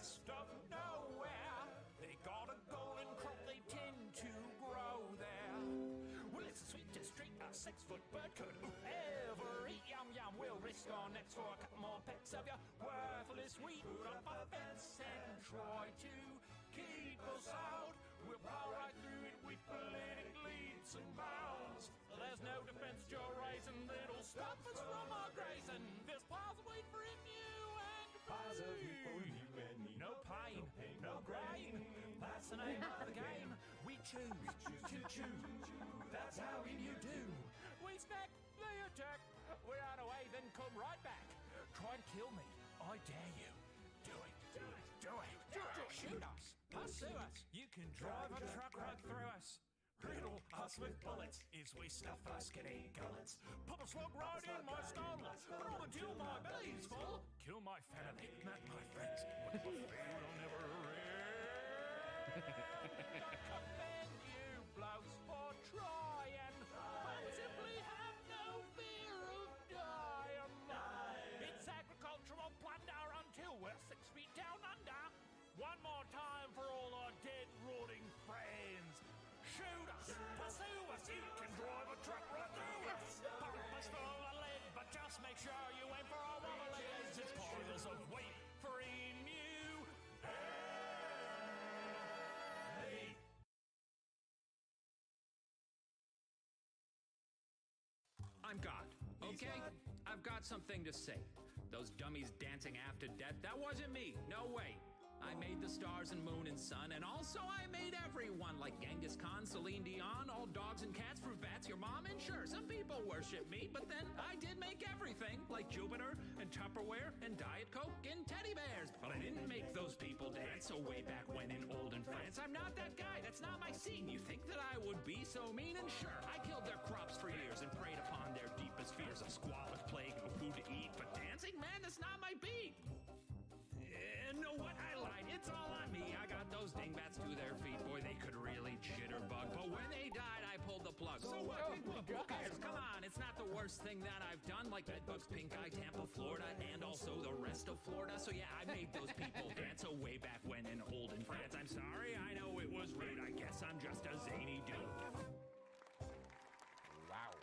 best of nowhere. They got a golden crop, they tend to grow there. Well, it's the sweetest treat a 6-foot bird could ever eat. Yum, yum, we'll risk our necks for a couple more pecks of your worthless wheat. Put up a fence and try to keep us out. We'll plow right through it with politic leads and bounds. There's no defense you're raising that'll stop us from our grazing. There's piles of wheat for him, you and Piles of wheat for you and me. no pain, no grain. That's the name of the game. We choose to choose. That's how you do. We snack, they attack. We run away, then come right back. Try to kill me. I dare you. Do it, do it, do it, do it. Shoot us, pursue us. You can drive a truck right through us. Riddle us with bullets as we stuff our skinny gullets. Put a slug right in my skull, but not until my belly's full. Kill my family, not my friends. But the fear will never end. I commend you blokes for trying, but we simply have no fear of dying. It's agricultural plunder until we're 6 feet down under. One more time for all our dead, rotting friends. Shoot us, pursue us, you can drive a truck right through us. Pump us full of lead, but just make sure you aim for our wobbly heads. It's piles of weight for eating you. Hey. I'm God, okay? I've got something to say. Those dummies dancing after death, that wasn't me, no way. I made the stars and moon and sun, and also I made everyone, like Genghis Khan, Celine Dion, all dogs and cats, fruit bats, your mom, and sure, some people worship me, but then I did make everything, like Jupiter, and Tupperware, and Diet Coke, and teddy bears. But I didn't make those people dance, so way back when in olden France, I'm not that guy, that's not my scene. You think that I would be so mean? And sure, I killed their crops for years and preyed upon their deepest fears of squalid plague, no food to eat, but dancing, man, that's not my beat. No, what? I lied. It's all on me. I got those dingbats to their feet. Boy, they could really jitterbug. But when they died, I pulled the plug. So what? Who cares? Come on. It's not the worst thing that I've done. Like bedbugs, pink eye, Tampa, Florida, and also the rest of Florida. So yeah, I made those people dance. So way back when in olden France. I'm sorry. I know it was rude. I guess I'm just a zany dude. Wow.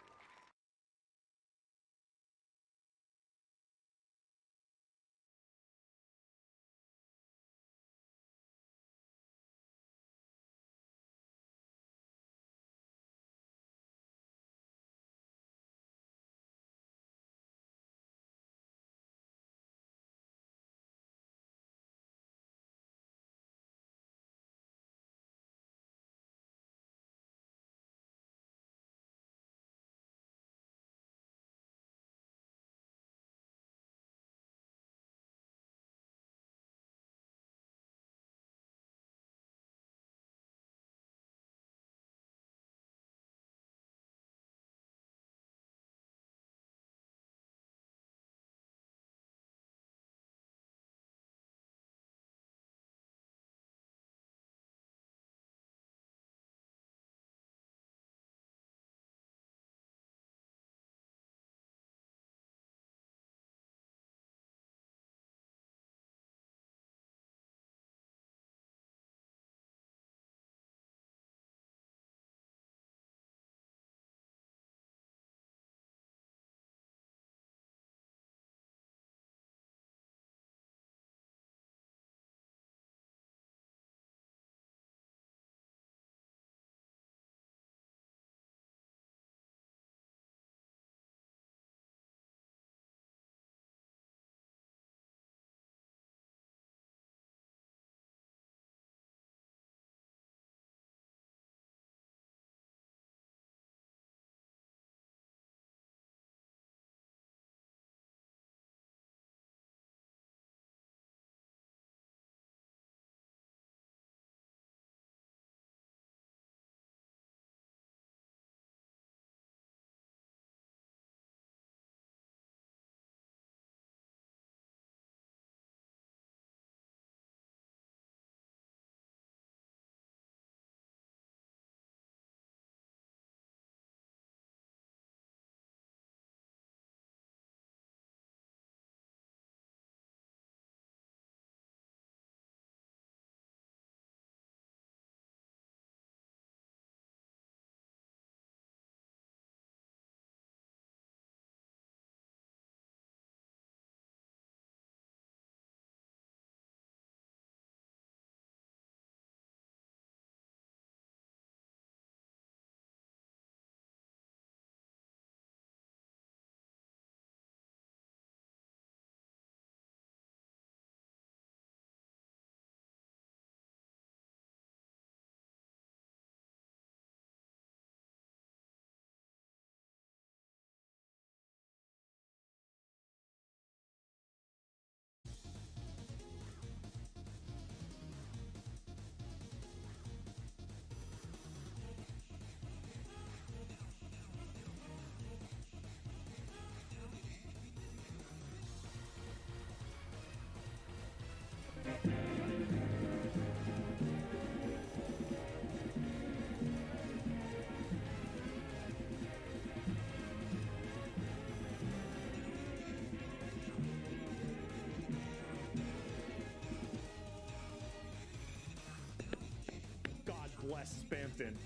Bampton.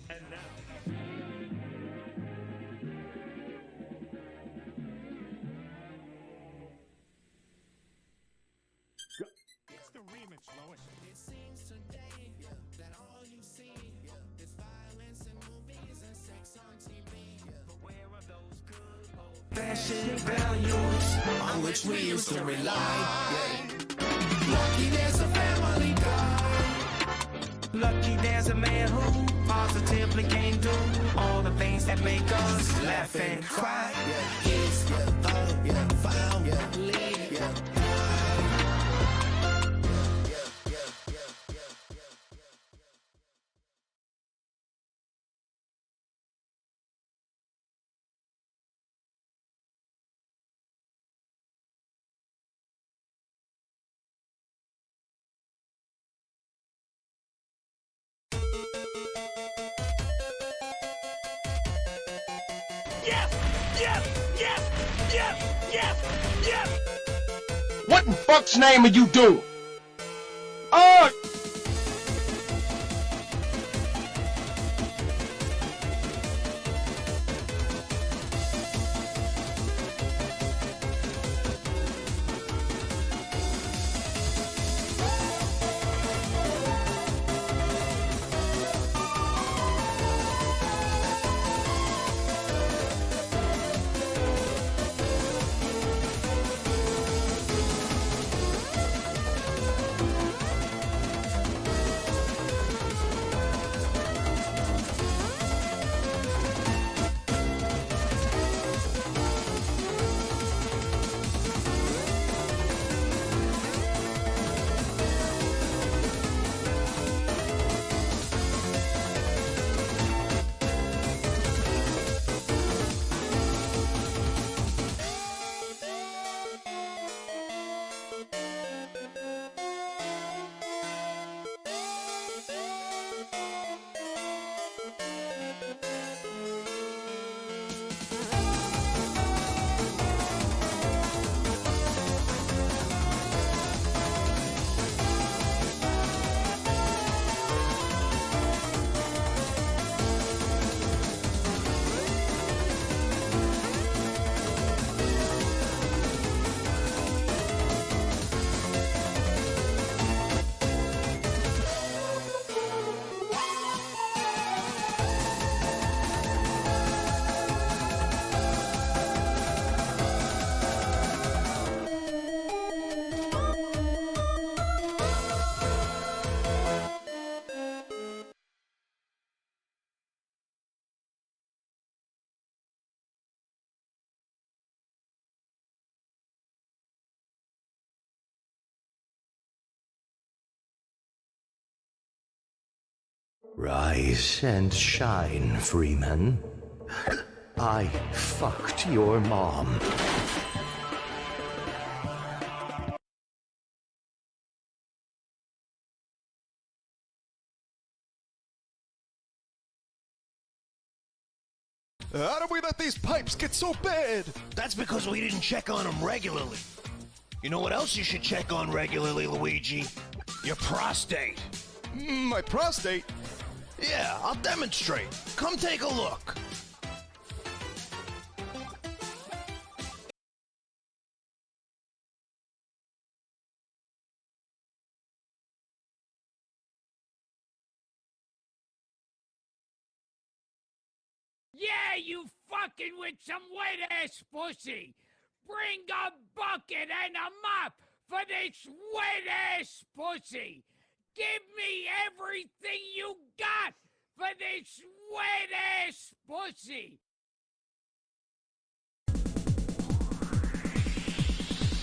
And now... It's the remix, Lois. It seems today that all you see is violence in movies and sex on TV. But where are those good old-fashioned values on which we used to rely? Lucky there's a family guy. Lucky there's a man who positively can do all the things that make us laugh and cry. Kiss, hug, file, leave, What in fuck's name are you doing? Oh! Rise and shine, Freeman. I fucked your mom. How do we let these pipes get so bad? That's because we didn't check on them regularly. You know what else you should check on regularly, Luigi? Your prostate. My prostate? Yeah, I'll demonstrate. Come take a look. Yeah, you fucking with some wet-ass pussy. Bring a bucket and a mop for this wet-ass pussy. Give me everything you got for this wet-ass pussy.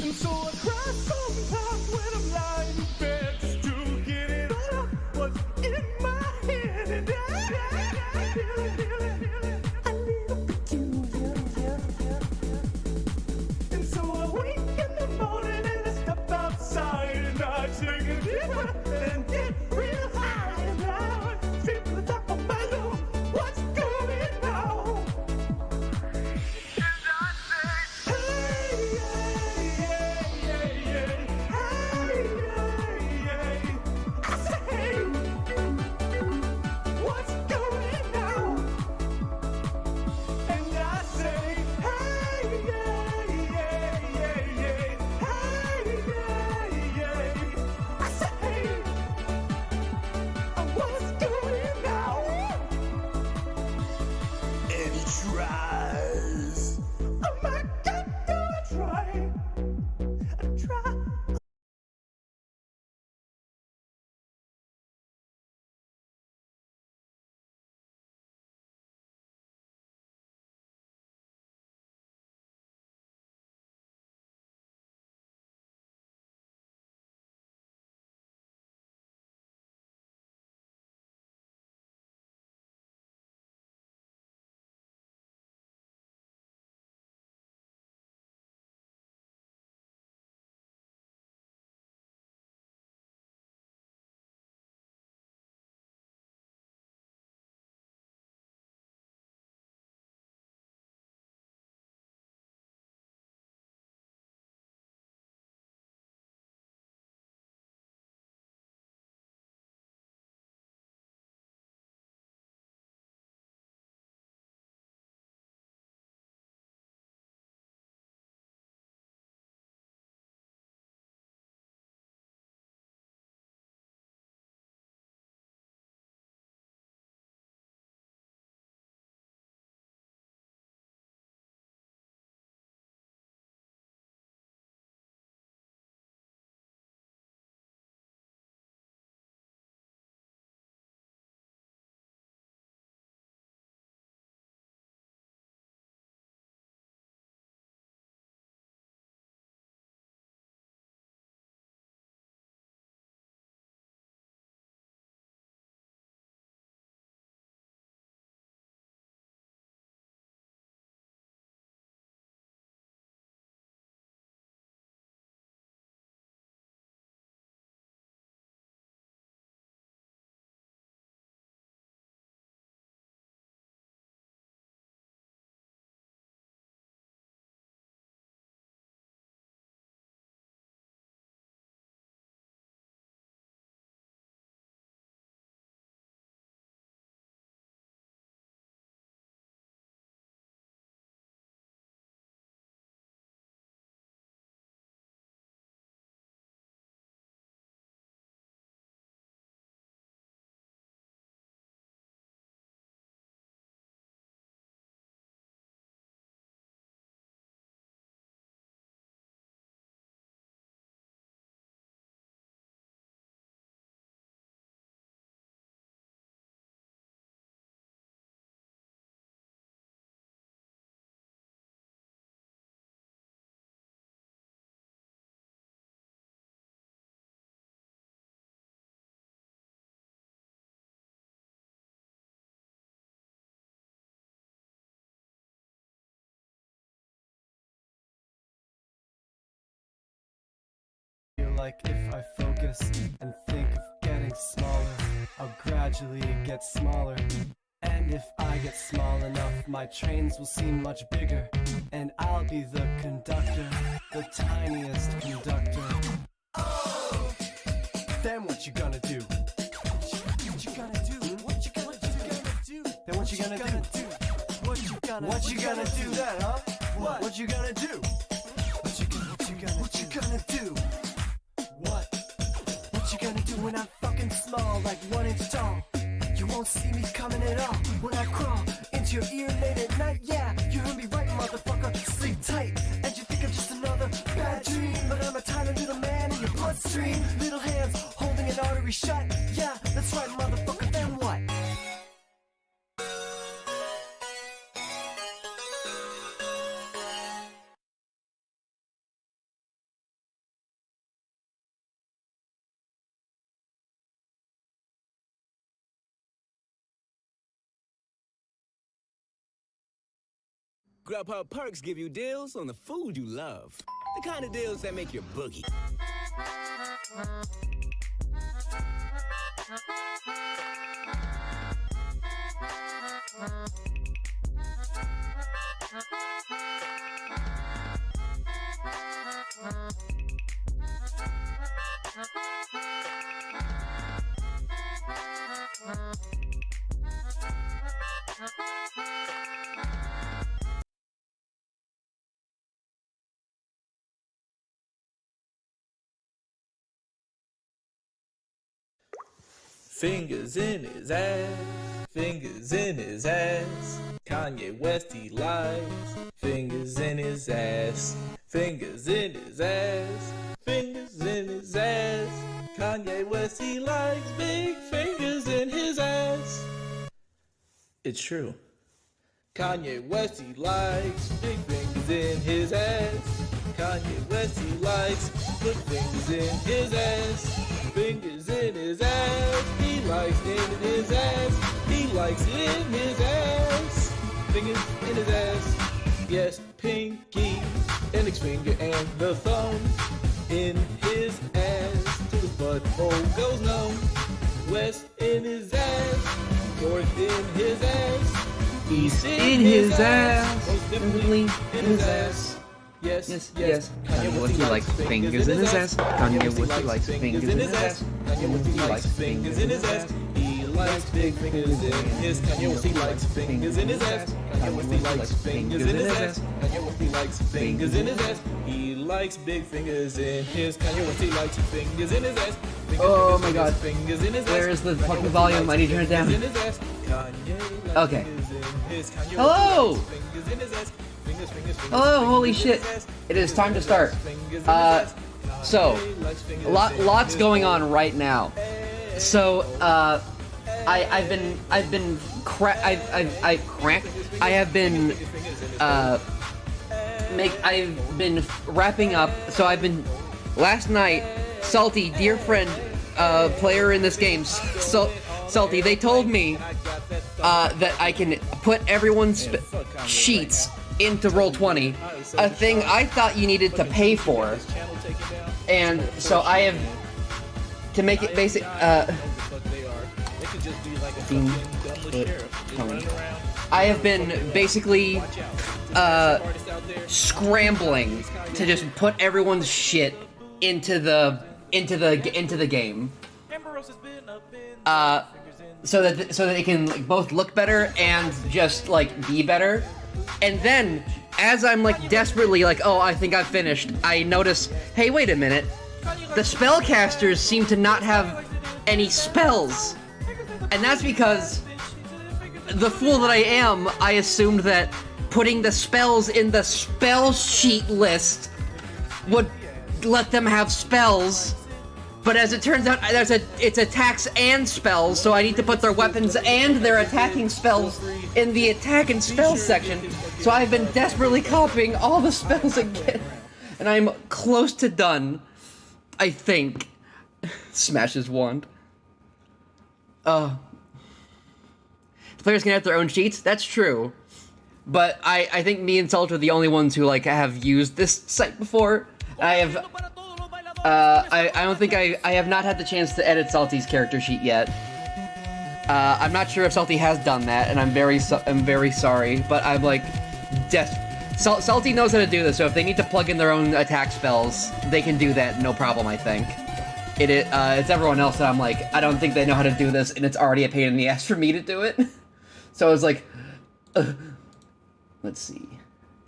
And so I cry sometimes when I'm lying in bed just to get it all out what's in my head. And I feel it, a little peculiar. And so I wake in the morning and I step outside and I take a deep breath and get real high. And I see to the top of my lungs what's going on. And I say, hey, yeah, yeah, yeah, yeah. like if I focus and think of getting smaller, I'll gradually get smaller. And if I get small enough, my trains will seem much bigger, and I'll be the conductor, the tiniest conductor. Oh! Then what you gonna do? What you gonna do? What you gonna do? Then what you gonna do? What you gonna do then, huh? What you gonna do? What you gonna do? What you gonna do when I'm fucking small, like 1 inch tall? You won't see me coming at all when I crawl into your ear late at night. Yeah, you heard me right, motherfucker. Sleep tight, and you think I'm just another bad dream, but I'm a tiny little man in your bloodstream. Little hands holding an artery shut. Yeah, that's right, motherfucker. Then what? Grubhub Perks give you deals on the food you love. The kind of deals that make your boogie. Fingers in his ass, fingers in his ass. Kanye West he likes fingers in his ass, fingers in his ass, fingers in his ass. Kanye West he likes big fingers in his ass. It's true. Kanye West he likes big fingers in his ass. Kanye West he likes good fingers in his ass. Fingers in his ass, he likes in his ass, he likes in his ass. Fingers in his ass, yes, pinky, index finger and the thumb in his ass. To the butthole goes numb. West in his ass, north in his ass, east in his ass, most definitely in his ass. Yes. Kanye West he likes fingers in his ass. Kanye West he likes fingers in his ass. Kanye West he likes fingers in his ass. He likes big fingers in his. Kanye West he likes fingers in his ass. Kanye West he likes fingers in his ass. Kanye West he likes fingers in his ass. He likes big fingers in his. Kanye West he likes fingers in his ass. Oh my god. Where is the fucking volume? I need to turn it down. Okay. Hello! Hello, holy shit. It is time to start. So, lots going on right now. So, I have been wrapping up. So last night, Salty, dear friend, player in this game, Salty, they told me, that I can put everyone's sheets into Roll20, a thing I thought you needed to pay for, and so I have to make it basic. I have been basically scrambling to just put everyone's shit into the game, so that they can like, both look better and just like be better. And then, as I'm like desperately like, oh, I think I've finished, I notice, hey, wait a minute, the spellcasters seem to not have any spells. And that's because, the fool that I am, I assumed that putting the spells in the spell sheet list would let them have spells. But as it turns out, it's attacks and spells, so I need to put their weapons and their attacking spells in the attack and spells section. So I've been desperately copying all the spells again, and I'm close to done, I think. Smash his wand. The players can have their own sheets, that's true. But I think me and Salt are the only ones who like have used this site before. I have I don't think I have not had the chance to edit Salty's character sheet yet. I'm not sure if Salty has done that, and I'm very sorry, but I'm like, Salty knows how to do this, so if they need to plug in their own attack spells, they can do that, no problem, I think. It's everyone else that I'm like, I don't think they know how to do this, and it's already a pain in the ass for me to do it. So I was like, let's see.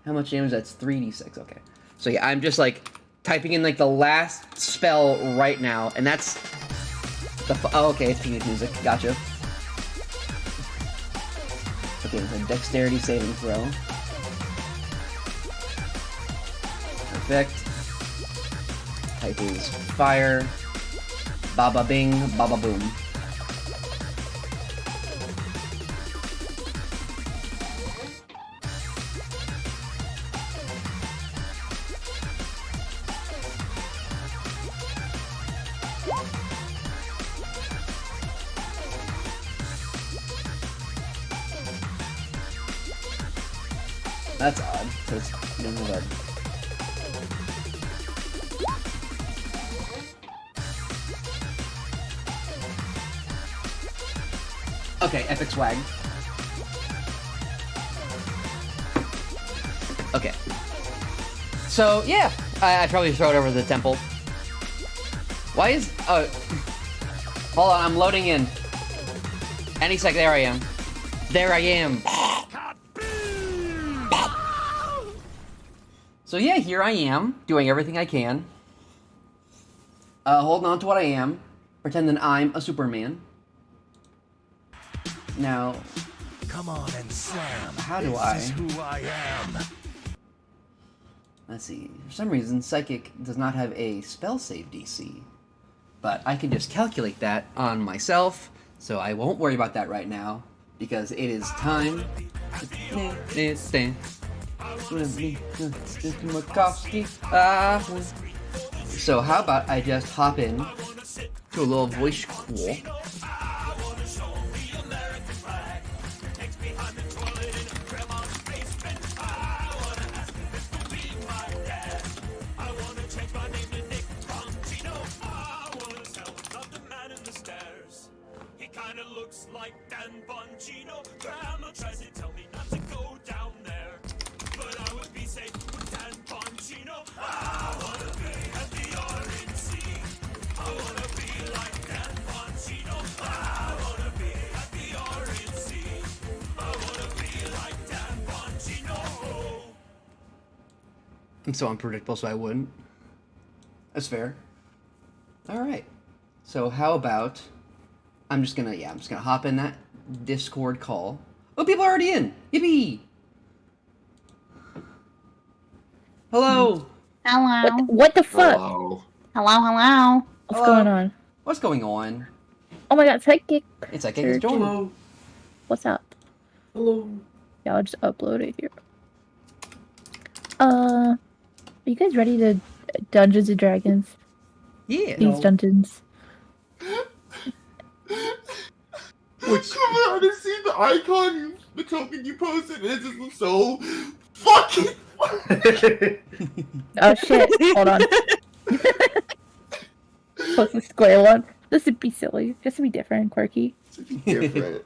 How much damage? That's 3d6, okay. So yeah, I'm just like, typing in like the last spell right now, and that's oh, okay, it's Phoenix music, gotcha. Okay, it's a dexterity saving throw. Perfect. Type is fire. Baba bing, baba boom. That's odd. So it's, you don't have a... Okay, epic swag. Okay. So, yeah. I'd probably throw it over the temple. Why is... Oh. Hold on, I'm loading in. Any sec, there I am. There I am. So yeah, here I am, doing everything I can. Holding on to what I am, pretending I'm a Superman. Now... Come on and slam. How do This is who I am. Let's see, for some reason, Psychic does not have a spell save DC. But I can just calculate that on myself, so I won't worry about that right now, because it is time to So how about I just hop in to a little voice cool. He kinda looks like Dan Bongino. Grandma tries to tell me not to go down there, but I would be safe with Dan Bongino. I wanna be at the RNC. I wanna be like Dan Bongino. I wanna be at the RNC. I wanna be like Dan Bongino. I'm so unpredictable, so I wouldn't. That's fair. Alright. So how about... I'm just gonna hop in that Discord call. Oh, people are already in! Yippee! Hello! Hello. What the fuck? Hello. Hello. What's going on? What's going on? Oh my god, Psychic. It's Psychic. It's Jordan. What's up? Hello. Yeah, I'll just upload it here. Are you guys ready to Dungeons and Dragons? Yeah. These dungeons. Which come out and see the icon, the token you posted, and it just looks so fucking. Oh shit! Hold on. Post the square one. This would be silly. Just to be different, quirky. Different.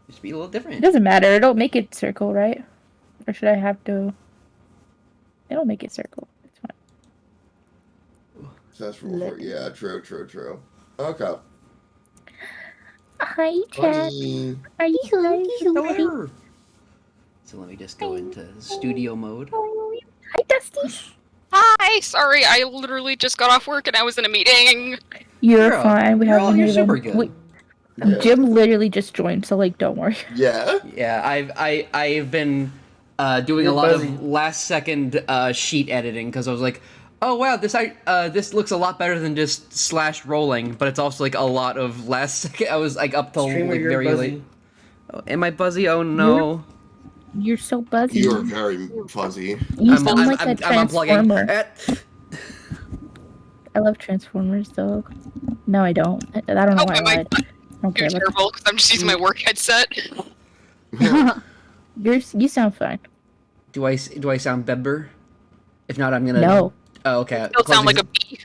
Just be a little different. It doesn't matter. It'll make it circle, right? Or should I have to? It'll make it circle. It's fine. That's for yeah, true. Okay. Hi, chat. Are you ready? Hello. So let me just go into studio mode. Hi, Dusty. Hi, sorry, I literally just got off work and I was in a meeting. You're fine. We have you're super good. Jim literally just joined, so like, don't worry. Yeah. Yeah, I've been doing a lot of last second sheet editing because I was like, oh wow, this looks a lot better than just slash rolling, but it's also like a lot of last second. I was like up till Streamer, like you're very buzzy. late. Oh, am I buzzy? Oh no. You're so buzzy. You're very fuzzy. You sound like a transformer. I'm I love Transformers, though. No, I don't. I don't know why I lied. Okay, You're terrible because I'm just using my work headset. You sound fine. Do I sound Bebber? If not, I'm gonna. No. Oh, okay. You sound like a bee.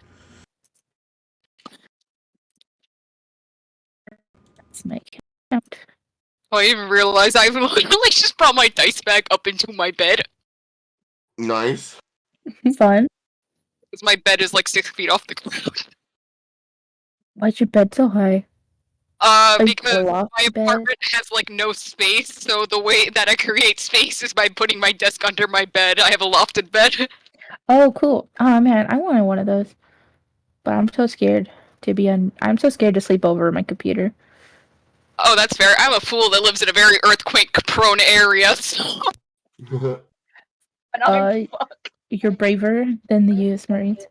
That's my account. Oh, I didn't realize I literally just brought my dice bag up into my bed. Nice. Fun. Because my bed is like 6 feet off the ground. Why's your bed so high? Because my apartment has like no space, so the way that I create space is by putting my desk under my bed. I have a lofted bed. Oh, cool. Oh man, I wanted one of those, but I'm so scared to be on. I'm so scared to sleep over my computer. Oh, that's fair. I'm a fool that lives in a very earthquake-prone area, so... You're braver than the U.S. Marines.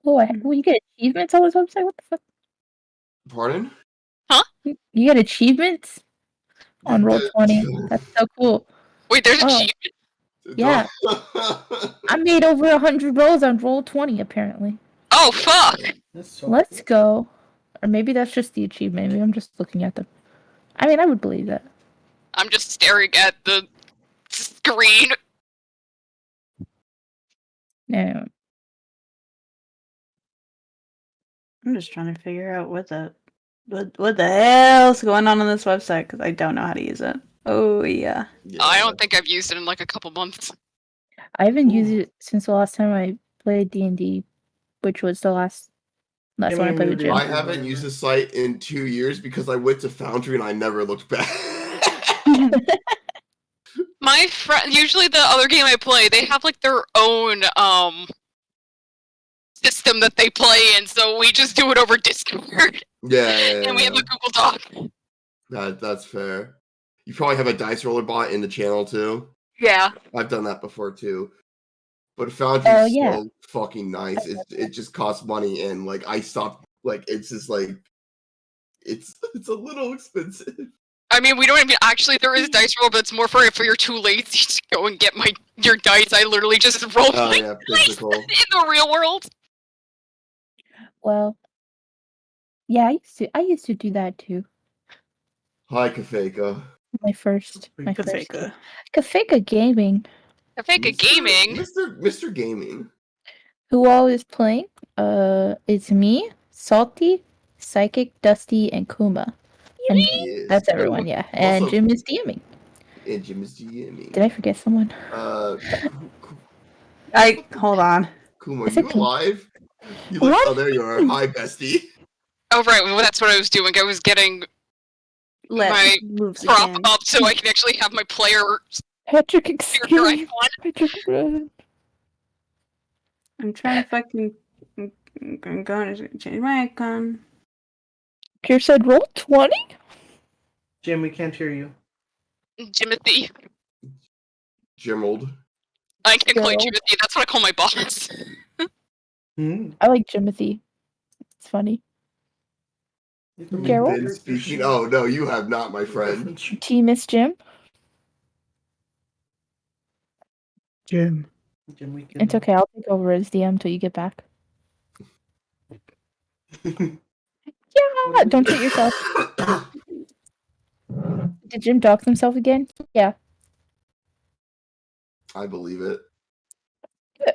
Oh, you get achievements on this website? What the fuck? Pardon? Huh? You get achievements on Roll20. That's so cool. Wait, there's achievements? Yeah. I made over 100 rolls on Roll20, apparently. Oh, fuck! Let's go. Or maybe that's just the achievement. Maybe I'm just looking at them. I mean, I would believe that. I'm just staring at the screen. No. I'm just trying to figure out what the hell's going on this website because I don't know how to use it. Oh yeah. I don't think I've used it in like a couple months. I haven't used it since the last time I played D&D, which was the last one I played with Jim. I haven't used the site in 2 years because I went to Foundry and I never looked back. My friend, usually the other game I play, they have like their own system that they play in, so we just do it over Discord. Yeah. And we have a Google Doc. That's fair. You probably have a dice roller bot in the channel too. Yeah. I've done that before too. But Foundry is yeah. so fucking nice. It just costs money, and like I stopped. Like it's just like it's a little expensive. I mean, we don't even actually. There is dice roll, but it's more for if you're too lazy to go and get your dice. I literally just roll my dice in the real world. Well, yeah, I used to do that too. Hi, Kafeka. My first. Kafeka Gaming. Kafeka Gaming. Mr. Gaming. Who all is playing? It's me, Salty, Psychic, Dusty, and Kuma. And that's everyone, yeah. And Also, Jim is DMing. And Jim is DMing. Did I forget someone? Hold on. Kuma, are you alive? You look, oh, there you are. Hi, bestie. Oh, right. Well, that's what I was doing. I was getting my prop up so I can actually have my player Patrick character icon. I'm trying to fucking... I'm going to change my icon. Pierre said Roll20? Jim, we can't hear you. Jimothy. Jimald. I can call you Jimothy. That's what I call my boss. I like Jimothy. It's funny. Gerald? Been speaking. Oh no, you have not, my friend. Miss Jim? Jim, It's okay, I'll take over as DM until you get back. Yeah! Don't shoot yourself. Did Jim dox himself again? Yeah. I believe it.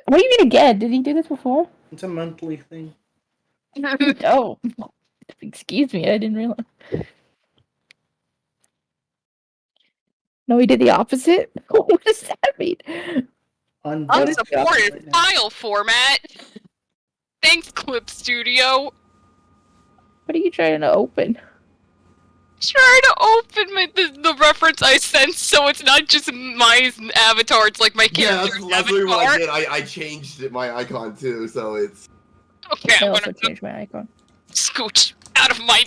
What do you mean again? Did he do this before? It's a monthly thing. Oh. Excuse me, I didn't realize. No, he did the opposite? What does that mean? Unsupported file format. Thanks, Clip Studio. What are you trying to open? Trying to open the reference I sent so it's not just my avatar, it's like my character's Yeah, that's literally what I avatar. did. I changed my icon too, so it's... Okay, I I'm also gonna changed my icon. scooch out of my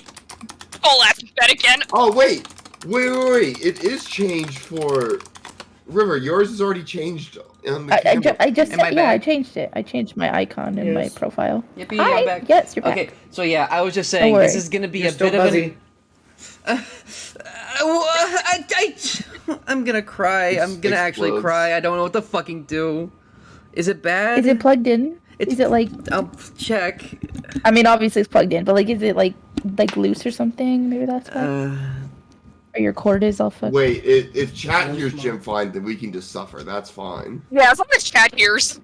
whole ass bed again. Oh, wait! Wait. It is changed for... River, yours is already changed on the camera. I just Am I said, back? I changed it. I changed my icon in my profile. Yippee, Hi. I'm back. Yes, you're back. Okay, so yeah, I was just Don't saying, worry. this is gonna be You're a still bit buzzy. I'm gonna cry. I'm gonna actually explodes. cry. I don't know what to fucking do. Is it bad? Is it plugged in? Is it like... I'll check. I mean, obviously it's plugged in, but like, is it like loose or something? Maybe that's why. Or your cord is all fucked. Wait, if chat hears Jim fine, then we can just suffer. That's fine. Yeah, as long as chat hears.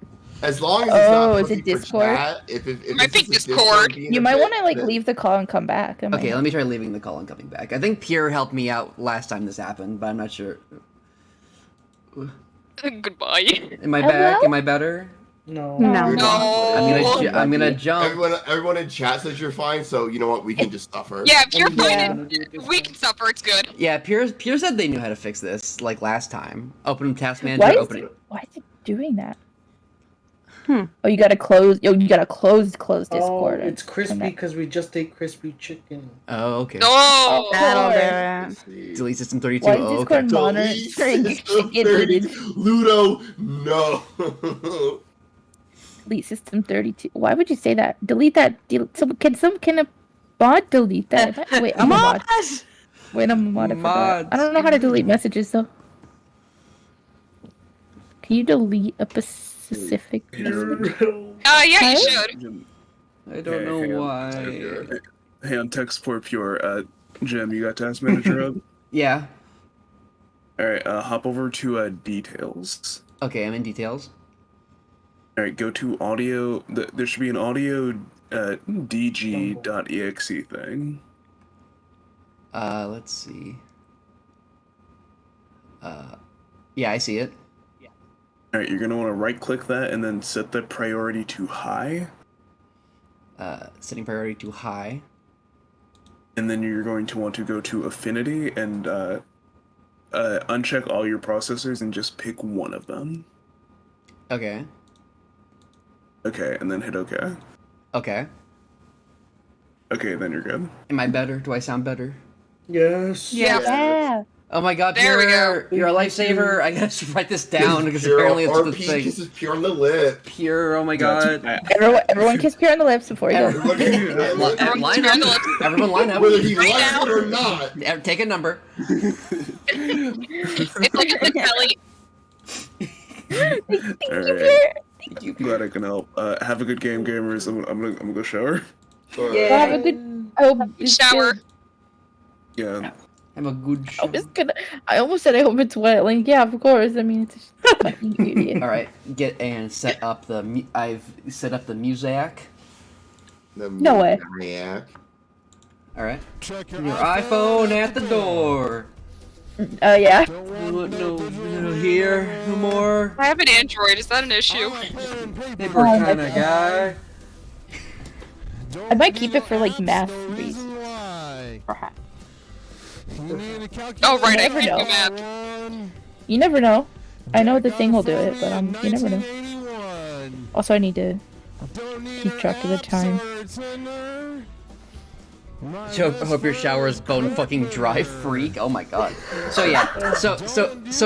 As long as it's not is it looking for Discord? chat, if I think Discord. You might want to like leave the call and come back. Okay, let me try leaving the call and coming back. I think Pierre helped me out last time this happened, but I'm not sure. Goodbye. Am I back? Am I better? No. I'm gonna jump. Everyone in chat says you're fine, so you know what? We can just suffer. Yeah, if you're fine, we can suffer. It's good. Yeah, Pierre said they knew how to fix this, like last time. Open task manager, Why is it doing that? Oh, you gotta close. You gotta close Discord. Oh, it's crispy because we just ate crispy chicken. Oh, okay. Oh, that'll do it. Delete system 32. Why is Oh, Discord okay. monitoring chicken? Ludo, no. Delete system 32. Why would you say that? Delete that. Can a bot delete that? Wait, I'm a mod. Wait, I'm a mod. I forgot. I don't know how to delete messages though. Can you delete a specific message? Yeah, you should. I don't know why. Hey, on tech support pure. Jim, you got task manager up? Yeah. All right. Hop over to details. Okay, I'm in details. All right, go to audio. There should be an audio dg.exe thing. Let's see. Yeah, I see it. All right, you're gonna want to right-click that and then set the priority to high. Setting priority to high. And then you're going to want to go to affinity and uncheck all your processors and just pick one of them. Okay. Okay, and then hit OK. Okay. Okay, then you're good. Am I better? Do I sound better? Yes. Yeah. Oh my god, There we Pierre, you're a lifesaver. I gotta write this down because apparently it's the RP thing. kisses Pierre on the lip. Pierre, oh my god. Everyone kiss Pierre on the lips before you go. Line up. Everyone line up. Whether he likes it or not. Take a number. It's like a telly. Thank you, glad I can help. Have a good game, gamers. I'm gonna go shower. Yeah. Have a good. I hope it's shower. Good. Yeah. Have a good shower. I almost said I hope it's wet. Like, yeah, of course. I mean, it's just fucking idiot. All right, get and set up the. I've set up the music. No way. All right. Check your iPhone at the door. Yeah. No here, no more. I have an Android. Is that an issue? Paper kind of guy. I might keep it for like math reasons. Perhaps. Oh right, I never can know. do math. You never know. I know the thing will do it, but you never know. Also, I need to keep track of the time. I hope your shower is bone fucking dry, freak. Oh my god. So yeah. So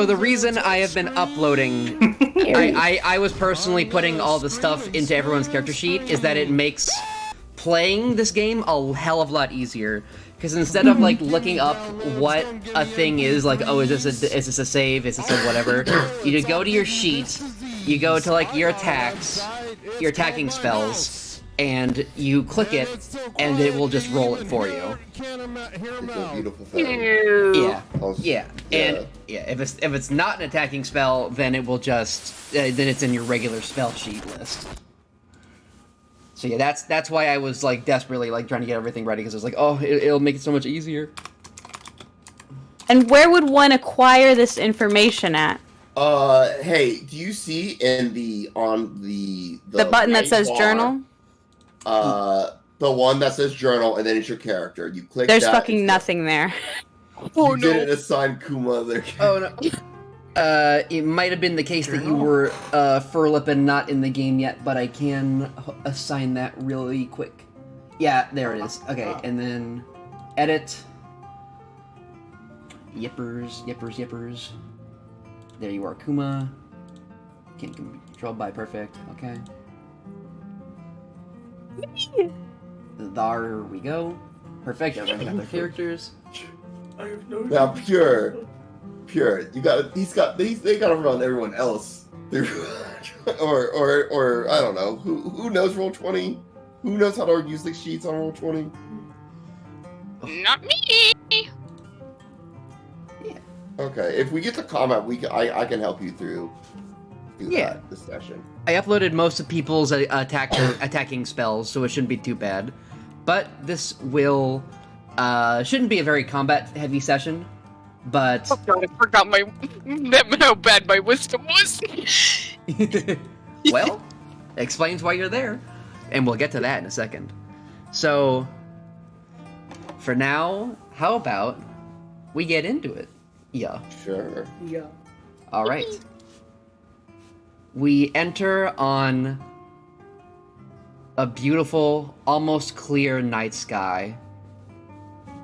the reason I have been uploading, I was personally putting all the stuff into everyone's character sheet is that it makes playing this game a hell of a lot easier. Because instead of like looking up what a thing is, like, oh, is this a save, is this a whatever, you just go to your sheet, you go to like your attacks, your attacking spells, and you click it, and it will just roll it for you. It's a beautiful thing. Yeah. And if it's not an attacking spell, then it will just then it's in your regular spell sheet list. So yeah, that's why I was like desperately like trying to get everything ready because I was like, oh, it'll make it so much easier. And where would one acquire this information at? Hey, do you see in the button that says journal? The one that says journal, and then it's your character. You click. There's that, fucking nothing there. Oh no! Didn't assign Kuma their character. Oh no. It might have been the case that you were Furlip and not in the game yet, but I can assign that really quick. Yeah, there it is. Okay, and then edit. Yippers. There you are, Kuma. Can't control by perfect. Okay. There we go. Perfect. Everyone got their characters. Now, Pure, they gotta run everyone else through, or I don't know, who knows Roll20? Who knows how to use the sheets on Roll20? Not me. Yeah. Okay, if we get to combat, I can help you through through Yeah. this session. I uploaded most of people's attacking spells, so it shouldn't be too bad. But this will shouldn't be a very combat-heavy session. But oh god, I forgot how bad my wisdom was. well, explains why you're there, and we'll get to that in a second. So, for now, how about we get into it? Yeah. Sure. Yeah. All right. We enter on a beautiful, almost clear night sky.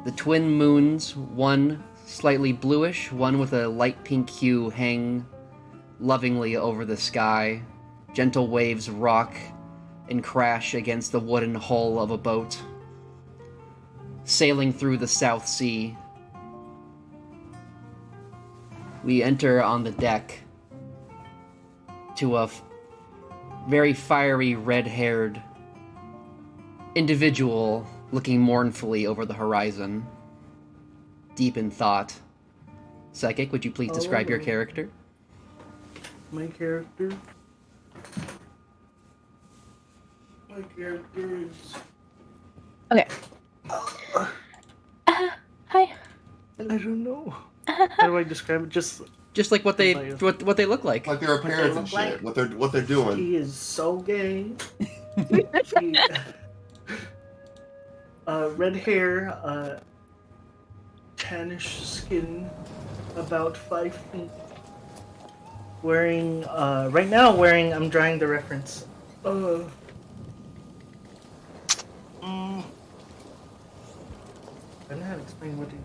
The twin moons, one slightly bluish, one with a light pink hue, hang lovingly over the sky. Gentle waves rock and crash against the wooden hull of a boat, sailing through the South Sea. We enter on the deck to a very fiery, red-haired individual looking mournfully over the horizon, deep in thought. Psychic, would you please describe your character? My character? My character is... Okay. Hi. I don't know. How do I describe it? Just like what they look like. Like their appearance and shit. What they're doing. He is so gay. Red hair, tannish skin, about 5 feet. Wearing, right now I'm drawing the reference. I don't know how to explain what he's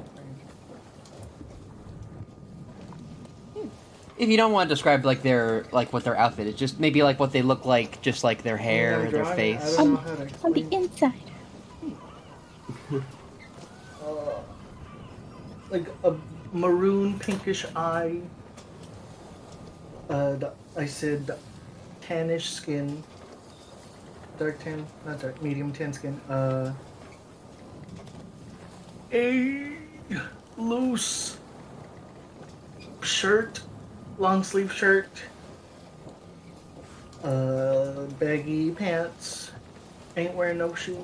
wearing. If you don't want to describe what their outfit is, just maybe like what they look like, just like their hair, their face. I don't know how to explain. On the inside. Like a maroon pinkish eye. I said tannish skin. Dark tan, not dark, medium tan skin. A loose shirt, long sleeve shirt. Baggy pants. Ain't wearing no shoes.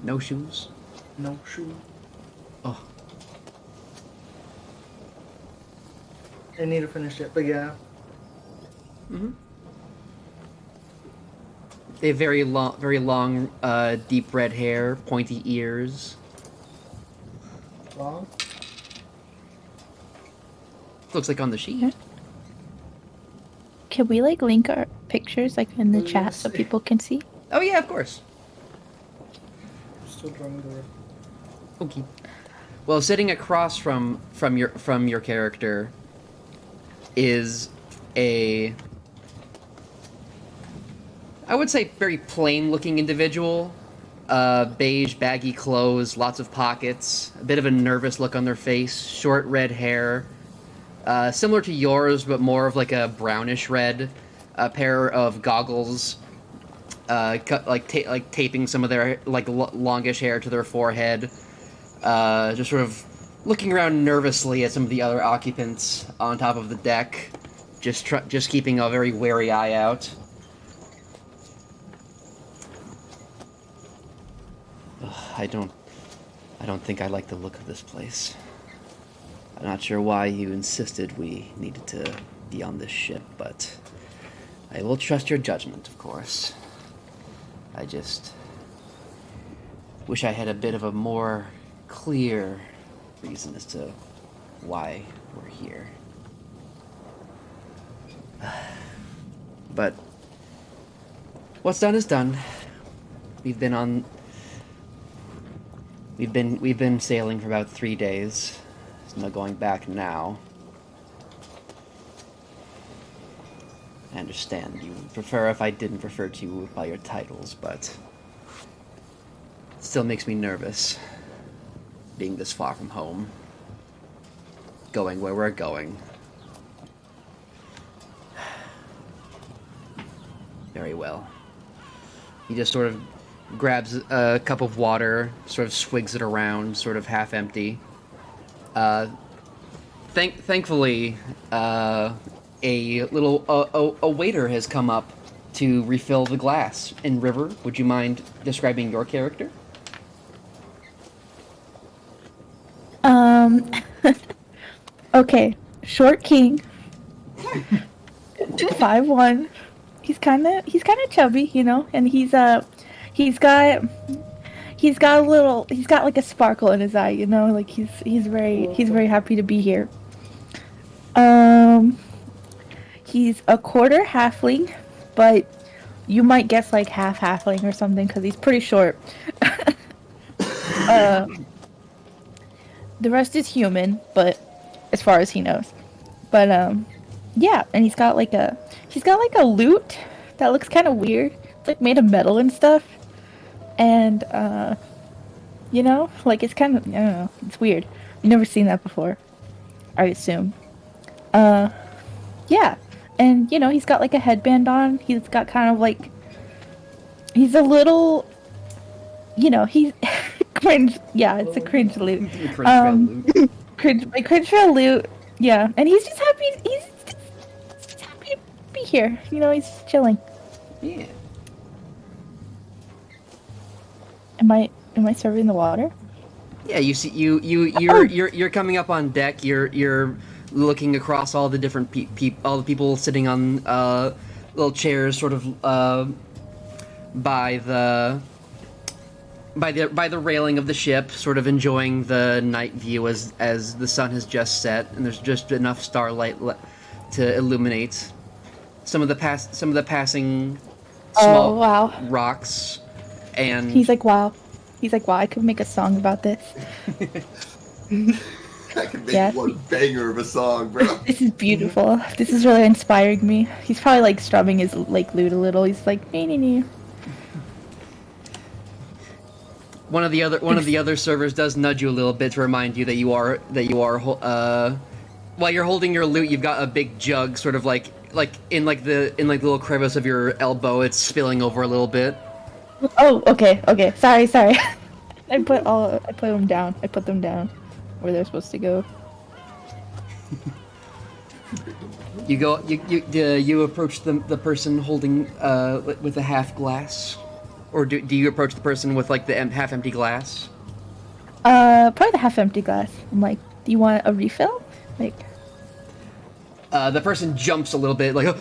No shoes? No shoes. Oh. I need to finish it, but yeah. Mm-hmm. They have very long, deep red hair, pointy ears. Long? Looks like on the sheet. Can we link our pictures in the chat so people can see? Oh yeah, of course. Still drawing the reference. Okay. Well, sitting across from your character is I would say very plain-looking individual. Beige, baggy clothes, lots of pockets, a bit of a nervous look on their face, short red hair, similar to yours, but more of a brownish red. A pair of goggles, taping some of their longish hair to their forehead. Just sort of looking around nervously at some of the other occupants on top of the deck, just keeping a very wary eye out. I don't think I like the look of this place. I'm not sure why you insisted we needed to be on this ship, but I will trust your judgment, of course. I just wish I had a bit of a more clear reason as to why we're here. But what's done is done. We've been sailing for about 3 days. There's no going back now. I understand you would prefer if I didn't refer to you by your titles, but it still makes me nervous, being this far from home, going where we're going. Very well. He just sort of grabs a cup of water, sort of swigs it around, sort of half empty. Thankfully, a little a waiter has come up to refill the glass. And River, would you mind describing your character? Okay, short king, 5'1". He's kind of chubby, you know, and he's got like a sparkle in his eye, you know, like he's very happy to be here. He's a quarter halfling, but you might guess like half halfling or something because he's pretty short. The rest is human, but as far as he knows. But yeah, and he's got like a lute that looks kind of weird. It's like made of metal and stuff. And you know, like it's kind of, I don't know, it's weird. I've never seen that before, I assume. Yeah. And you know, he's got like a headband on. He's got kind of like, he's a little, you know, he's cringe. Yeah, it's a cringe loot. Cringe for a loot. Yeah, and he's just happy. He's just happy to be here. You know, he's just chilling. Yeah. Am I serving the water? Yeah, you see, you're coming up on deck. You're looking across all the different all the people sitting on little chairs, sort of by the railing of the ship, sort of enjoying the night view as the sun has just set, and there's just enough starlight to illuminate some of the passing small rocks. And he's like, wow. I could make a song about this. I could make one banger of a song, bro. This is beautiful. This is really inspiring me. He's probably like strumming his like lute a little. He's like, nee. One of the other servers does nudge you a little bit to remind you that you are while you're holding your lute, you've got a big jug, sort of like in the little crevice of your elbow. It's spilling over a little bit. Oh, okay. Sorry. I put them down. I put them down where they're supposed to go. You approach the person holding with a half glass, or do you approach the person with like the half empty glass? Probably the half empty glass. I'm like, do you want a refill? Like, the person jumps a little bit, like,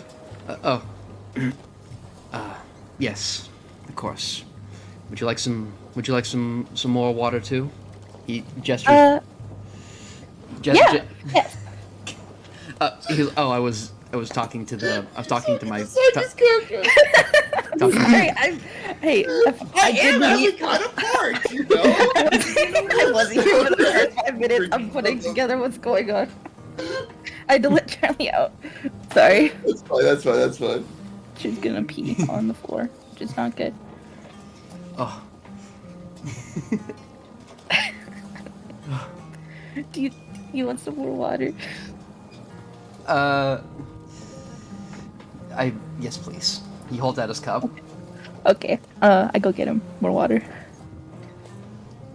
yes, of course. Would you like some more water too? He gestures. Yes. He goes, I was talking to my. Sorry, I am having kind of part, you know. I wasn't here for the first 5 minutes. I'm putting together what's going on. I had to let Charlie out. Sorry. That's fine. She's gonna pee on the floor, which is not good. Oh. Do you want some more water? Yes, please. He holds out his cup. Okay. I go get him more water.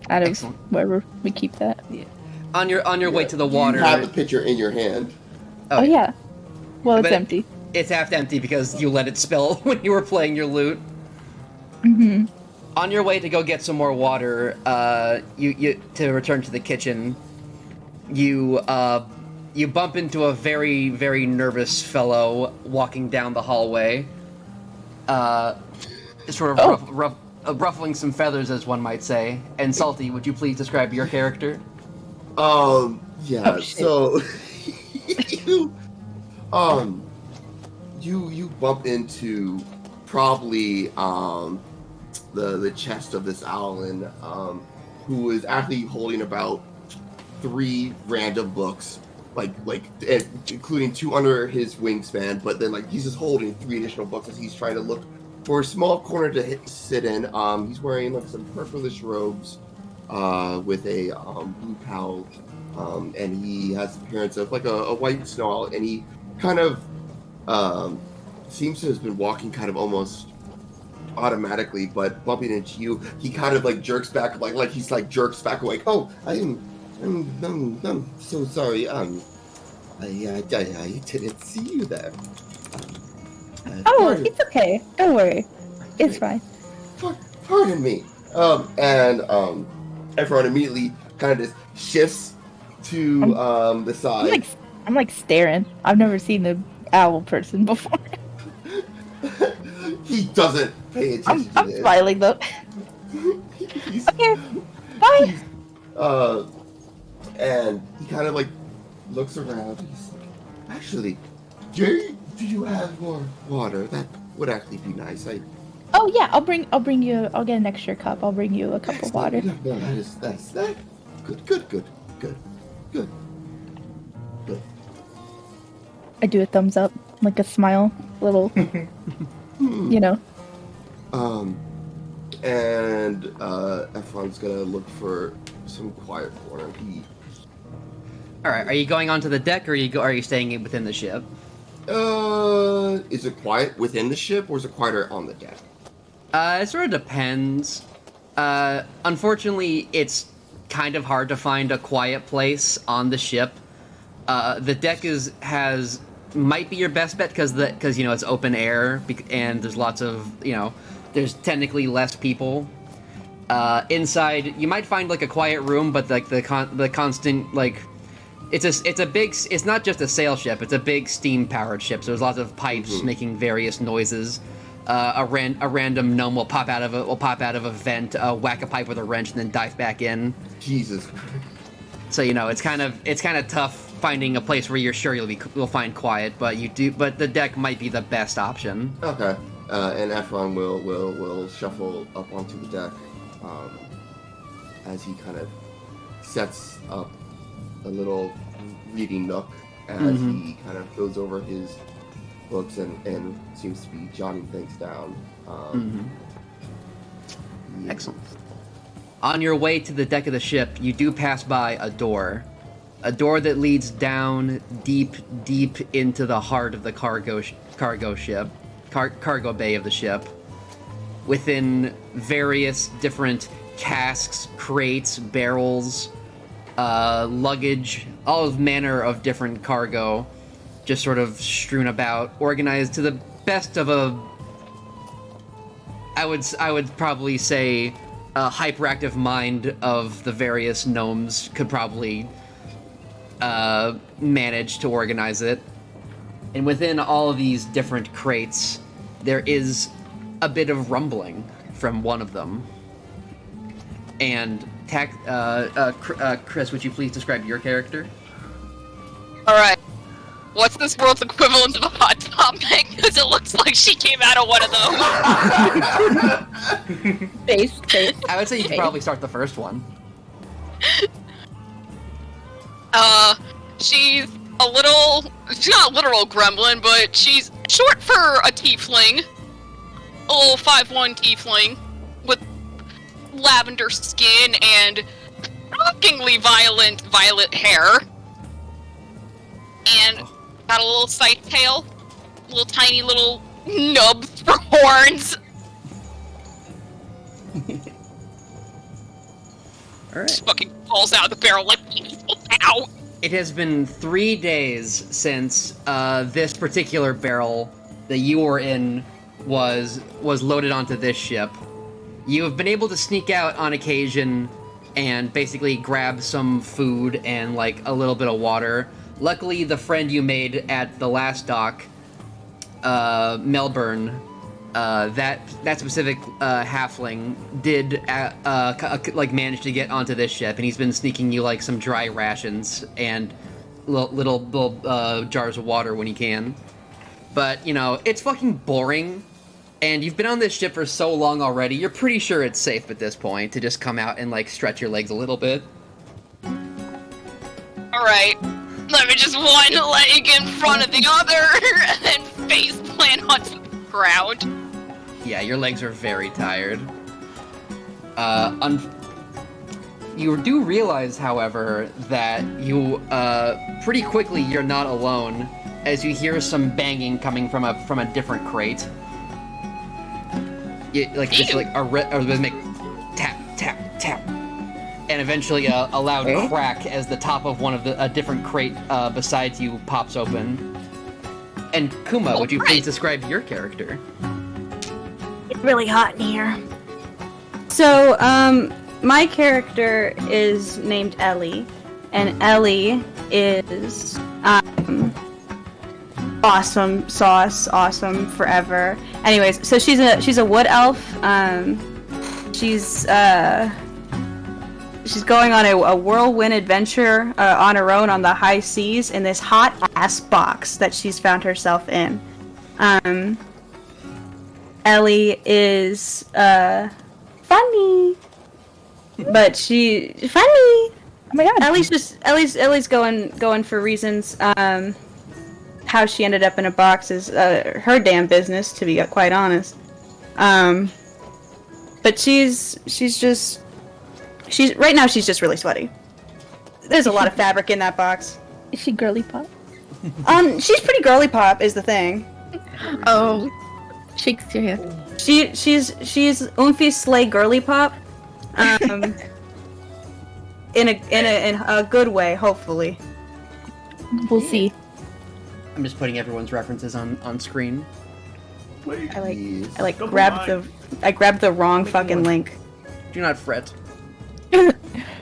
Out of wherever we keep that. Yeah. On your way to the water. You have the pitcher in your hand. Oh yeah. Well, it's empty. It's half empty because you let it spill when you were playing your lute. Mm-hmm. On your way to go get some more water, you to return to the kitchen, you bump into a very, very nervous fellow walking down the hallway. Sort of ruffling some feathers, as one might say. And Salty, would you please describe your character? Yeah. So you bump into probably the chest of this owlin, who is actually holding about 3 random books, like including 2 under his wingspan, but then like he's just holding 3 additional books as he's trying to look for a small corner to sit in. He's wearing like some purplish robes, with a blue cowl, and he has the appearance of like a white snow owl, and he kind of seems to have been walking kind of almost automatically, but bumping into you, he kind of like jerks back, like he's like jerks back away. Oh, I'm so sorry. I didn't see you there. It's okay. Don't worry. It's fine. Pardon me. And everyone immediately kind of just shifts to the side. I'm like staring. I've never seen an owl person before. He doesn't pay attention to I'm this. smiling though. Okay, bye. And he kind of like looks around. He's like, actually, do you have more water? That would actually be nice. Oh yeah, I'll bring you. I'll get an extra cup. I'll bring you a cup of water. No, that's good. I do a thumbs up, like a smile, little, you know. And Ephron's gonna look for some quiet corner. All right, are you going onto the deck, or are you staying within the ship? Is it quiet within the ship, or is it quieter on the deck? It sort of depends. Unfortunately, it's kind of hard to find a quiet place on the ship. The deck might be your best bet because it's open air and there's lots of there's technically less people. Inside, you might find like a quiet room, but like the constant like it's not just a sail ship, it's a big steam powered ship, so there's lots of pipes making various noises. A random gnome will pop out of a vent, whack a pipe with a wrench, and then dive back in. Jesus. So it's kind of tough finding a place where you're sure you'll find quiet, but the deck might be the best option. Okay. And Ephron will shuffle up onto the deck as he kind of sets up a little reading nook as he kind of goes over his books and seems to be jotting things down. Yeah. Excellent. On your way to the deck of the ship, you do pass by a door that leads down deep into the heart of the cargo bay of the ship. Within various different casks, crates, barrels, luggage, all manner of different cargo, just sort of strewn about, organized to the best of I would probably say a hyperactive mind of the various gnomes could probably manage to organize it. And within all of these different crates, there is a bit of rumbling from one of them. And Chris, would you please describe your character? Alright. What's this world's equivalent of a hot topic? Because it looks like she came out of one of those. Face. I would say you could probably start the first one. She's not a literal gremlin, but she's short for a tiefling. A little 5'1" tiefling with lavender skin and shockingly violet hair. And got a little scythe tail, little tiny little nubs for horns. Alright. Just fucking falls out of the barrel like, ow! It has been 3 days since this particular barrel that you were in was loaded onto this ship. You have been able to sneak out on occasion and basically grab some food and like a little bit of water. Luckily, the friend you made at the last dock, Melbourne, that specific halfling did manage to get onto this ship, and he's been sneaking you like some dry rations and little jars of water when he can. But it's fucking boring, and you've been on this ship for so long already. You're pretty sure it's safe at this point to just come out and like stretch your legs a little bit. All right. Let me just one leg in front of the other and face plant onto the ground. Yeah, your legs are very tired. You do realize, however, that you pretty quickly you're not alone, as you hear some banging coming from a different crate. It's like a rhythmic tap tap tap. and eventually a loud crack as the top of one of a different crate besides you pops open. And Kuma, would you please describe your character? It's really hot in here. So, my character is named Ellie, and Ellie is awesome sauce, awesome forever. Anyways, so she's a wood elf. She's going on a whirlwind adventure on her own on the high seas in this hot ass box that she's found herself in. Ellie is funny, but funny. Oh my god! Ellie's going for reasons. How she ended up in a box is her damn business, to be quite honest. But she's right now she's just really sweaty. There's a lot of fabric in that box. Is she girly pop? She's pretty girly pop is the thing. Oh, shakes your hand. She's Oomphy Slay girly pop. In a good way, hopefully. We'll see. I'm just putting everyone's references on screen. I grabbed the wrong fucking link. Do not fret.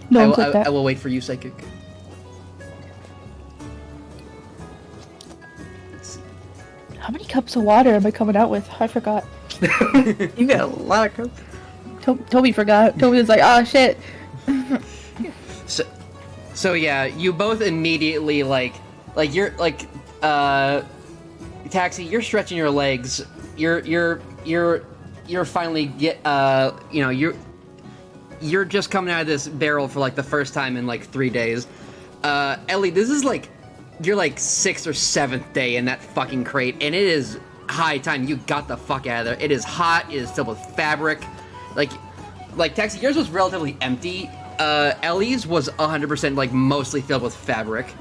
No, I will wait for you, Psychic. How many cups of water am I coming out with? I forgot. You got a lot of cups. Toby forgot. Toby was like, oh shit. So yeah, you both immediately you're Taxi, you're stretching your legs. You're finally you're just coming out of this barrel for the first time in 3 days. Ellie, this is your 6th or 7th day in that fucking crate, and it is high time you got the fuck out of there. It is hot, it is filled with fabric. Taxi, yours was relatively empty. Ellie's was 100% mostly filled with fabric.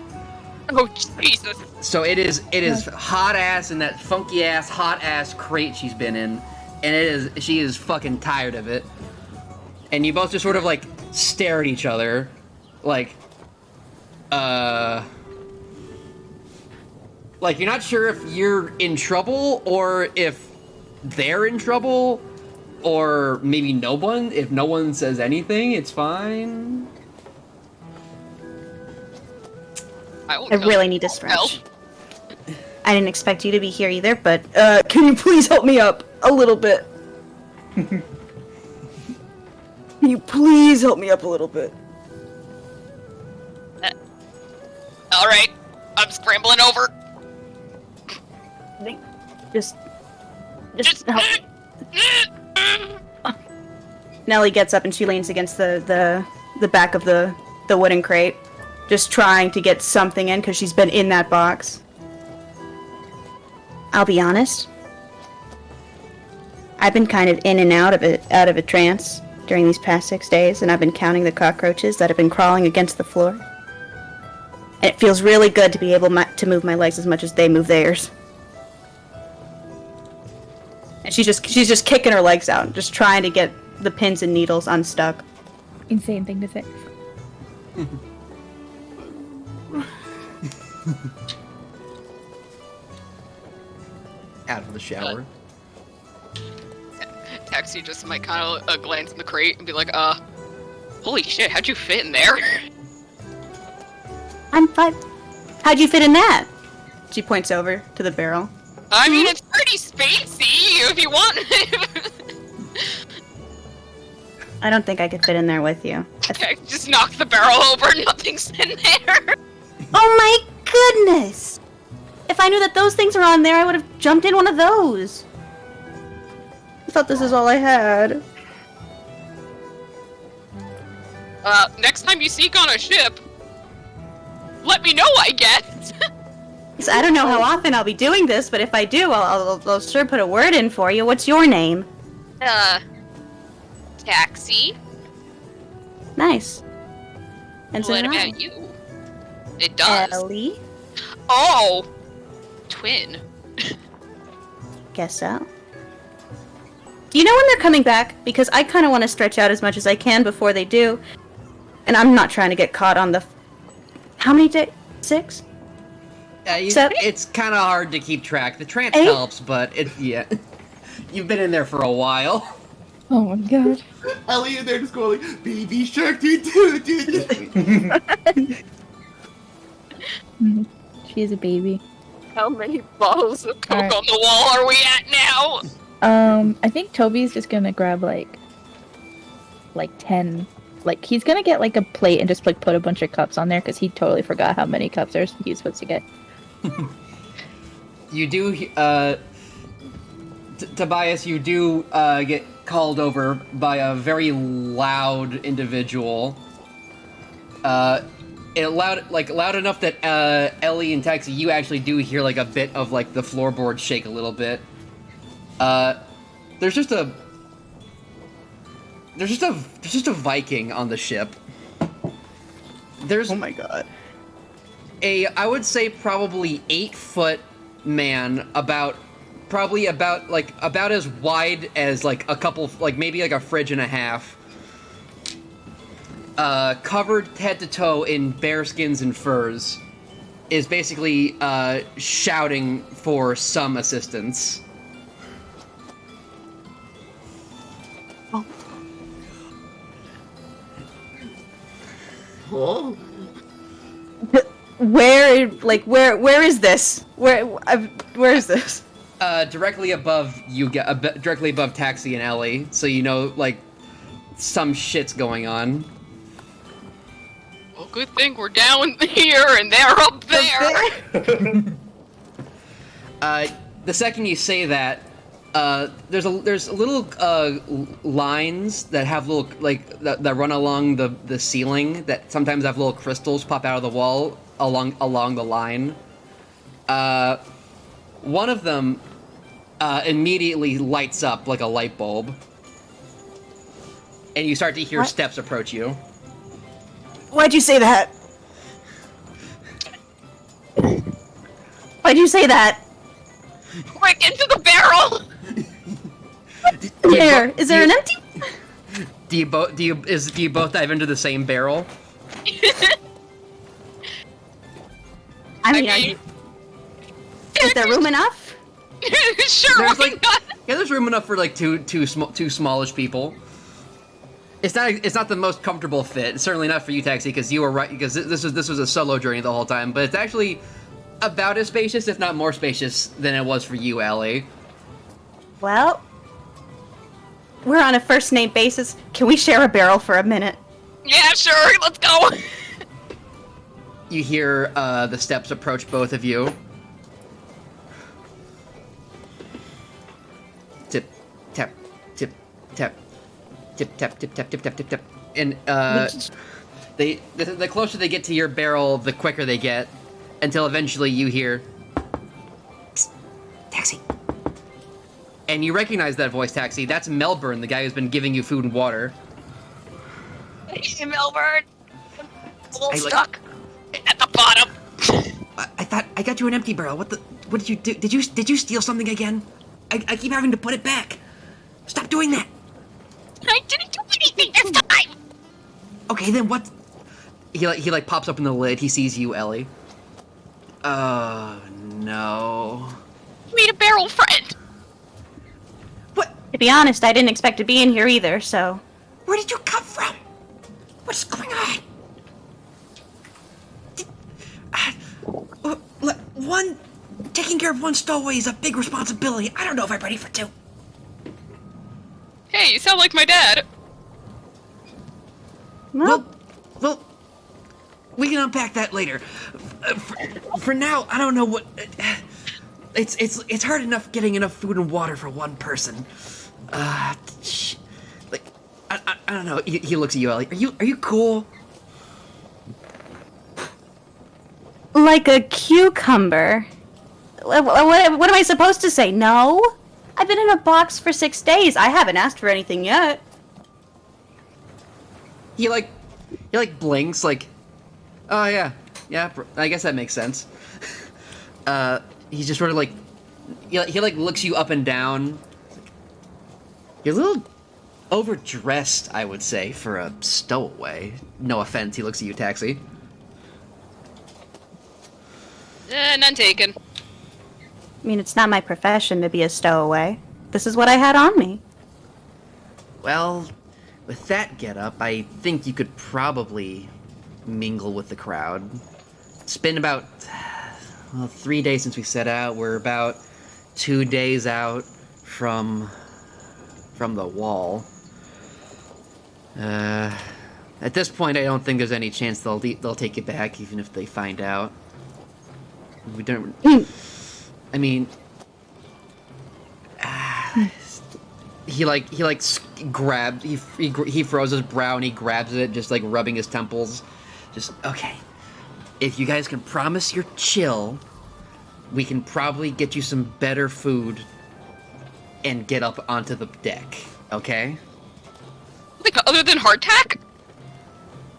Oh Jesus! So it is hot ass in that funky ass hot ass crate she's been in, and she is fucking tired of it. And you both just sort of stare at each other, you're not sure if you're in trouble or if they're in trouble, or maybe no one. If no one says anything, it's fine. I really need to stretch. I didn't expect you to be here either, but can you please help me up a little bit? Can you please help me up a little bit? Alright, I'm scrambling over. Just help. Nellie gets up and she leans against the back of the wooden crate, just trying to get something in because she's been in that box. I'll be honest. I've been kind of in and out of a trance during these past 6 days, and I've been counting the cockroaches that have been crawling against the floor. And it feels really good to be able to move my legs as much as they move theirs. And she's just kicking her legs out, just trying to get the pins and needles unstuck. Insane thing to say. Out of the shower. Taxi just might kind of glance in the crate and be like, holy shit, how'd you fit in there? I'm fine. How'd you fit in that? She points over to the barrel. I mean, it's pretty spacey, if you want. I don't think I could fit in there with you. Okay, just knock the barrel over, nothing's in there. Oh my goodness! If I knew that those things were on there, I would have jumped in one of those. I thought this is all I had. Next time you sneak on a ship, let me know, I guess. So I don't know how often I'll be doing this, but if I do, I'll sure put a word in for you. What's your name? Taxi. Nice. And so what am I. about you? It does. Ellie? Oh! Twin. Guess so. Do you know when they're coming back? Because I kind of want to stretch out as much as I can before they do. And I'm not trying to get caught on the... How many days? 6? It's kind of hard to keep track. The trance 8? helps, but you've been in there for a while. Oh my god. Ellie and they're just going like, baby shark, do. She's a baby. How many bottles of Coke Alright. on the wall are we at now? I think Toby's just gonna grab like 10. Like he's gonna get like a plate and just like put a bunch of cups on there because he totally forgot how many cups he's supposed to get. You do, Tobias, you do get called over by a very loud individual. Loud enough that Ellie and Taxi, you actually do hear like a bit of like the floorboard shake a little bit. There's just a Viking on the ship. Oh my god. I would say probably 8-foot man, about as wide as like a couple, like maybe like a fridge and a half. Covered head to toe in bear skins and furs, is basically shouting for some assistance. Oh. Where is this? Where is this? Directly above you, directly above Taxi and Ellie, so you know, like, some shit's going on. Well, good thing we're down here and they're up there. The second you say that, there's little lines that have little that run along the ceiling that sometimes have little crystals pop out of the wall along the line. One of them immediately lights up like a light bulb, and you start to hear steps approach you. Why'd you say that? Why'd you say that? Quick, into the barrel! Is there an empty? Do you both dive into the same barrel? I mean, is there room enough? Sure, there's room enough for like two smallish people. It's not the most comfortable fit. It's certainly not for you, Taxi, because you were right. Because this was a solo journey the whole time. But it's actually about as spacious, if not more spacious, than it was for you, Allie. Well, we're on a first name basis. Can we share a barrel for a minute? Yeah, sure. Let's go. You hear the steps approach both of you. Tip, tap, tip, tap, tip, tap, tip, tap, tip, tap, tip, tap. And the closer they get to your barrel, the quicker they get, until eventually you hear, "Psst, Taxi." And you recognize that voice, Taxi. That's Melbourne, the guy who's been giving you food and water. Hey, Melbourne. A little stuck at the bottom. I thought I got you an empty barrel. What did you do? Did you steal something again? I keep having to put it back. Stop doing that. I didn't do anything this time. Okay, then what? He pops up in the lid. He sees you, Ellie. Oh no. Meet a barrel friend. To be honest, I didn't expect to be in here either, so... Where did you come from? What's going on? Taking care of one stowaway is a big responsibility. I don't know if I'm ready for 2. Hey, you sound like my dad. Well, we can unpack that later. For now, I don't know what... It's hard enough getting enough food and water for one person. I don't know. He looks at you, Ellie. Are you cool? Like a cucumber. What am I supposed to say? No? I've been in a box for 6 days. I haven't asked for anything yet. He blinks like, oh yeah, I guess that makes sense. He's just sort of like, he looks you up and down. You're a overdressed, I would say, for a stowaway. No offense, he looks at you, Taxi. None taken. I mean, it's not my profession to be a stowaway. This is what I had on me. Well, with that getup, I think you could probably mingle with the crowd. It's been about 3 days since we set out. We're about 2 days out from the wall. At this point, I don't think there's any chance they'll take it back, even if they find out. We don't. I mean, he froze his brow and he grabs it, just like rubbing his temples. Just okay. If you guys can promise you're chill, we can probably get you some better food and get up onto the deck. Okay? Like other than hardtack?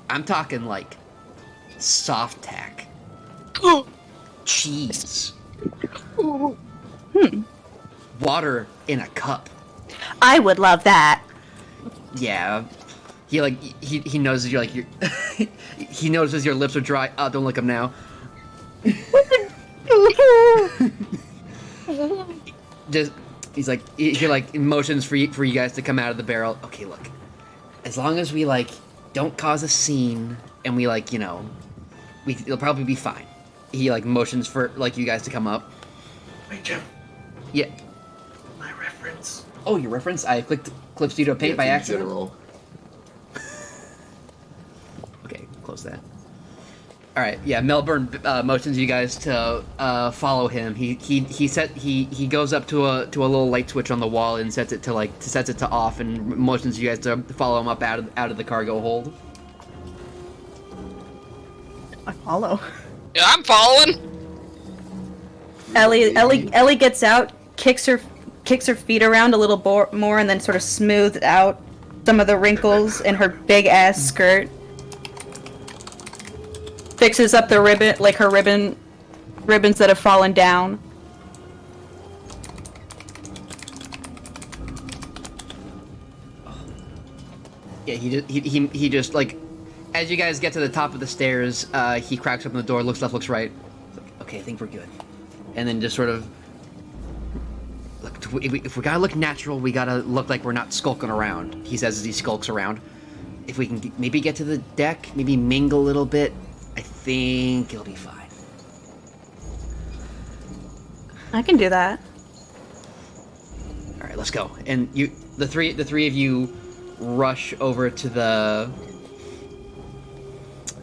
I'm talking like soft tack. Cheese. Water in a cup. I would love that. Yeah. He notices you're he notices your lips are dry. Oh, don't lick him now. He's like motions for you guys to come out of the barrel. Okay, look. As long as we don't cause a scene and we it'll probably be fine. He motions for you guys to come up. Wait, Jim. Yeah. My reference. Oh, your reference? I clicked Studio Paint by accident. General. Okay, close that. All right, yeah. Melbourne motions you guys to follow him. He goes up to a little light switch on the wall and sets it to off and motions you guys to follow him up out of the cargo hold. I follow. Yeah, I'm following. Ellie gets out, kicks her feet around a little more, and then sort of smooths out some of the wrinkles in her big ass skirt. Fixes up the ribbons that have fallen down. Yeah, he just as you guys get to the top of the stairs, he cracks open the door, looks left, looks right. Okay, I think we're good. And then just sort of look. If we gotta look natural, we gotta look like we're not skulking around. He says as he skulks around. If we can maybe get to the deck, maybe mingle a little bit, I think it'll be fine. I can do that. All right, let's go. And the three of you rush over to the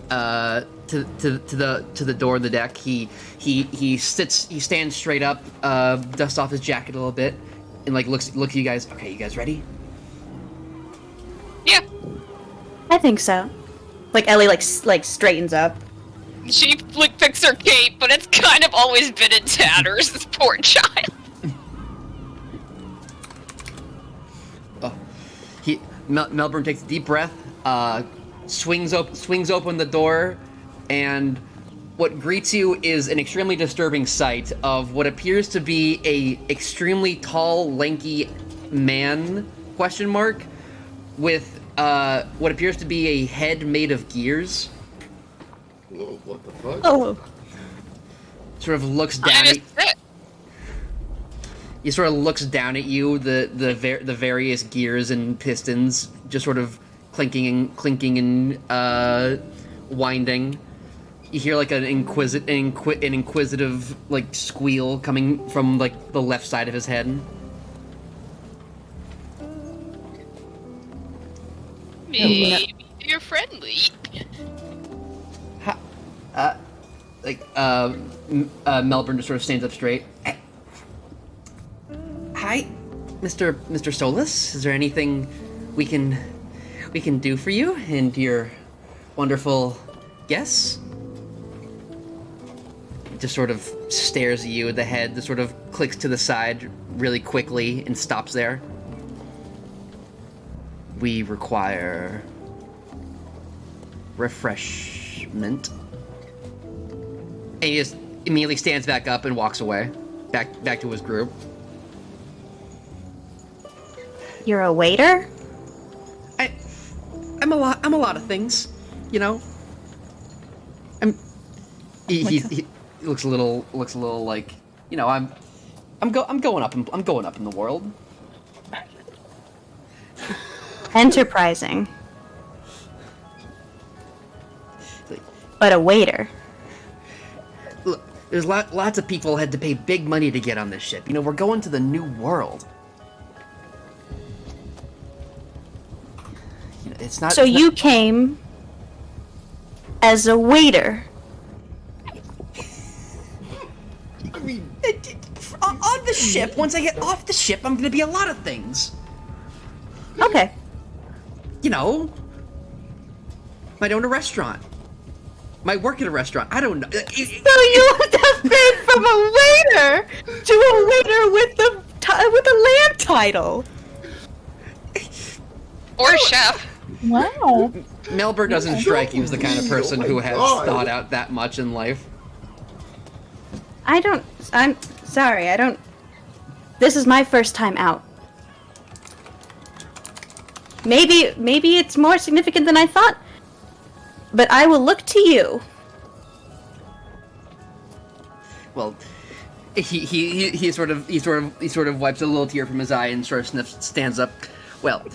to the door of the deck. He stands straight up, dusts off his jacket a little bit, and looks at you guys. Okay, you guys ready? Yeah. I think so. Ellie straightens up. She picks her cape, but it's kind of always been in tatters. This poor child. Melbourne takes a deep breath, swings open the door, and what greets you is an extremely disturbing sight of what appears to be a extremely tall, lanky man, with what appears to be a head made of gears. Whoa, what the fuck? Oh. Sort of looks down at he sort of looks down at you, the various gears and pistons just sort of clinking and winding. You hear an inquisitive squeal coming from the left side of his head. Maybe you're friendly. Melbourne just sort of stands up straight. Hi, Mr. Solus. Is there anything we can do for you and your wonderful guests? Just sort of stares at you. The head just sort of clicks to the side really quickly and stops there. We require refreshment. And he just immediately stands back up and walks away, back to his group. You're a waiter? a lot of things, you know. He looks a little like, you know, I'm going up in the world. Enterprising. But a waiter. Look, there's lots of people had to pay big money to get on this ship. You know, we're going to the new world. You know, it's not. So you came as a waiter. I mean, on the ship. Once I get off the ship, I'm gonna be a lot of things. Okay. You know, might own a restaurant. Might work at a restaurant. I don't know. So you have been from a waiter to a waiter with a land title. Or chef. Wow. Melber doesn't strike you as the kind of person who has thought out that much in life. I'm sorry, I don't... This is my first time out. Maybe it's more significant than I thought, but I will look to you. Well, he sort of wipes a little tear from his eye and sort of stands up. Well,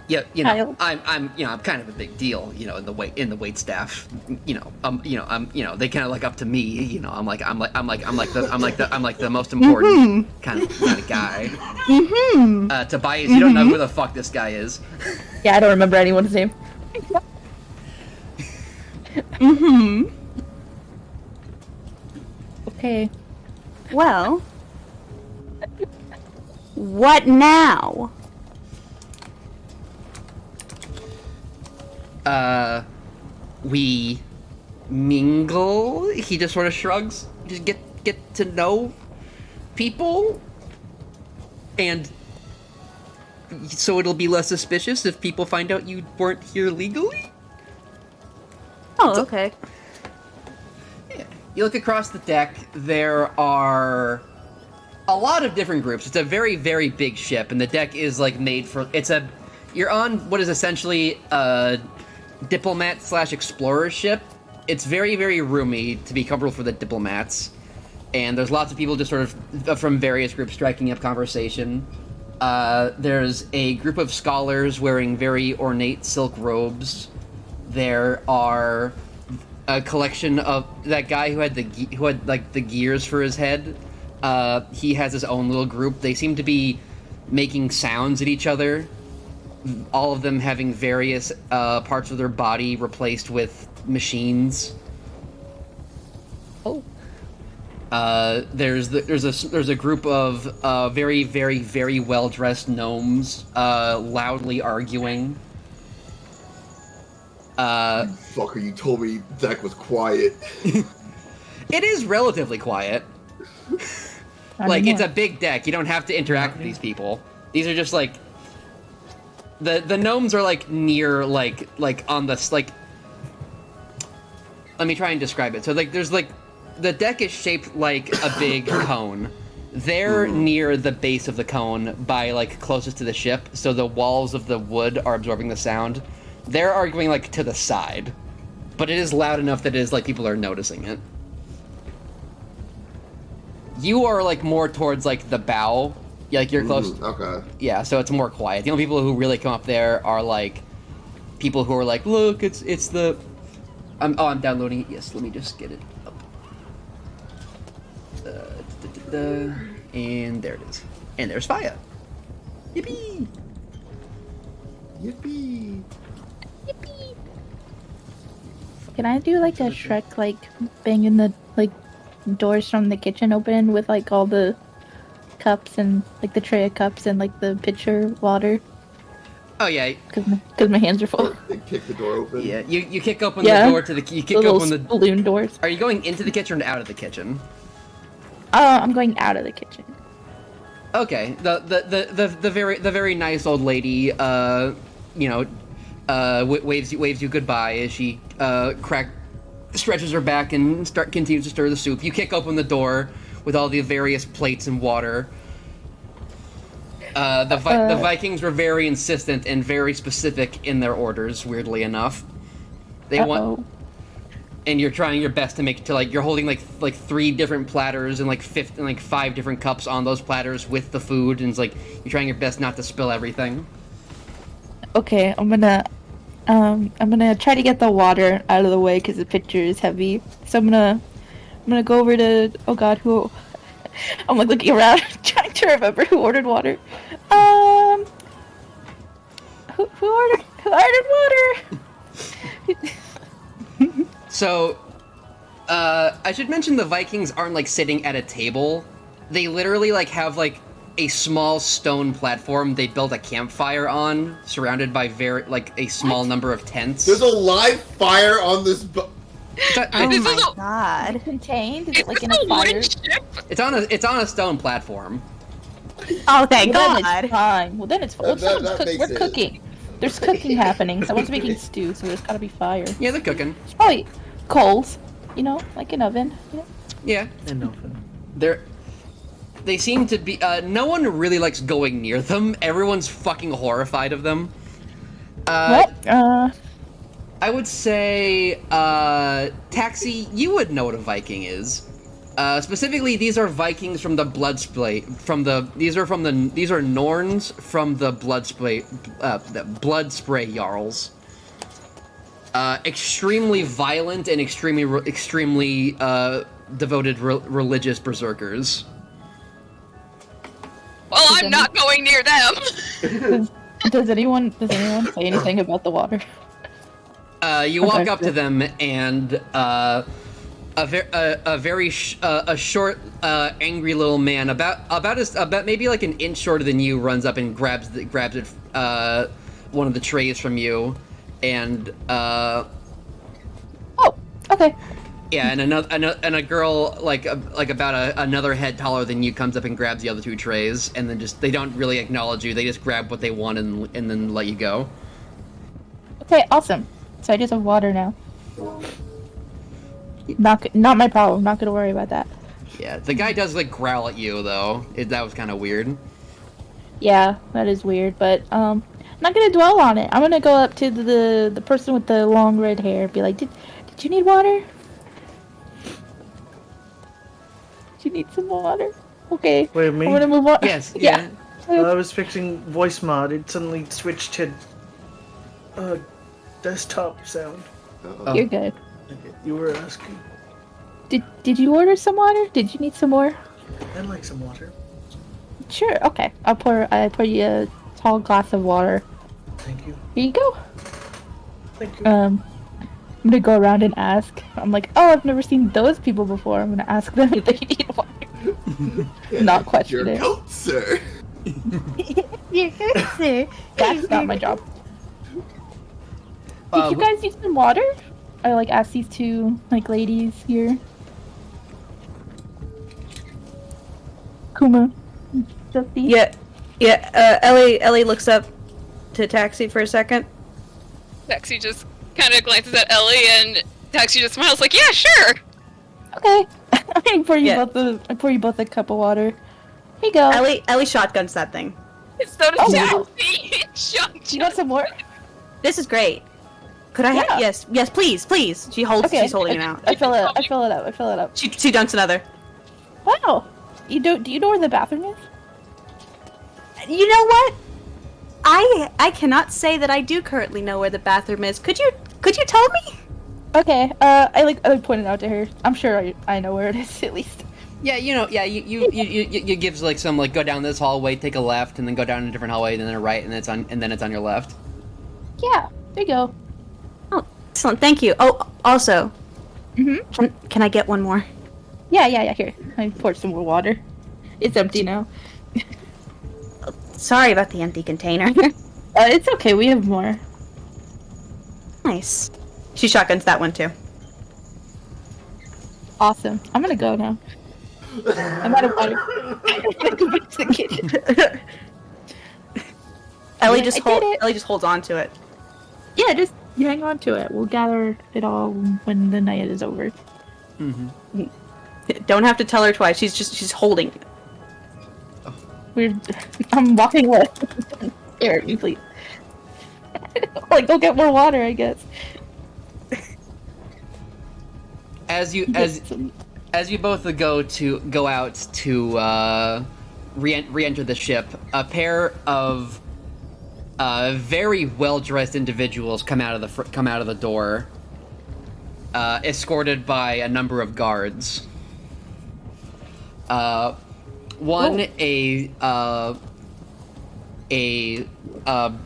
yeah, you know, I'm kind of a big deal, you know, in the wait staff. You know, they kind of look up to me. You know, I'm like the most important kind of guy. Tobias, you don't know who the fuck this guy is. Yeah, I don't remember anyone's name. Okay. Well, what now? We mingle. He just sort of shrugs. Just get to know people, and so it'll be less suspicious if people find out you weren't here legally. Oh, okay. Yeah. You look across the deck. There are a lot of different groups. It's a very, very big ship, and the deck is like made for. You're on what is essentially a diplomat/explorer ship. It's very, very roomy to be comfortable for the diplomats, and there's lots of people just sort of from various groups striking up conversation. There's a group of scholars wearing very ornate silk robes. There are a collection of that guy who had the gears for his head. He has his own little group. They seem to be making sounds at each other. All of them having various parts of their body replaced with machines. Oh. There's a group of very, very, very well dressed gnomes loudly arguing. Fucker, you told me deck was quiet. It is relatively quiet. Like, it's a big deck. You don't have to interact with these people. These are just like the gnomes are like near like on the like. Let me try and describe it. So like there's like the deck is shaped like a big cone. They're near the base of the cone by like closest to the ship, so the walls of the wood are absorbing the sound. They're arguing like to the side, but it is loud enough that it is like people are noticing it. You are like more towards like the bow, like you're close. Okay. Yeah, so it's more quiet. The only people who really come up there are like people who are like, look, it's the. I'm downloading it. Yes, let me just get it up. And there it is. And there's Faya. Yippee! Yippee! Yippee! Can I do like a Shrek like banging the like doors from the kitchen open with like all the cups and like the tray of cups and like the pitcher of water? Oh yeah, because my hands are full. They kick the door open. Yeah, you kick open the door to the you kick open the balloon doors. Are you going into the kitchen or out of the kitchen? I'm going out of the kitchen. Okay, the very nice old lady, waves you goodbye as she stretches her back and continues to stir the soup. You kick open the door with all the various plates and water. The Vikings were very insistent and very specific in their orders. Weirdly enough, they want, and you're trying your best to make it to you're holding like 3 different platters and 5 different cups on those platters with the food, and it's like you're trying your best not to spill everything. Okay, I'm gonna try to get the water out of the way because the pitcher is heavy. So I'm gonna go over to, oh god, who? I'm looking around trying to remember who ordered water. Who ordered water? So, I should mention the Vikings aren't sitting at a table. They literally have a small stone platform they built a campfire on, surrounded by a small number of tents. There's a live fire on this Oh my god. Contained? Is it in a fire? It's on a stone platform. Oh, thank God. God. It's fine. Well, then it's fine. We're cooking. There's cooking happening. Someone's making stew, so there's gotta be fire. Yeah, they're cooking. It's probably coals, like an oven. Yeah. An oven. They seem to be. No one really likes going near them. Everyone's fucking horrified of them. I would say, Taxi, you would know what a Viking is. Specifically, these are Vikings from the Bloodspray. These are Norns from the Bloodspray Jarls. Extremely violent and extremely devoted religious berserkers. Well, I'm not going near them. Does anyone say anything about the water? You walk up to them, and a very short, angry little man, about maybe an inch shorter than you, runs up and grabs it, one of the trays from you, and Oh, okay. Yeah, and a girl about another head taller than you comes up and grabs the other 2 trays, and then they don't really acknowledge you. They just grab what they want and then let you go. Okay, awesome. So I just have water now. Not my problem. Not gonna worry about that. Yeah, the guy does growl at you though. That was kind of weird. Yeah, that is weird, but I'm not gonna dwell on it. I'm gonna go up to the person with the long red hair and be like, did you need water? Do you need some water? Okay. Wait, me? I'm gonna move on. Yes. Yeah. I was fixing voice mod. It suddenly switched to desktop sound. You're good. Okay, you were asking. Did you order some water? Did you need some more? I'd like some water. Sure. Okay. I pour you a tall glass of water. Thank you. Here you go. Thank you. I'm gonna go around and ask. I'm like, oh, I've never seen those people before. I'm gonna ask them if they need water. Not question Your it. coat, sir. Your coat, sir. That's not my job. Did you guys need some water? I asked these 2 ladies here. Kuma. Yeah. Ellie looks up to Taxi for a second. Taxi just kind of glances at Ellie, and Taxi just smiles like, yeah, sure. Okay. I pour you both a cup of water. Here you go. Ellie shotguns that thing. So does wow. Taxi. You want some more? This is great. Could I have? Yes, please. She's holding it out. I fill it up. She dunks another. Wow. Do you know where the bathroom is? You know what? I cannot say that I do currently know where the bathroom is. Could you tell me? Okay. I point it out to her. I'm sure I know where it is at least. Yeah, you gives some go down this hallway, take a left, and then go down a different hallway, and then a right, and then it's on your left. Yeah. There you go. Oh, excellent. Thank you. Oh, also. Can I get one more? Yeah. Here, I poured some more water. It's empty now. Sorry about the empty container. It's okay. We have more. Nice. She shotguns that one too. Awesome. I'm gonna go now. I'm out of water. Ellie just holds on to it. Yeah, just hang on to it. We'll gather it all when the night is over. Don't have to tell her twice. She's holding it. I'm walking away. Here, you please. Like, go get more water, I guess. As you both go out to re-enter the ship, a pair of very well-dressed individuals come out of the door, escorted by a number of guards. One a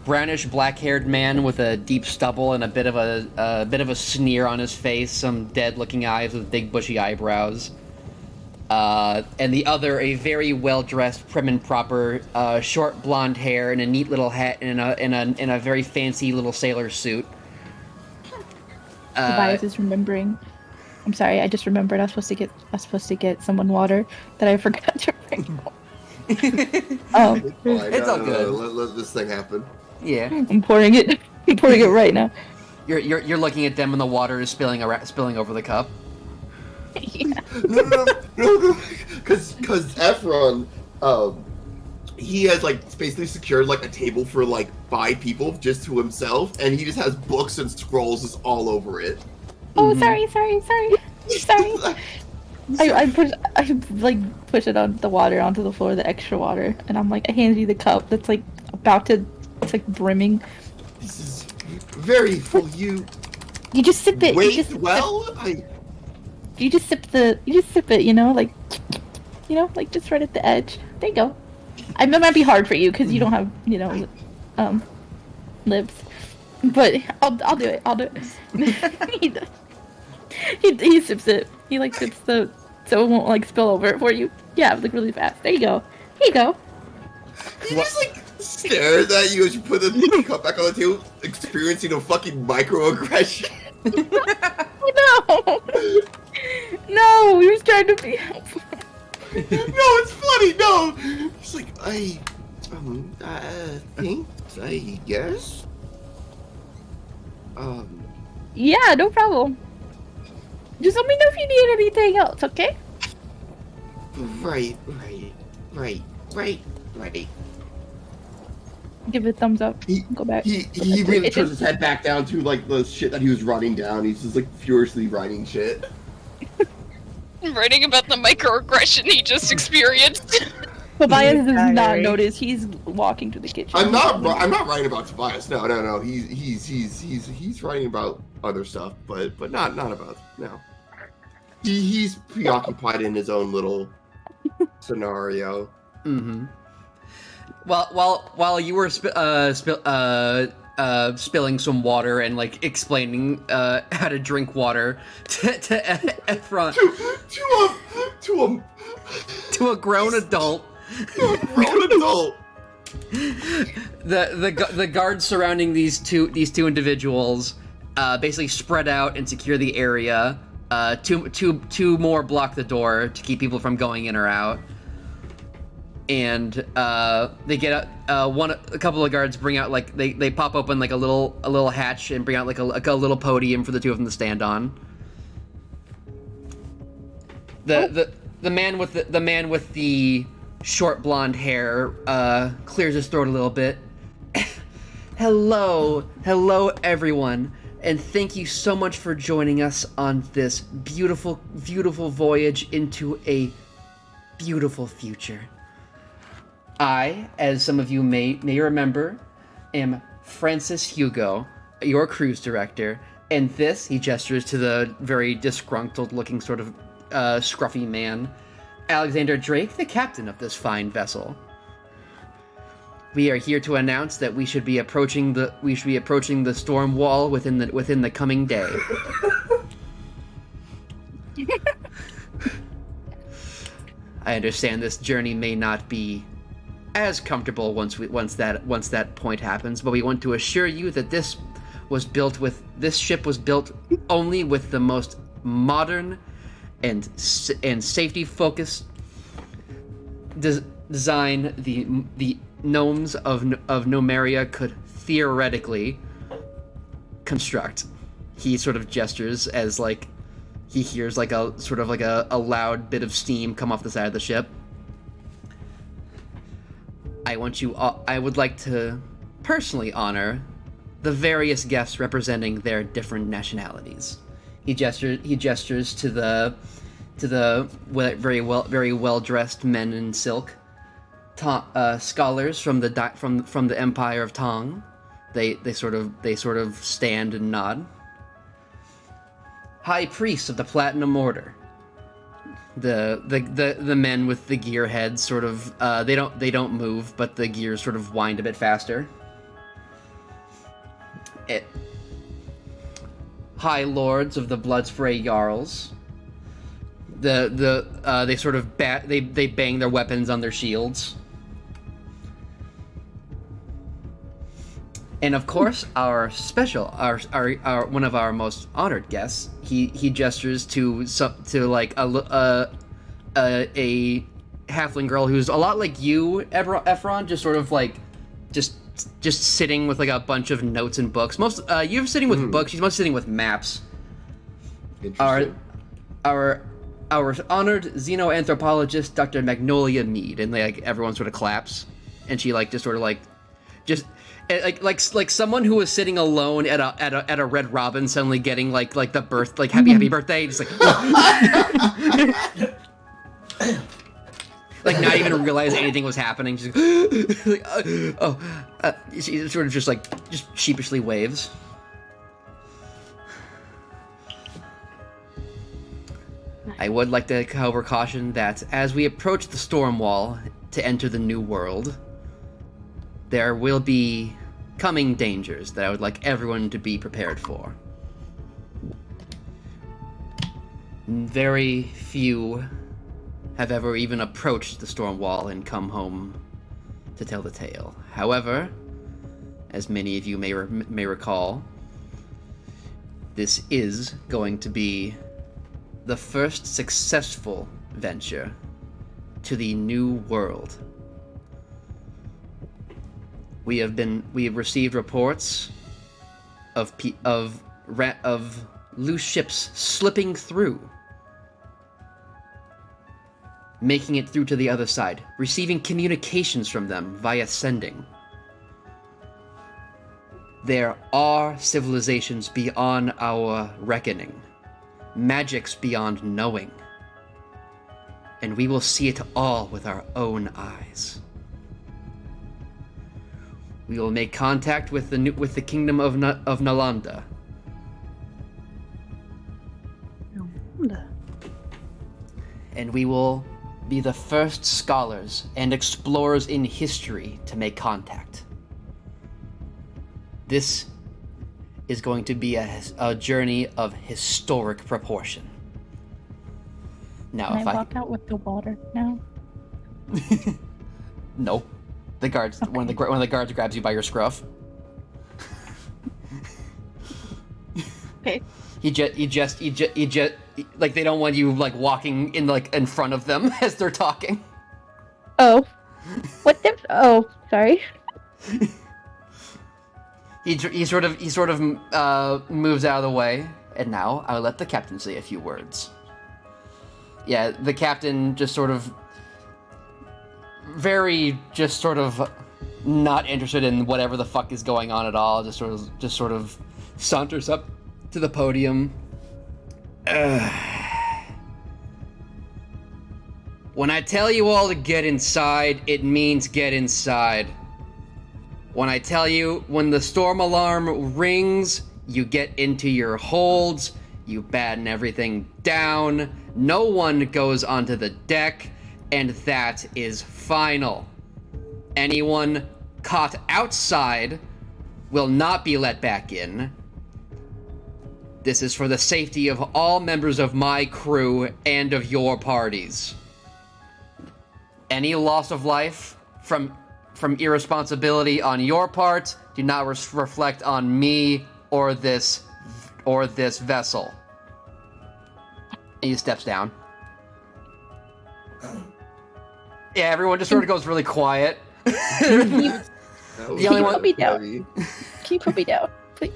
brownish black-haired man with a deep stubble and a bit of a sneer on his face, some dead-looking eyes with big bushy eyebrows. And the other, a very well-dressed, prim and proper, short blonde hair and a neat little hat and in a very fancy little sailor suit. Tobias is remembering. I'm sorry, I just remembered I was supposed to get someone water that I forgot to bring. It's all good. Let this thing happen. Yeah. I'm pouring it. I'm pouring it right now. You're looking at them and the water is spilling over the cup. Yeah. No, because Efron, he has like basically secured like a table for like 5 people just to himself, and he just has books and scrolls just all over it. Oh, sorry. I push it on the water onto the floor, the extra water, and I'm like, I hand you the cup that's like it's like brimming. This is very full. You just sip it. Wait, you just sip it, like just right at the edge. There you go. I know it might be hard for you because you don't have, lips, but I'll do it. He does. He sips it. He like sips so it won't like spill over for you. Yeah, like really fast. There you go. Here you go. He just like stares at you as you put the cup back on the table, experiencing a fucking microaggression. No, he was trying to be helpful. No, it's funny. No, he's like, I guess. Yeah, no problem. Just let me know if you need anything else, okay? Right. Give it a thumbs up. Go back. He really turns his head back down to like the shit that he was writing down. He's just like furiously writing shit. Writing about the microaggression he just experienced. Tobias does not notice. He's walking to the kitchen. I'm not writing about Tobias. No. He's writing about other stuff, but not about no. He's preoccupied in his own little scenario. Mm-hmm. While you were spilling some water and like explaining how to drink water to Efron, to a grown adult. The guards surrounding these two individuals basically spread out and secure the area. Two more block the door to keep people from going in or out. And they get a couple of guards bring out like they pop open like a little hatch and bring out like a little podium for the two of them to stand on. The man with the short blonde hair clears his throat a little bit. Hello everyone, and thank you so much for joining us on this beautiful voyage into a beautiful future. I, as some of you may remember, am Francis Hugo, your cruise director, and this, he gestures to the very disgruntled-looking sort of scruffy man, Alexander Drake, the captain of this fine vessel. We are here to announce that we should be approaching the storm wall within the coming day. I understand this journey may not be as comfortable once that point happens, but we want to assure you that this ship was built only with the most modern and safety focused design the gnomes of Nomeria could theoretically construct. He sort of gestures as like he hears like a sort of like a loud bit of steam come off the side of the ship. I would like to personally honor the various guests representing their different nationalities. He gestures to the very well dressed men in silk, scholars from the Empire of Tong. They sort of stand and nod. High priests of the Platinum Order. The men with the gear heads sort of they don't move, but the gears sort of wind a bit faster. High lords of the Bloodspray Jarls. They sort of they bang their weapons on their shields. And of course, our one of our most honored guests, he gestures to like a halfling girl who's a lot like you, Ephron, just sort of like just sitting with like a bunch of notes and books. You're sitting with books. She's mostly sitting with maps. Interesting. Our honored xenoanthropologist, Dr. Magnolia Mead, and like everyone sort of claps, and she like just sort of like like someone who was sitting alone at a Red Robin suddenly getting like the happy birthday, just like like not even realize anything was happening. She's like, she sort of just sheepishly waves. I would like to, however, caution that as we approach the storm wall to enter the new world, there will be coming dangers that I would like everyone to be prepared for. Very few have ever even approached the storm wall and come home to tell the tale. However, as many of you may recall, this is going to be the first successful venture to the new world. We have received reports of loose ships slipping through, making it through to the other side, receiving communications from them via sending. There are civilizations beyond our reckoning, magics beyond knowing, and we will see it all with our own eyes. We will make contact with the kingdom of Nalanda. And we will be the first scholars and explorers in history to make contact. This is going to be a journey of historic proportion. Now, Can I walk out with the water now? No. The guards. Okay. One of the guards grabs you by your scruff. Okay. He just like they don't want you like walking in front of them as they're talking. Oh. What the? Oh, sorry. He sort of moves out of the way, and now I'll let the captain say a few words. Yeah, the captain just sort of not interested in whatever the fuck is going on at all. Just sort of saunters up to the podium. When I tell you all to get inside, it means get inside. When I tell you when the storm alarm rings, you get into your holds, you batten everything down, no one goes onto the deck, and that is final. Anyone caught outside will not be let back in. This is for the safety of all members of my crew and of your parties. Any loss of life from irresponsibility on your part do not reflect on me or this vessel. And he steps down. Yeah, everyone just sort of goes really quiet. The only one. Put me down. Can you put me down, please?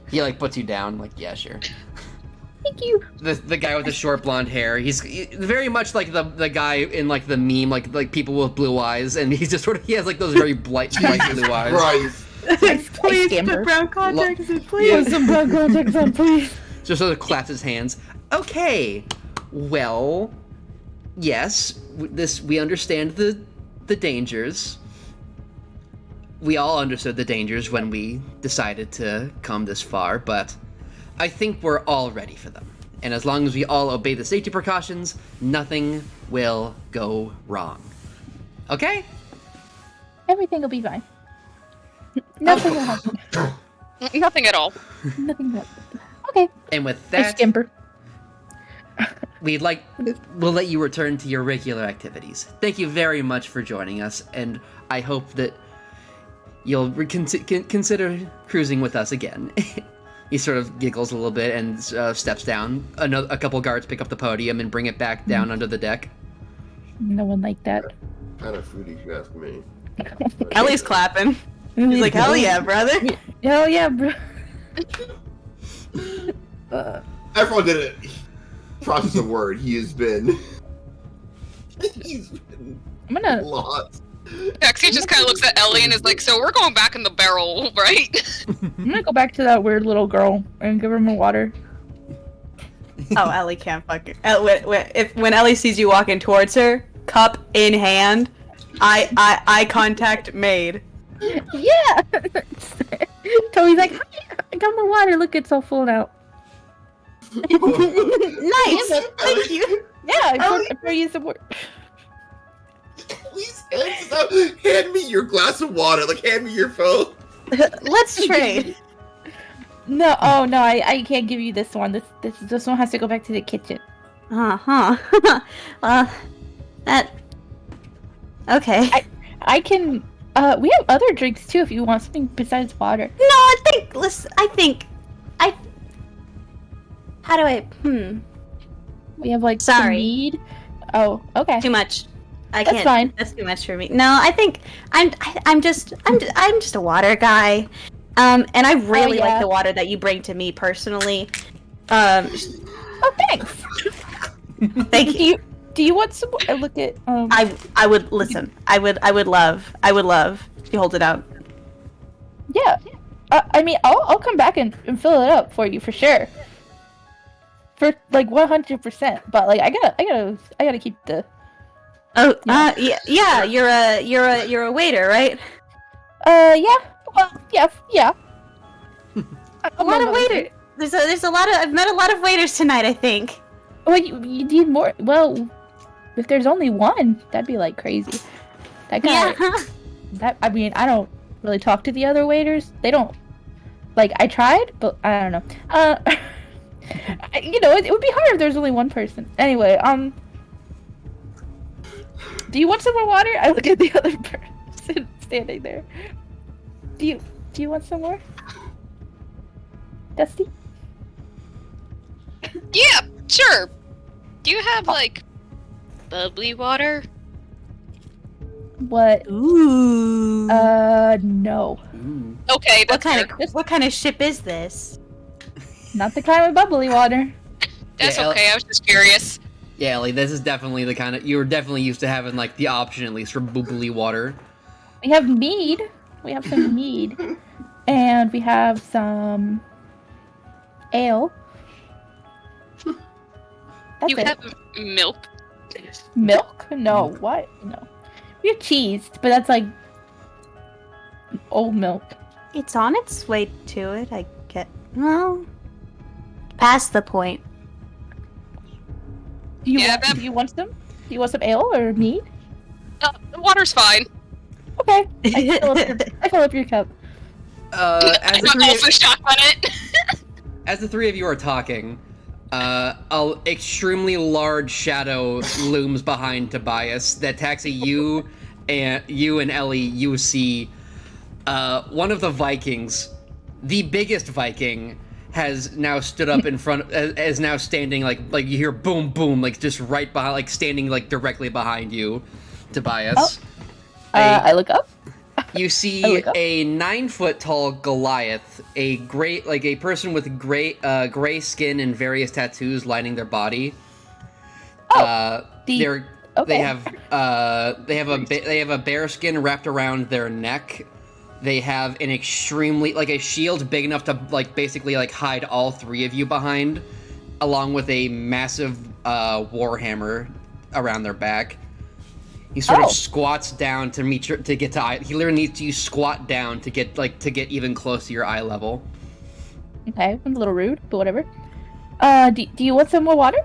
He puts you down. Like, yeah, sure. Thank you. The guy with the short blonde hair. He's very much like the guy in like the meme, like people with blue eyes, and he's just he has like those very bright blue eyes. Right. Please put brown contacts in, please. Put some brown contacts on, please. Just sort of claps his hands. Okay, well, yes, we understand the dangers. We all understood the dangers when we decided to come this far, but I think we're all ready for them. And as long as we all obey the safety precautions, nothing will go wrong. Okay? Everything will be fine. Nothing will happen. Nothing at all. Nothing will happen. Okay. And with I that, scamper. we'll let you return to your regular activities. Thank you very much for joining us, and I hope that you'll consider cruising with us again. He sort of giggles a little bit and steps down. A couple guards pick up the podium and bring it back down under the deck. No one like that. Kind of fruity, if you ask me. Ellie's clapping. He's like, hell yeah, brother. Hell yeah, bro. Everyone did it. Process of word. He's been I'm gonna lost. Pexie just kind of looks at Ellie and is like, so we're going back in the barrel, right? I'm gonna go back to that weird little girl and give her more water. Oh, Ellie can't fucking. When Ellie sees you walking towards her, cup in hand, eye contact made. Yeah. Toby's like, "Hi, I got more water. Look, it's all full out." Nice. Thank you. Yeah, I pour you some more. Please hand me your glass of water. Like, hand me your phone. Let's trade. No, oh no, I can't give you this one. This one has to go back to the kitchen. That. Okay. I can. We have other drinks too if you want something besides water. No, I think. How do I? We have like Sorry. some mead. Oh, okay. Too much. I That's can't. fine. That's too much for me. No, I think I'm just a water guy. And I really yeah. like the water that you bring to me personally. Oh, thanks. Thank you. Do you want some? I look at. I would listen. I would love. If you hold it out. Yeah. I mean, I'll come back and fill it up for you for sure. For like 100%. But like, I gotta keep the. Oh, yeah. You're a waiter, right? Yeah. Well, yeah. A lot of waiters. There's a lot of. I've met a lot of waiters tonight, I think. Well, you need more. Well, if there's only one, that'd be like crazy. That guy. Yeah. I mean, I don't really talk to the other waiters. They don't. Like, I tried, but I don't know. It would be hard if there's only one person. Anyway, do you want some more water? I look at the other person standing there. Do you want some more? Dusty? Yeah, sure. Do you have, like, bubbly water? What? Ooh. No. Okay, what kind of ship is this? Not the kind with bubbly water. That's okay, I was just curious. Yeah, Ellie, this is definitely the kind of... You were definitely used to having, like, the option, at least, for bubbly water. We have mead. We have some mead. And we have some... ale. That's you it. have milk? Milk? No, what? No. We have cheese, but that's, like... old milk. It's on its way to it, I get... Well... Past the point. Do you want some? Do you want some ale or mead? Water's fine. Okay. I fill up your cup. As the three of you are talking, a extremely large shadow looms behind Tobias. That Taxi, you and Ellie, you see one of the Vikings, the biggest Viking, has now stood up in front, is now standing like you hear boom boom, like just right behind, like standing like directly behind you, Tobias. I look up. You see a 9-foot-tall Goliath, a person with gray skin and various tattoos lining their body. They have a bear skin wrapped around their neck. They have an extremely a shield big enough to basically hide all three of you behind, along with a massive warhammer around their back. He sort of squats down to get to eye. He literally needs to squat down to get even close to your eye level. Okay, I'm a little rude, but whatever. Do you want some more water?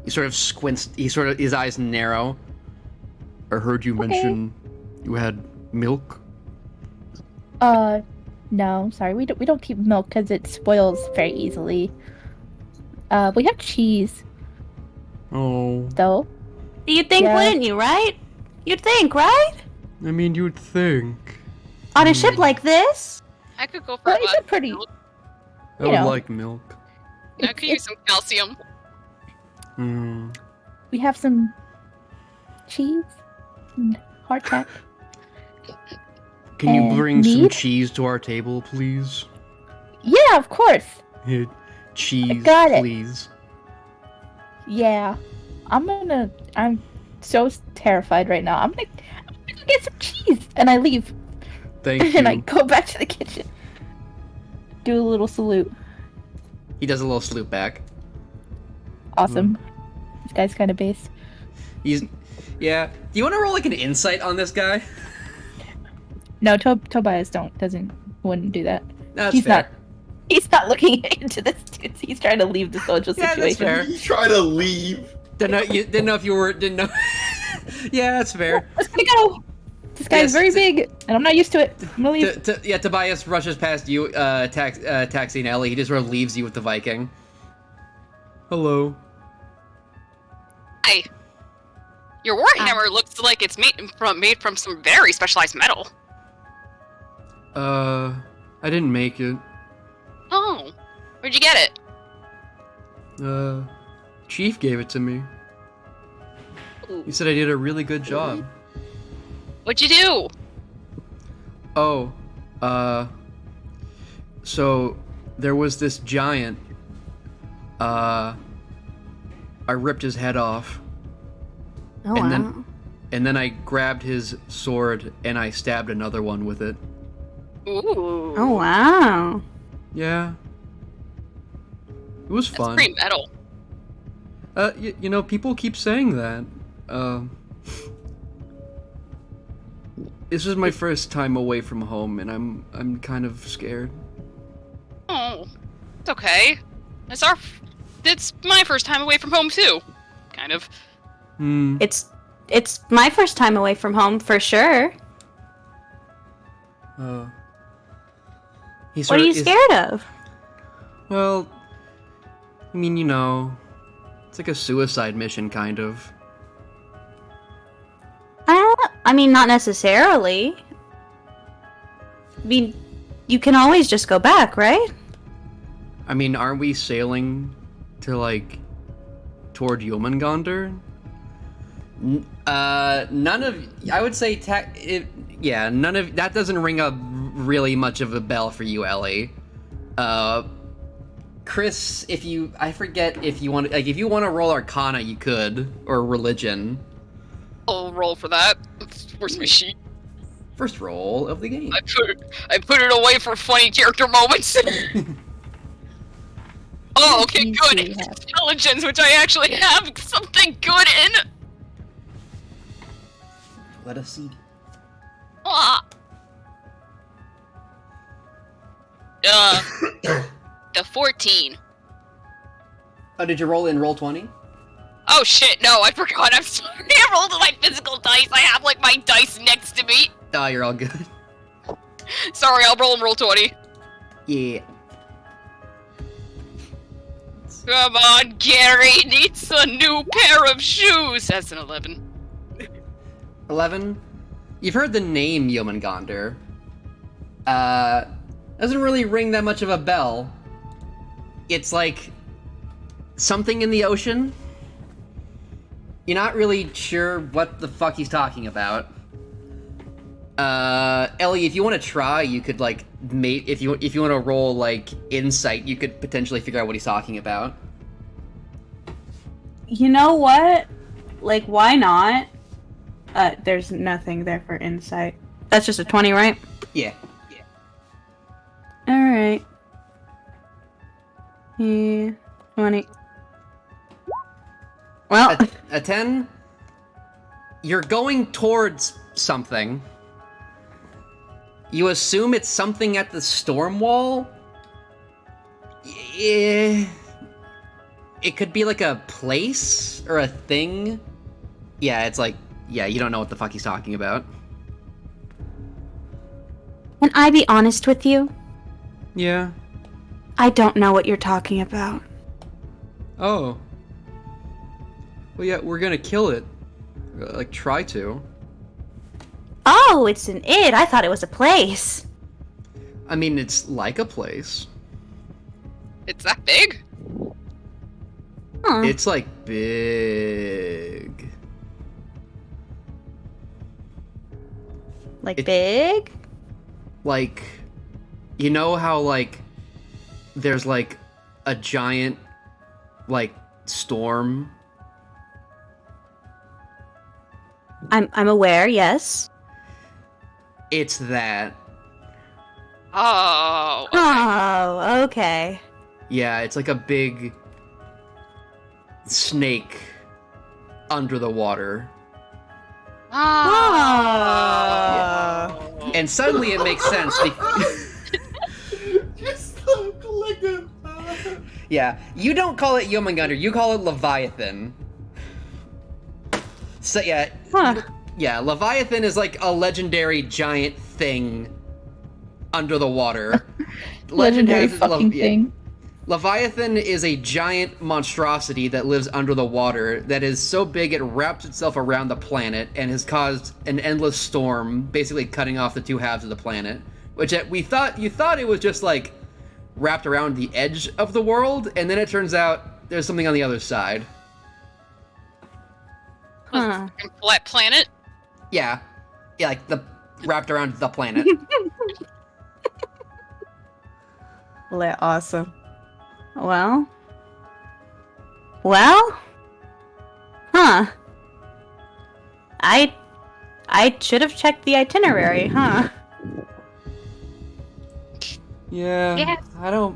He sort of squints. His eyes narrow. I heard you mention you had milk. No, I'm sorry. We don't keep milk because it spoils very easily. We have cheese. Oh. Though. You'd think, wouldn't you, right? You'd think, right? I mean, you'd think. On a ship like this? I could go for a It's a pretty. I would like milk. I could use some calcium. We have some cheese and hardtack. Can you And bring some mead? cheese to our table, please? Yeah, of course. Here, cheese, got it. please. Yeah, I'm so terrified right now. I'm gonna go get some cheese, and I leave. Thank you. And I go back to the kitchen. Do a little salute. He does a little salute back. Awesome. This guy's kind of based. Yeah. Do you want to roll an insight on this guy? No, Tobias wouldn't do that. That's fair. He's not looking into this. Dude. He's trying to leave the social situation. That's fair. He's trying to leave. Didn't know if you were. Didn't know. Yeah, that's fair. Let's go. This guy's very big, and I'm not used to it. I'm gonna leave. Tobias rushes past you, taxiing Ellie. He just sort of leaves you with the Viking. Hello. Hi. Your warhammer looks like it's made from some very specialized metal. I didn't make it. Oh, where'd you get it? Chief gave it to me. He said I did a really good job. What'd you do? Oh, so there was this giant. I ripped his head off. Oh, wow. And then I grabbed his sword and I stabbed another one with it. Ooh. Oh, wow. Yeah. It was fun. That's pretty metal. You know, people keep saying that. This is my first time away from home, and I'm kind of scared. Oh, it's okay. It's my first time away from home too. Kind of. It's my first time away from home for sure. What are you scared of? Well, I mean, you know, it's like a suicide mission, kind of. I mean, not necessarily. I mean, you can always just go back, right? I mean, aren't we sailing to, toward Jomungandr? None of... I would say... none of... That doesn't ring a really much of a bell for you, Ellie. Chris, if you... I forget if you want... if you want to roll Arcana, you could. Or Religion. I'll roll for that. Where's my sheet? First roll of the game. I put it away for funny character moments. Oh, okay, good. Intelligence, which I actually have something good in. Let us see. Ah. The 14. Oh, did you roll in roll 20? Oh shit, no, I forgot, I'm sorry. I rolled my physical dice. I have my dice next to me. Oh, you're all good. Sorry, I'll roll 20. Yeah. Come on, Gary, needs a new pair of shoes. That's an 11. 11? You've heard the name Jomungandr. Doesn't really ring that much of a bell. It's like something in the ocean. You're not really sure what the fuck he's talking about. Ellie, if you want to try, you could like if you want to roll like insight, you could potentially figure out what he's talking about. You know what? Like, why not? There's nothing there for insight. That's just a 20, right? Yeah. Alright. Yeah, 20. Well, a 10. You're going towards something. You assume it's something at the storm wall? Yeah. It could be like a place or a thing. Yeah, it's like, yeah, you don't know what the fuck he's talking about. can I be honest with you? Yeah. I don't know what you're talking about. Oh. Well, yeah, we're gonna kill it. Like, try to. Oh, it's an id. I thought it was a place. I mean, it's like a place. It's that big? Huh. It's like big. Like big? Like, you know how like there's like a giant like storm? I'm aware, yes. It's that. Oh. Okay. Oh, okay. Yeah, it's like a big snake under the water. Oh. And suddenly it makes sense. Just the collective. Yeah, you don't call it Yomangander, you call it Leviathan. So yeah, yeah, Leviathan is like a legendary giant thing under the water. Legendary fucking thing. Leviathan is a giant monstrosity that lives under the water that is so big it wraps itself around the planet and has caused an endless storm, basically cutting off the two halves of the planet. Which you thought it was just like wrapped around the edge of the world, and then it turns out there's something on the other side. Flat planet? Yeah, like the wrapped around the planet. Well, awesome. Well? Huh. I should have checked the itinerary, huh? Yeah, I don't...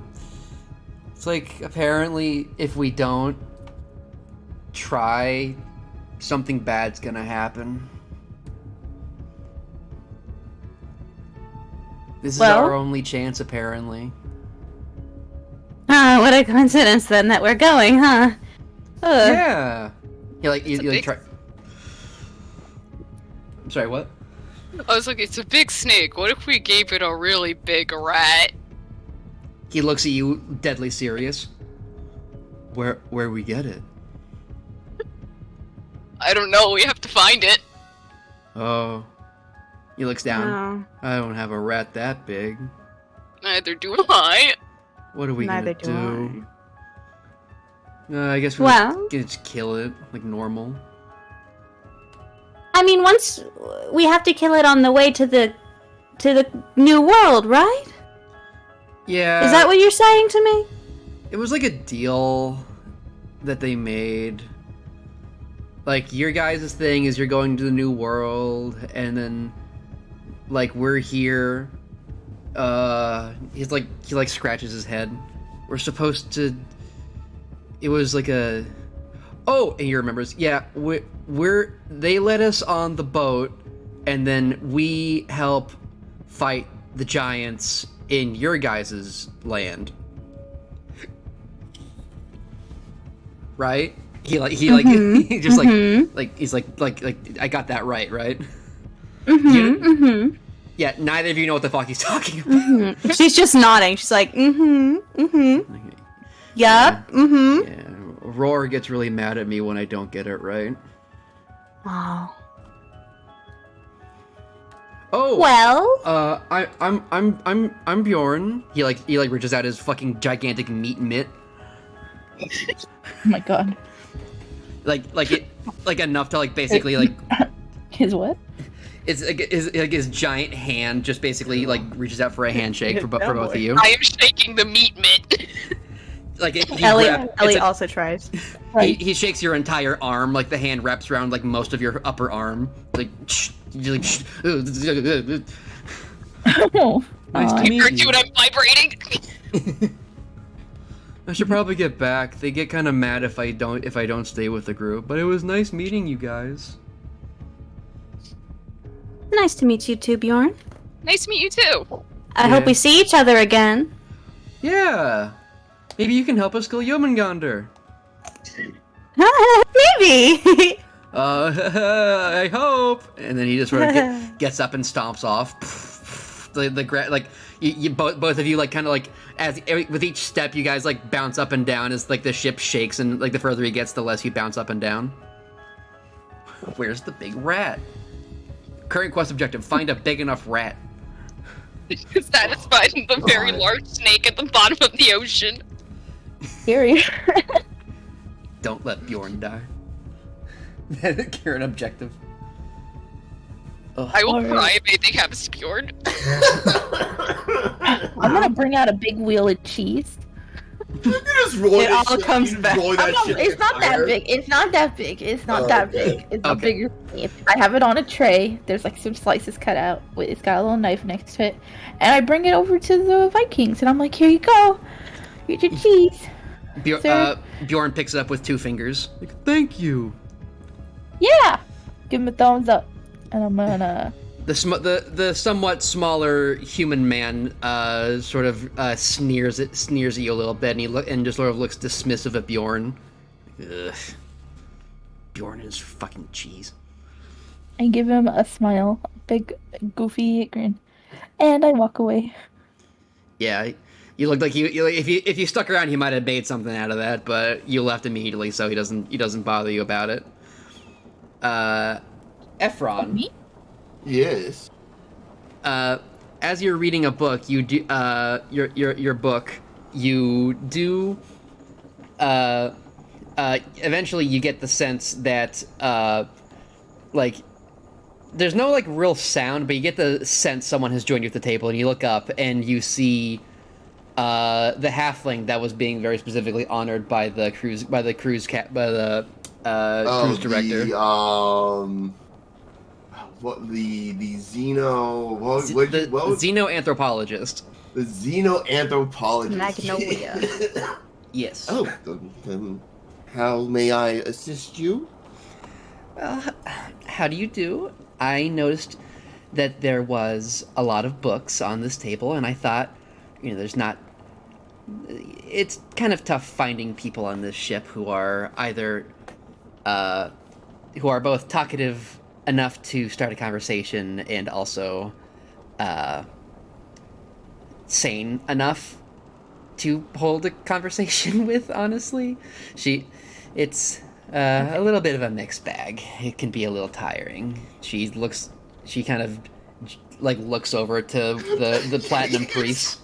It's like, apparently, if we don't try, something bad's gonna happen. This is our only chance, apparently. What a coincidence then that we're going, huh? Ugh. Yeah. You try. I'm sorry, what? I was like, it's a big snake. What if we gave it a really big rat? He looks at you, deadly serious. Where we get it? I don't know. We have to find it. Oh. He looks down. Oh. I don't have a rat that big. Neither do I. What are we Neither gonna do? I guess we just kill it like normal. I mean, once we have to kill it on the way to the new world, right? Yeah. Is that what you're saying to me? It was like a deal that they made. Like, your guys' thing is you're going to the new world, and then, like, we're here. He scratches his head. We're supposed to... It was like a... Oh, and he remembers. Yeah, they let us on the boat, and then we help fight the giants in your guys' land. Right? He's like I got that right? Yeah, neither of you know what the fuck he's talking about. She's just nodding. She's like, Yup, Yeah, Roar gets really mad at me when I don't get it right. Wow. Oh. Well. I'm Bjorn. He reaches out his fucking gigantic meat mitt. Oh my god. Like enough to basically His what? it's like his giant hand just basically like reaches out for a handshake for both of you. I am shaking the meat mitt. Like Ellie also tries. He shakes your entire arm, like the hand wraps around like most of your upper arm. Like, you're like nice to meet you. When I'm vibrating. I should probably get back. They get kind of mad if I don't stay with the group. But it was nice meeting you guys. Nice to meet you too, Bjorn. Nice to meet you too. I hope we see each other again. Yeah. Maybe you can help us kill Yomengander. Maybe. I hope. And then he just sort of gets up and stomps off. Both of you like kind of like with each step you guys like bounce up and down as like the ship shakes, and like the further he gets, the less you bounce up and down. Where's the big rat? Current quest objective: find a big enough rat. Satisfied the very large snake at the bottom of the ocean. Scary. Don't let Bjorn die. Current objective. I will cry if anything happens to Bjorn. I'm gonna bring out a big wheel of cheese. It all comes back. It's not that big. It's not that big. It's not that big. It's a bigger thing. I have it on a tray. There's like some slices cut out. It's got a little knife next to it. And I bring it over to the Vikings. And I'm like, here you go. Here's your cheese. Bjorn picks it up with 2 fingers. Like, thank you. Yeah. Give him a thumbs up. And I'm gonna... The somewhat smaller human man sort of sneers at you a little bit, and just sort of looks dismissive at Bjorn. Ugh. Bjorn is fucking cheese. I give him a smile, a big goofy grin, and I walk away. Yeah, you look like if you stuck around, he might have made something out of that, but you left immediately, so he doesn't bother you about it. Ephron. Me? Yes. As you're reading a book, you do your book. You do. Eventually, you get the sense that like there's no like real sound, but you get the sense someone has joined you at the table, and you look up and you see the halfling that was being very specifically honored by the cruise cruise director. The xenoanthropologist. The xenoanthropologist. Magnolia. Yes. Oh, how may I assist you? How do you do? I noticed that there was a lot of books on this table, and I thought, there's not... It's kind of tough finding people on this ship who are either... who are both talkative enough to start a conversation and also sane enough to hold a conversation with, honestly. It's a little bit of a mixed bag. It can be a little tiring. She kind of like looks over to the platinum priest.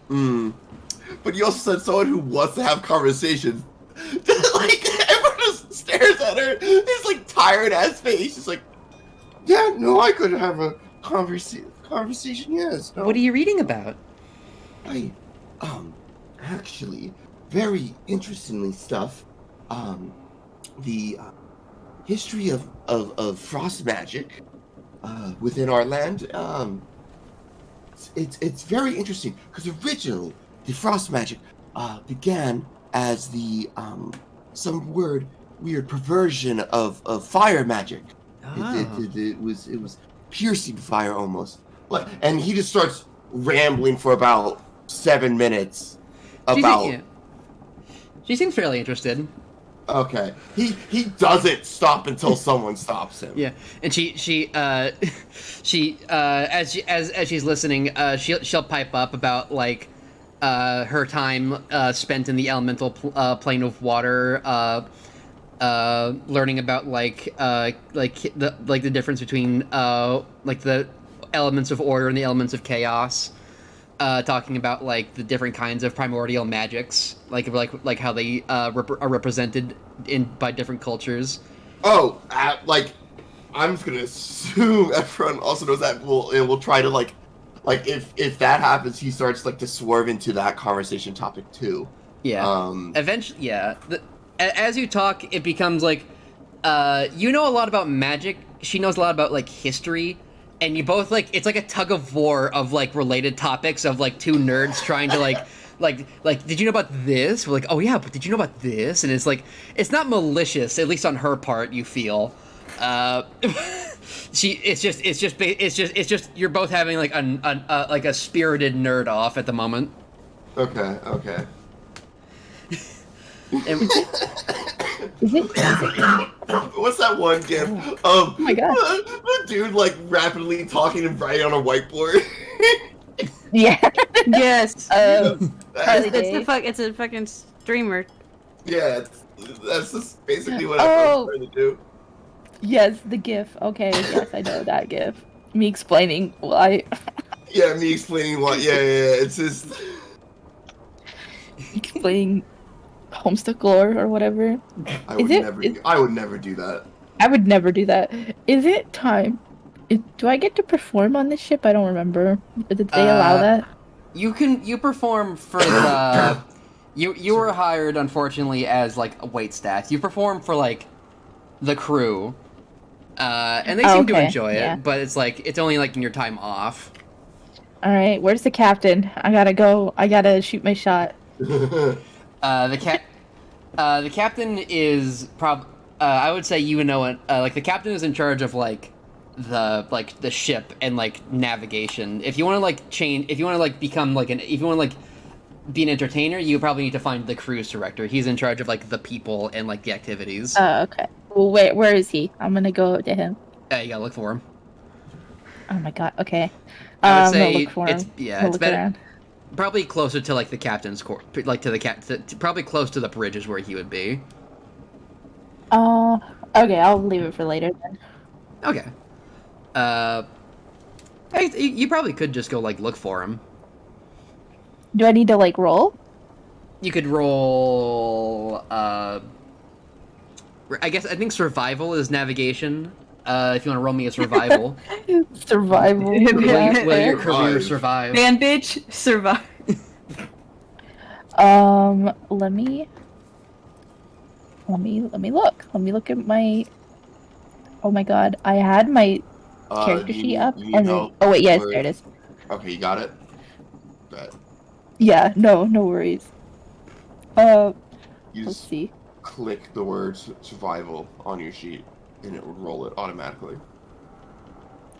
But you also said someone who wants to have conversations. Like, everyone just stares at her. It's like tired ass face. She's like, yeah, no, I could have a conversation, yes. No. What are you reading about? Actually, very interestingly stuff. The history of frost magic within our land. It's very interesting because originally the frost magic began as the some weird perversion of fire magic. It was piercing fire almost. And he just starts rambling for about 7 minutes about. She seems fairly interested. Okay, he doesn't stop until someone stops him. Yeah, and she as she's listening, she'll pipe up about like her time spent in the elemental plane of water, learning about the difference between like the elements of order and the elements of chaos. Talking about like the different kinds of primordial magics, like how they are represented by different cultures. Oh, like I'm just gonna assume everyone also knows that we'll try to like if that happens, he starts like to swerve into that conversation topic too. Yeah. Eventually, yeah. As you talk, it becomes like, you know a lot about magic. She knows a lot about like history, and you both like it's like a tug of war of like related topics of like two nerds trying to like. Like, did you know about this? We're like, oh yeah, but did you know about this? And it's like, it's not malicious, at least on her part. You feel, it's just you're both having like a spirited nerd off at the moment. Okay. What's that one gif of oh my God. the dude like rapidly talking and writing on a whiteboard? Yeah. Yes. It's a fucking streamer. Yeah, that's just basically what I was trying to do. Yes, the GIF. Okay, yes, I know that GIF. Me explaining why. Yeah, me explaining why. Yeah. It's just explaining Homestuck lore or whatever. I would never do that. I would never do that. Is it time? Do I get to perform on this ship? I don't remember. Did they allow that? You perform for the you were hired unfortunately as like a wait staff. You perform for like the crew. And they seem to enjoy it, but it's like it's only like in your time off. All right, where's the captain? I gotta go. I gotta shoot my shot. The captain is I would say you know it. Like the captain is in charge of like the ship and like navigation. If you want to like change, if you want to like become like if you want to like be an entertainer, you probably need to find the cruise director. He's in charge of like the people and like the activities. Oh, okay. Well, where is he? I'm gonna go to him. You gotta look for him. Oh my god. Okay. I would say look for him. It's better. Around. Probably closer to like the captain's court, like to the probably close to the bridge is where he would be. Okay. I'll leave it for later then. Okay. You probably could just go like look for him. Do I need to like roll? You could roll. I think survival is navigation. If you want to roll me a survival. Survival. Will your career survive? Man, bitch, survive. Let me look. Let me look at my. Oh my god, I had my character sheet up, and then... Oh wait, yes, there it is. Okay, you got it. Bet. Yeah, no worries. Let's see. Click the word survival on your sheet, and it would roll it automatically.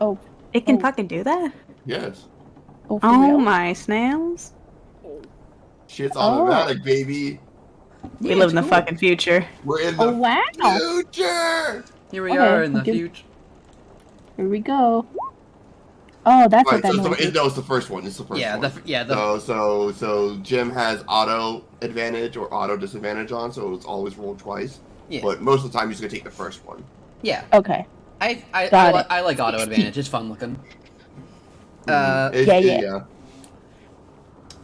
Oh, it can fucking do that? Yes. Oh my snails! Shit's automatic, baby. We live in the fucking future. We're in the future. Here we are in the future. Here we go. Oh, that's what that means. No, it's the first one. It's the first one. So Jim has auto advantage or auto disadvantage on, so it's always rolled twice. Yeah. But most of the time, you're just gonna take the first one. Yeah. Okay. I like auto advantage. It's fun looking. Yeah.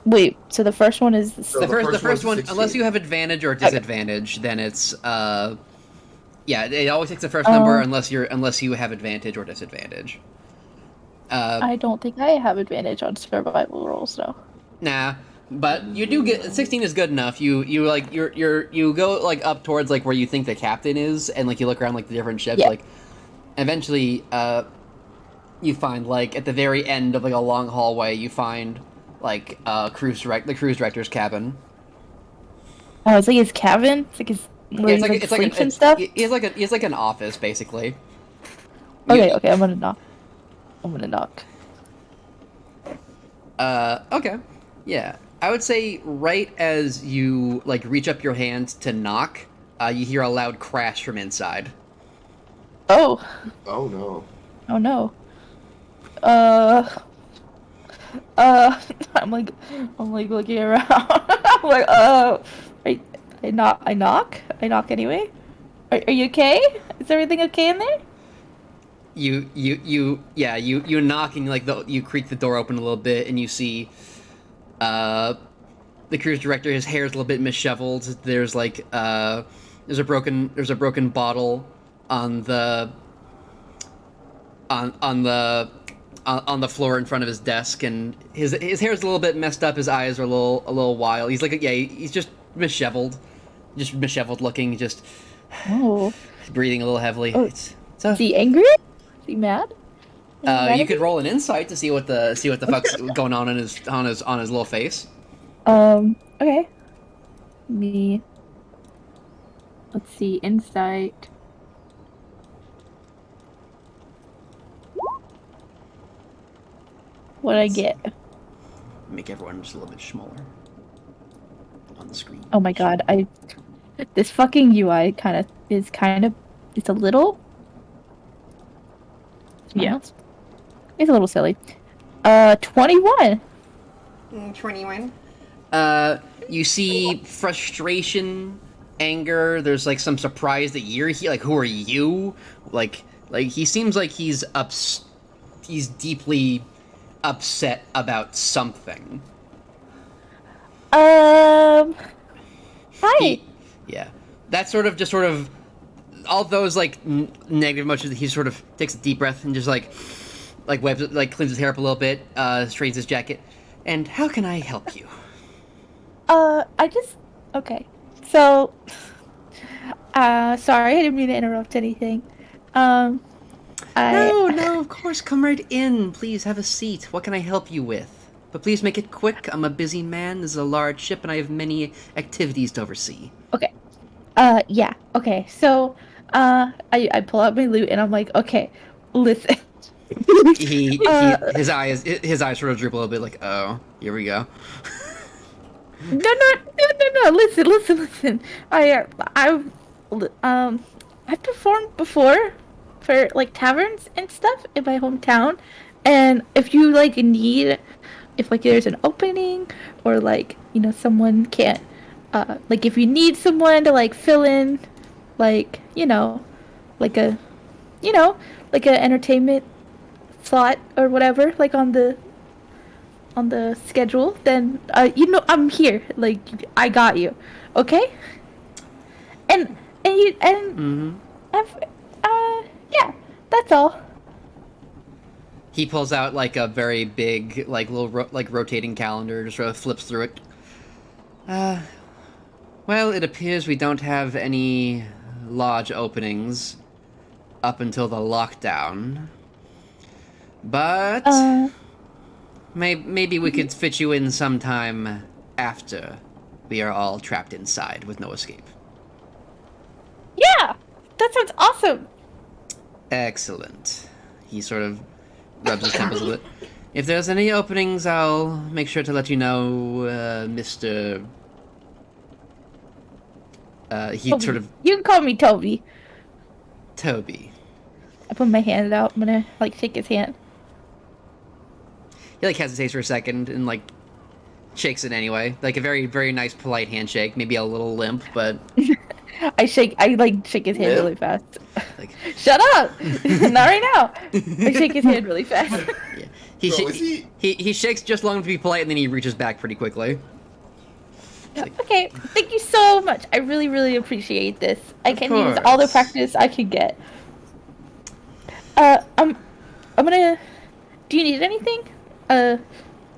Wait, so the first one is the first one. Unless you have advantage or disadvantage, then it's yeah. It always takes the first number unless you have advantage or disadvantage. I don't think I have advantage on survival rolls though. Nah, but you do get 16 is good enough. You go like up towards like where you think the captain is, and like you look around like the different ships. Like eventually, you find like at the very end of like a long hallway, you find like the cruise director's cabin. Oh, it's like his cabin. It's like his sleeps and stuff. He's like an office basically. Okay, I'm gonna knock. Okay. Yeah. I would say right as you, like, reach up your hand to knock, you hear a loud crash from inside. Oh. Oh, no. Oh, no. I'm like looking around. I'm like, I knock anyway? Are you okay? Is everything okay in there? You're knocking, like, you creak the door open a little bit, and you see, the cruise director, his hair's a little bit misheveled. There's, like, there's a broken bottle on the on the floor in front of his desk, and his hair's a little bit messed up. His eyes are a little wild. He's like, yeah, he's just disheveled looking, just breathing a little heavily. Oh, is he angry? Is he mad? You could roll an insight to see what the fuck's going on in his little face. Okay. Let's see, insight. What'd I get? Make everyone just a little bit smaller on the screen. Oh my god, this fucking UI it's a little. Yeah. It's a little silly. 21. 21. You see frustration, anger. There's like some surprise that you're here. Like, who are you? Like he seems like he's deeply upset about something. Hi. Yeah. That sort of all those like negative emotions. He sort of takes a deep breath and just like wipes it, like cleans his hair up a little bit, straightens his jacket. And how can I help you? Okay. So, sorry, I didn't mean to interrupt anything. No, of course, come right in. Please have a seat. What can I help you with? But please make it quick. I'm a busy man. This is a large ship, and I have many activities to oversee. Okay. Yeah. Okay. So, I pull out my loot, and I'm like, okay, listen. His eyes sort of droop a little bit, like, oh, here we go. No. Listen. I've performed before for like taverns and stuff in my hometown, and if you if there's an opening or someone can't if you need someone to fill in an entertainment slot or whatever on the schedule, then I'm here. I got you, okay? Yeah, that's all. He pulls out a very big little rotating calendar, just sort of flips through it. Well, it appears we don't have any lodge openings up until the lockdown, but maybe we could fit you in sometime after we are all trapped inside with no escape. Yeah, that sounds awesome. Excellent. He sort of rubs his temples a bit. If there's any openings, I'll make sure to let you know, Mr. Toby. You can call me Toby. Toby. I put my hand out. I'm gonna shake his hand. He hesitates for a second and shakes it anyway. A very, very nice, polite handshake. Maybe a little limp, but I shake his hand really fast. Shut up! Not right now. I shake his hand really fast. Yeah. He shakes just long enough to be polite, and then he reaches back pretty quickly. Okay, thank you so much. I really, really appreciate this. I can use all the practice I can get. I'm gonna. Do you need anything? I'm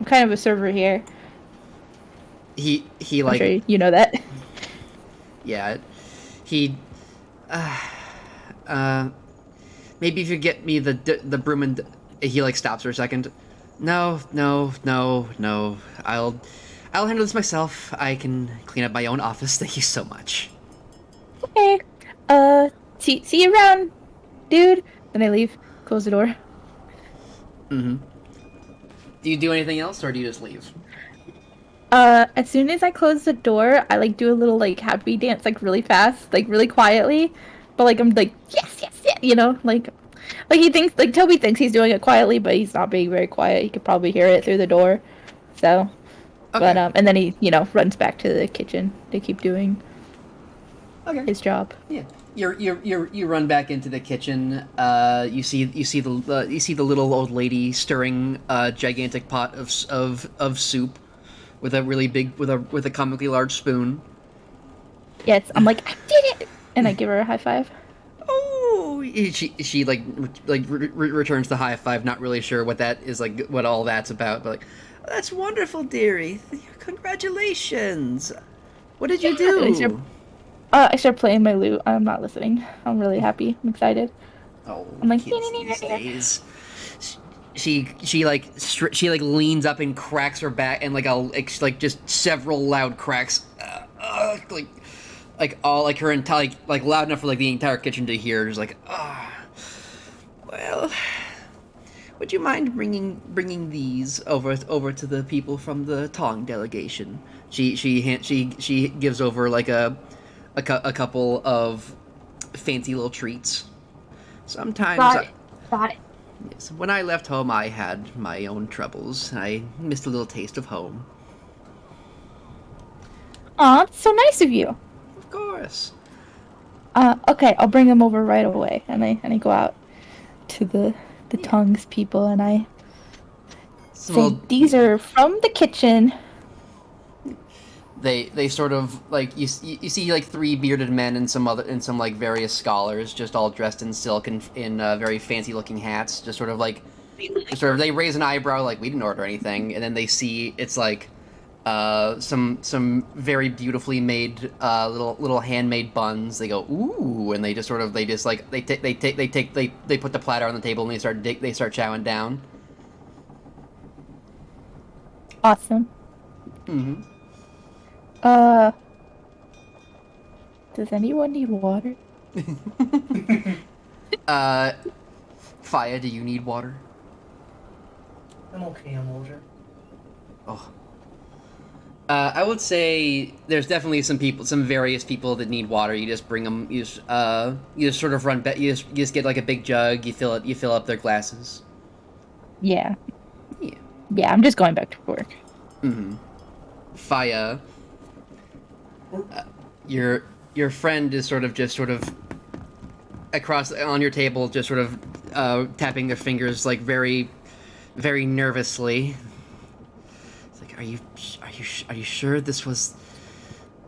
kind of a server here. He I'm sure you know that. Yeah, he. Maybe if you get me the broom and he stops for a second. No. I'll handle this myself. I can clean up my own office. Thank you so much. Okay. See you around, dude. Then I leave. Close the door. Mm-hmm. Do you do anything else, or do you just leave? As soon as I close the door, I do a little happy dance really fast, really quietly, but I'm yes, you know, he thinks Toby thinks he's doing it quietly, but he's not being very quiet. He could probably hear it through the door. So, okay. But and then he runs back to the kitchen to keep doing his job. Yeah. You run back into the kitchen. You see the little old lady stirring a gigantic pot of soup with a really big with a comically large spoon. Yes, I'm I did it, and I give her a high five. Oh, She returns the high five, not really sure what that is, like what all that's about, but like, that's wonderful, dearie. Congratulations. What did you do? I start playing my lute. I'm not listening. I'm really happy. I'm excited. Oh, I'm like, kids these days. She leans up and cracks her back, and like just several loud cracks, like all like her entire like loud enough for like the entire kitchen to hear. Just like, well, would you mind bringing these over to the people from the Tong delegation? She gives over like a couple of fancy little treats. Sometimes. Got it. Yes, when I left home, I had my own troubles. I missed a little taste of home. Aw, it's so nice of you. Of course. Okay, I'll bring them over right away. And I go out to the Tongues people, and I say, these are from the kitchen. They sort of like you see like three bearded men and some like various scholars just all dressed in silk and in very fancy looking hats, just sort of they raise an eyebrow like we didn't order anything, and then they see it's like some very beautifully made little handmade buns. They go ooh, and they put the platter on the table and they start chowing down. Awesome. Mm-hmm. Does anyone need water? Faya, do you need water? I'm okay, I'm older. Oh. I would say there's definitely some various people that need water. You just bring them. You just sort of run. You just get like a big jug. You fill up their glasses. Yeah. Yeah. Yeah, I'm just going back to work. Mm-hmm. Faya. Your friend is sort of across on your table, just sort of tapping their fingers like very, very nervously. It's like, are you sure this was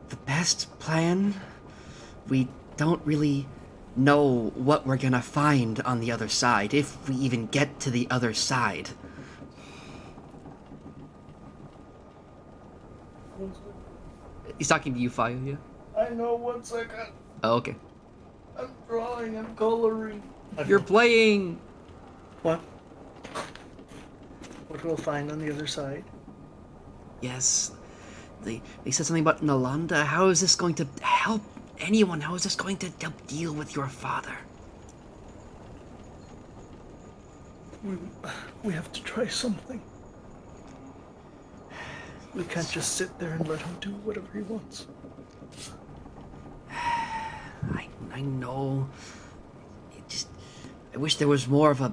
the best plan? We don't really know what we're gonna find on the other side, if we even get to the other side. He's talking to you, Faya, yeah? I know, 1 second. Oh, okay. I'm drawing, I'm coloring. You're playing! What? What we'll find on the other side? Yes. They said something about Nalanda. How is this going to help anyone? How is this going to help deal with your father? We have to try something. We can't just sit there and let him do whatever he wants. I know. I wish there was more of a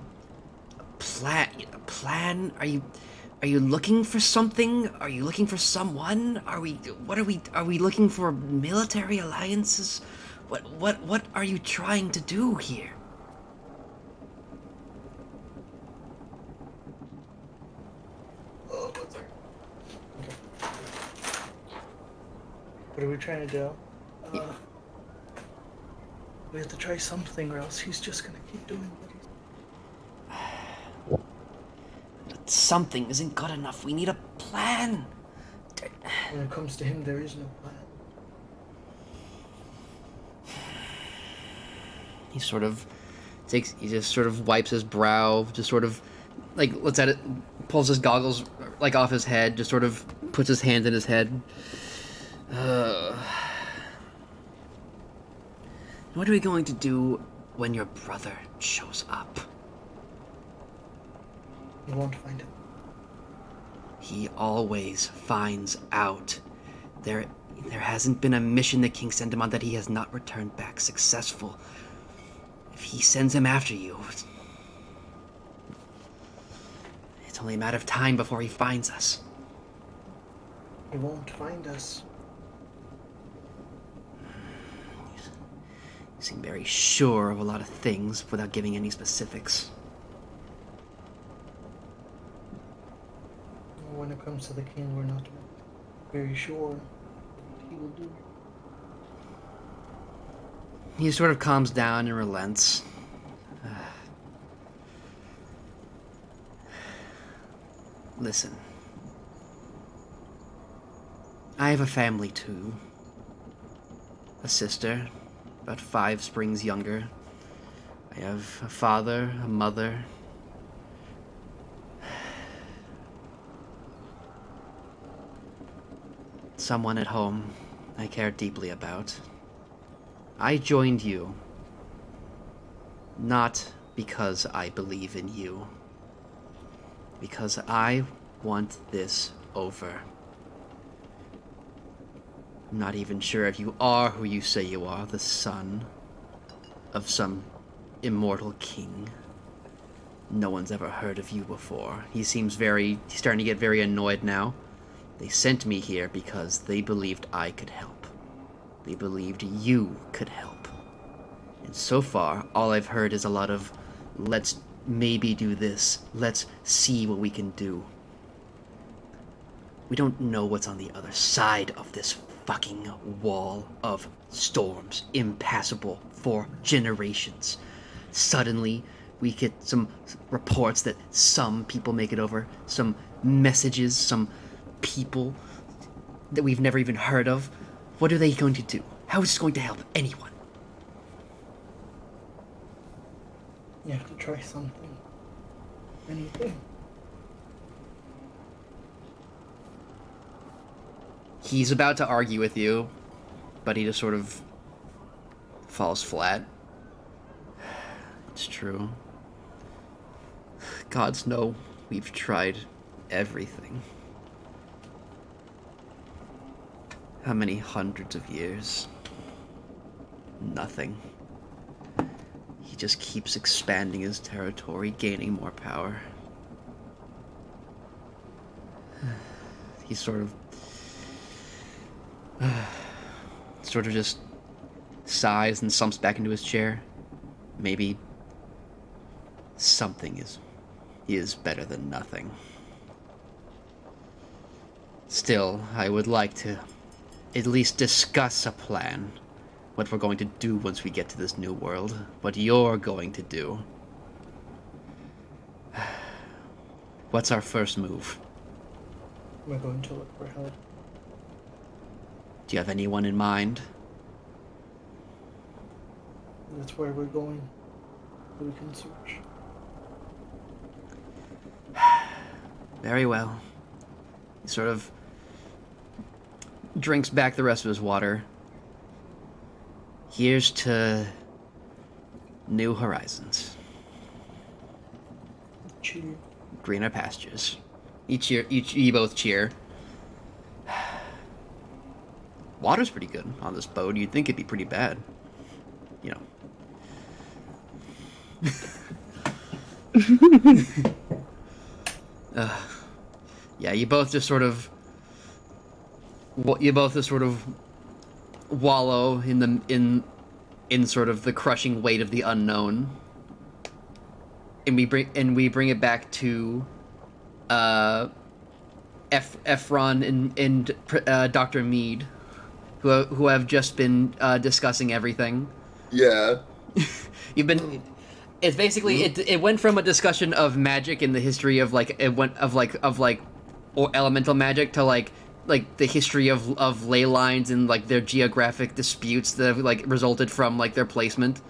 plan. Are you looking for something? Are you looking for someone? Are we looking for military alliances? What are you trying to do here? What are we trying to do? We have to try something, or else he's just gonna keep doing what he's... Something isn't good enough. We need a plan. When it comes to him, there is no plan. He just sort of wipes his brow, just sort of like looks at it, pulls his goggles like off his head, just sort of puts his hand in his head. What are we going to do when your brother shows up? You won't find him. He always finds out. There hasn't been a mission the king sent him on that he has not returned back successful. If he sends him after you, it's only a matter of time before he finds us. He won't find us. You seem very sure of a lot of things without giving any specifics. When it comes to the king, we're not very sure what he will do. He sort of calms down and relents. Listen. I have a family too. A sister, about 5 springs younger. I have a father, a mother. Someone at home I care deeply about. I joined you, not because I believe in you, because I want this over. I'm not even sure if you are who you say you are, the son of some immortal king. No one's ever heard of you before. He's starting to get very annoyed now. They sent me here because they believed I could help. They believed you could help. And so far, all I've heard is a lot of, let's maybe do this. Let's see what we can do. We don't know what's on the other side of this fucking wall of storms, impassable for generations. Suddenly, we get some reports that some people make it over, some messages, some people that we've never even heard of. What are they going to do? How is this going to help anyone? You have to try something. Anything. He's about to argue with you, but he just sort of falls flat. It's true. Gods know we've tried everything. How many hundreds of years? Nothing. He just keeps expanding his territory, gaining more power. He sort of just sighs and slumps back into his chair. Maybe something is better than nothing. Still, I would like to at least discuss a plan. What we're going to do once we get to this new world. What you're going to do. What's our first move? We're going to look for help. Do you have anyone in mind? That's where we're going. We can search. Very well. He sort of drinks back the rest of his water. Here's to new horizons. Cheer. Greener pastures. You both cheer. Water's pretty good on this boat. You'd think it'd be pretty bad. You know. Yeah, you both just sort of wallow in sort of the crushing weight of the unknown, and we bring it back to Ephron and Dr. Mead, who have just been discussing everything. Yeah. You've been. It's basically it went from a discussion of magic in the history of or elemental magic to like the history of ley lines and like their geographic disputes that have like resulted from like their placement.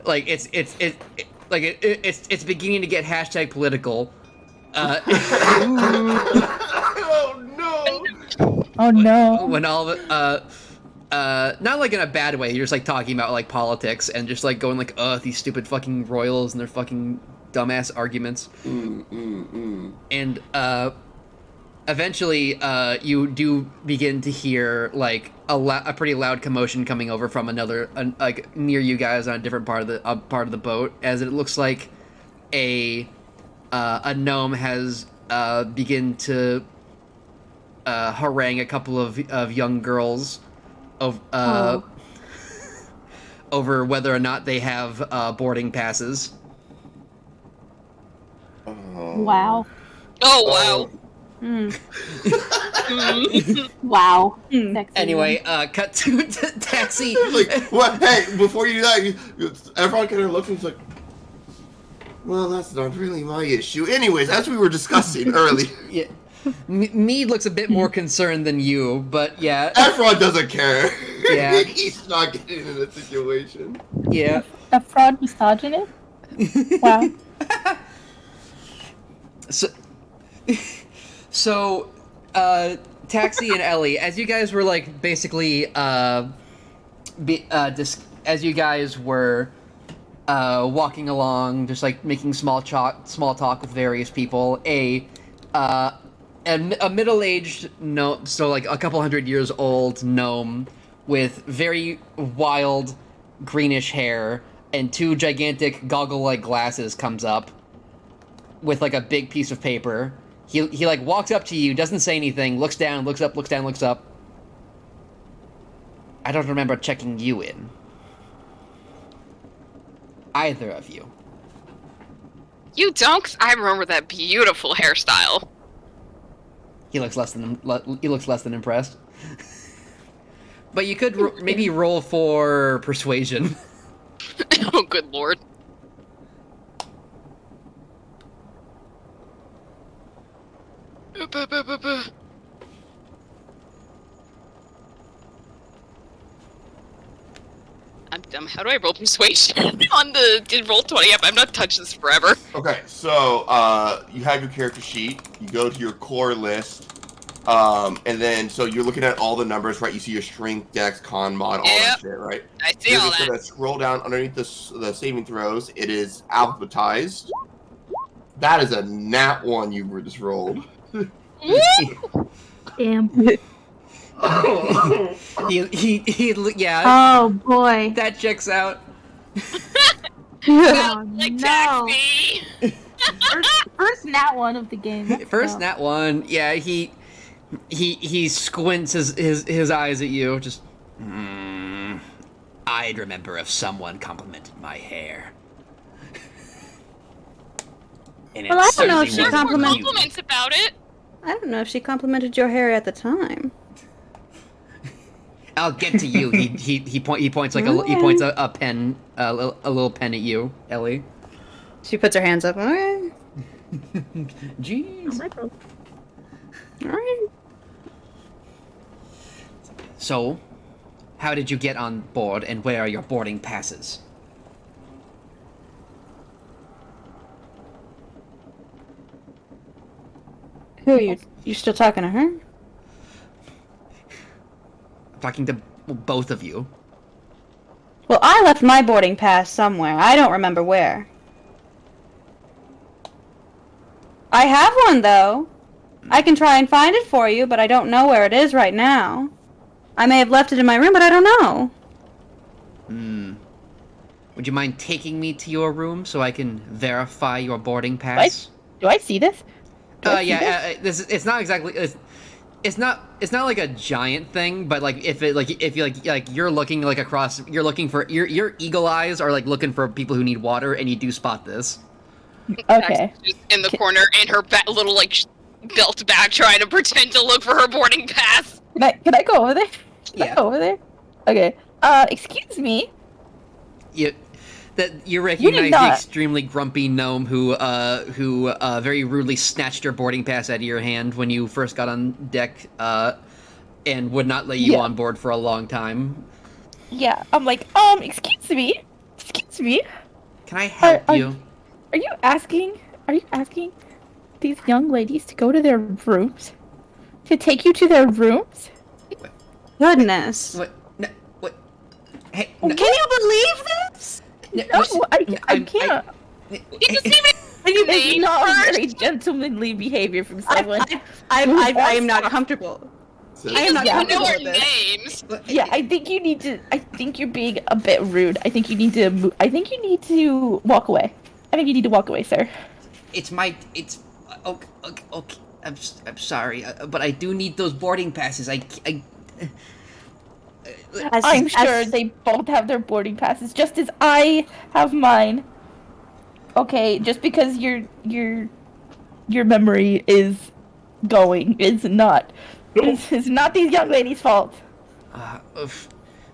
Like it's beginning to get hashtag political. Oh no. When all of it, not like in a bad way, you're just like talking about like politics and just like going like, these stupid fucking royals and their fucking dumbass arguments. And eventually you do begin to hear like a pretty loud commotion coming over from another like near you guys on a different part of the boat, as it looks like a gnome has begin to harangue a couple of young girls over whether or not they have boarding passes. Wow. Oh, wow. Wow. Anyway, cut to taxi. Like, what? Hey, before you do that, everyone kind of looks and is like, well, that's not really my issue. Anyways, as we were discussing earlier. Yeah. Mead looks a bit more concerned than you, but yeah. Efron doesn't care. Yeah. He's not getting in a situation. Yeah. A fraud misogynist? Wow. So, Taxi and Ellie, as you guys were like basically, as you guys were walking along, just like making small talk with various people, a middle-aged gnome, so like a couple hundred years old gnome with very wild greenish hair and two gigantic goggle-like glasses comes up with like a big piece of paper. He like walks up to you, doesn't say anything, looks down, looks up, looks down, looks up. I don't remember checking you in. Either of you. You don't? 'Cause I remember that beautiful hairstyle. He looks less than impressed. But you could maybe roll for persuasion. Oh, good lord. I'm dumb. How do I roll persuasion on the roll 20 up? I've not touched this forever. Okay, so you have your character sheet. You go to your core list, and then so you're looking at all the numbers, right? You see your strength, dex, con, mod, all that shit, right? I see You're all just that. gonna scroll down underneath the saving throws. It is alphabetized. That is a nat 1 you just rolled. Damn. Yeah. Oh boy. That checks out. Oh, Like no. taxi. First nat 1 of the game. Let's First go. nat 1. Yeah, he squints his eyes at you. Just. I'd remember if someone complimented my hair. And Well, I don't know if she certainly wasn't you. Compliments about it. I don't know if she complimented your hair at the time. I'll get to you. He points like he points a pen, a little pen at you, Ellie. She puts her hands up. Okay. Jeez. All right. So, how did you get on board, and where are your boarding passes? Who are you? You still talking to her? I'm talking to both of you. Well, I left my boarding pass somewhere. I don't remember where. I have one, though. I can try and find it for you, but I don't know where it is right now. I may have left it in my room, but I don't know. Would you mind taking me to your room so I can verify your boarding pass? Do I see this? It's not exactly. It's not like a giant thing, but like if you're looking like across, you're looking for your eagle eyes are like looking for people who need water, and you do spot this. Okay. Just in the corner in her little like belt bag, trying to pretend to look for her boarding pass. Can I go over there? Can Yeah. I go over there? Okay. Excuse me. You recognize the not- extremely grumpy gnome who very rudely snatched your boarding pass out of your hand when you first got on deck, and would not let you Yeah. on board for a long time. Yeah. I'm like, excuse me. Excuse me. Can I help you? Are you asking these young ladies to go to their rooms? To take you to their rooms? Goodness. What? No, what? Hey, Can you believe this? No, I can't. He doesn't even. It's not very gentlemanly behavior from someone. I am not comfortable. I am not comfortable know our with this. names. Yeah, I think you need to. I think you're being a bit rude. I think you need to. I think you need to walk away. I think you need to walk away, sir. It's okay. I'm sorry, but I do need those boarding passes. I'm sure they both have their boarding passes, just as I have mine. Okay, just because your memory is going. It's not. It's not these young ladies' fault.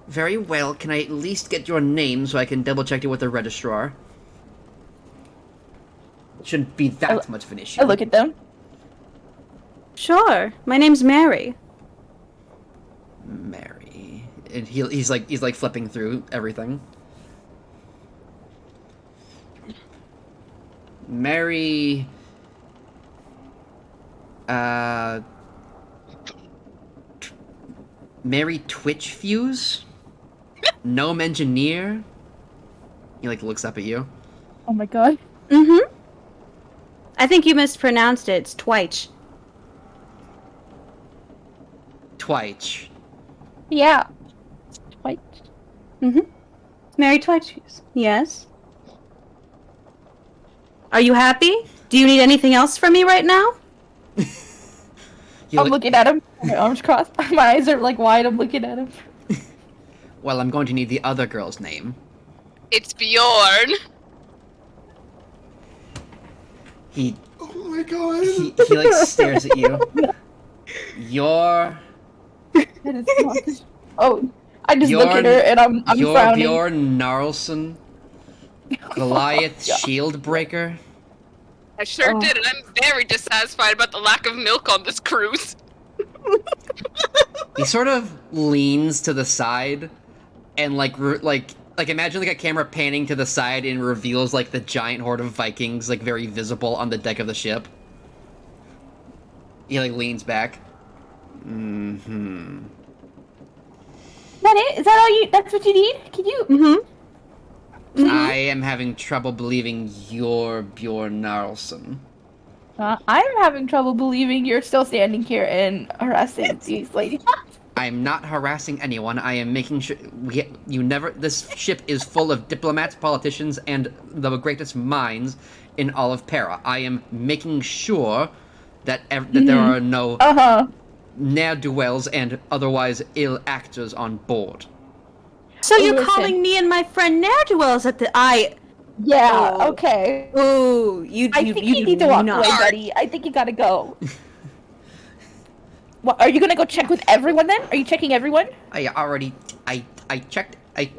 Very well. Can I at least get your name so I can double check it with the registrar? Shouldn't be that much of an issue. I look at them. Sure. My name's Mary. Mary. And he's like flipping through everything. Mary. Mary Twitch Fuse? Gnome Engineer? He like looks up at you. Oh my god. Mm-hmm. I think you mispronounced it. It's Twitch. Twitch. Yeah. Twitch. Mm-hmm. Mary Twitch. Yes. Are you happy? Do you need anything else from me right now? I'm looking at him. My arms crossed. My eyes are like wide. I'm looking at him. Well, I'm going to need the other girl's name. It's Bjorn. He. Oh my god. He like stares at you. You're. Oh, I just look at her and I'm you're frowning. Bjorn Gnarlson, Goliath Shieldbreaker. I sure did, and I'm very dissatisfied about the lack of milk on this cruise. He sort of leans to the side, and like imagine like a camera panning to the side and reveals like the giant horde of Vikings like very visible on the deck of the ship. He like leans back. Mm-hmm. That it? Is that all you? That's what you need? Can you? Mm-hmm. I am having trouble believing you're Bjorn Gnarlson. I'm having trouble believing you're still standing here and harassing these ladies. I'm not harassing anyone. I am making sure this ship is full of diplomats, politicians, and the greatest minds in all of Pehra. I am making sure that there are no ne'er-do-wells and otherwise ill actors on board. So you're calling me and my friend ne'er-do-wells at the Yeah, okay. Ooh, I think you need to walk away, buddy. I think you gotta go. What, are you gonna go check with everyone then? Are you checking everyone? I checked. I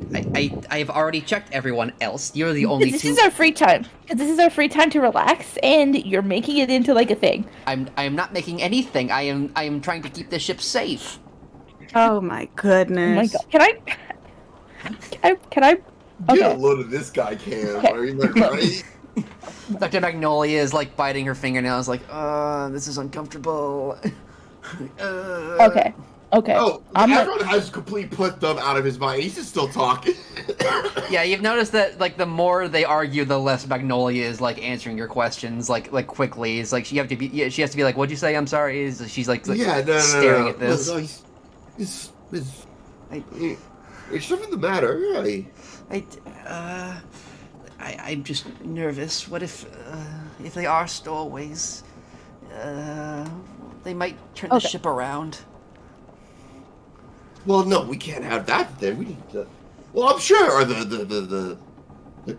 have already checked everyone else. You're the only two. This is our free time. This is our free time to relax, and you're making it into like a thing. I am not making anything. I am trying to keep this ship safe. Oh my goodness. Oh my god. Can I? Okay. Get a load of this guy, Cam. Okay. Are you like, right? Dr. Magnolia is like biting her fingernails, like, this is uncomfortable. Okay. Oh, everyone has completely put them out of his mind. He's just still talking. Yeah, you've noticed that like the more they argue, the less Magnolia is like answering your questions like quickly. It's like she has to be like, "What'd you say? I'm sorry." She's like staring at this. There's something the matter, really. I'm just nervous. What if they are stowaways? They might turn the ship around. Well, no, we can't have that then. We need to. Well, I'm sure the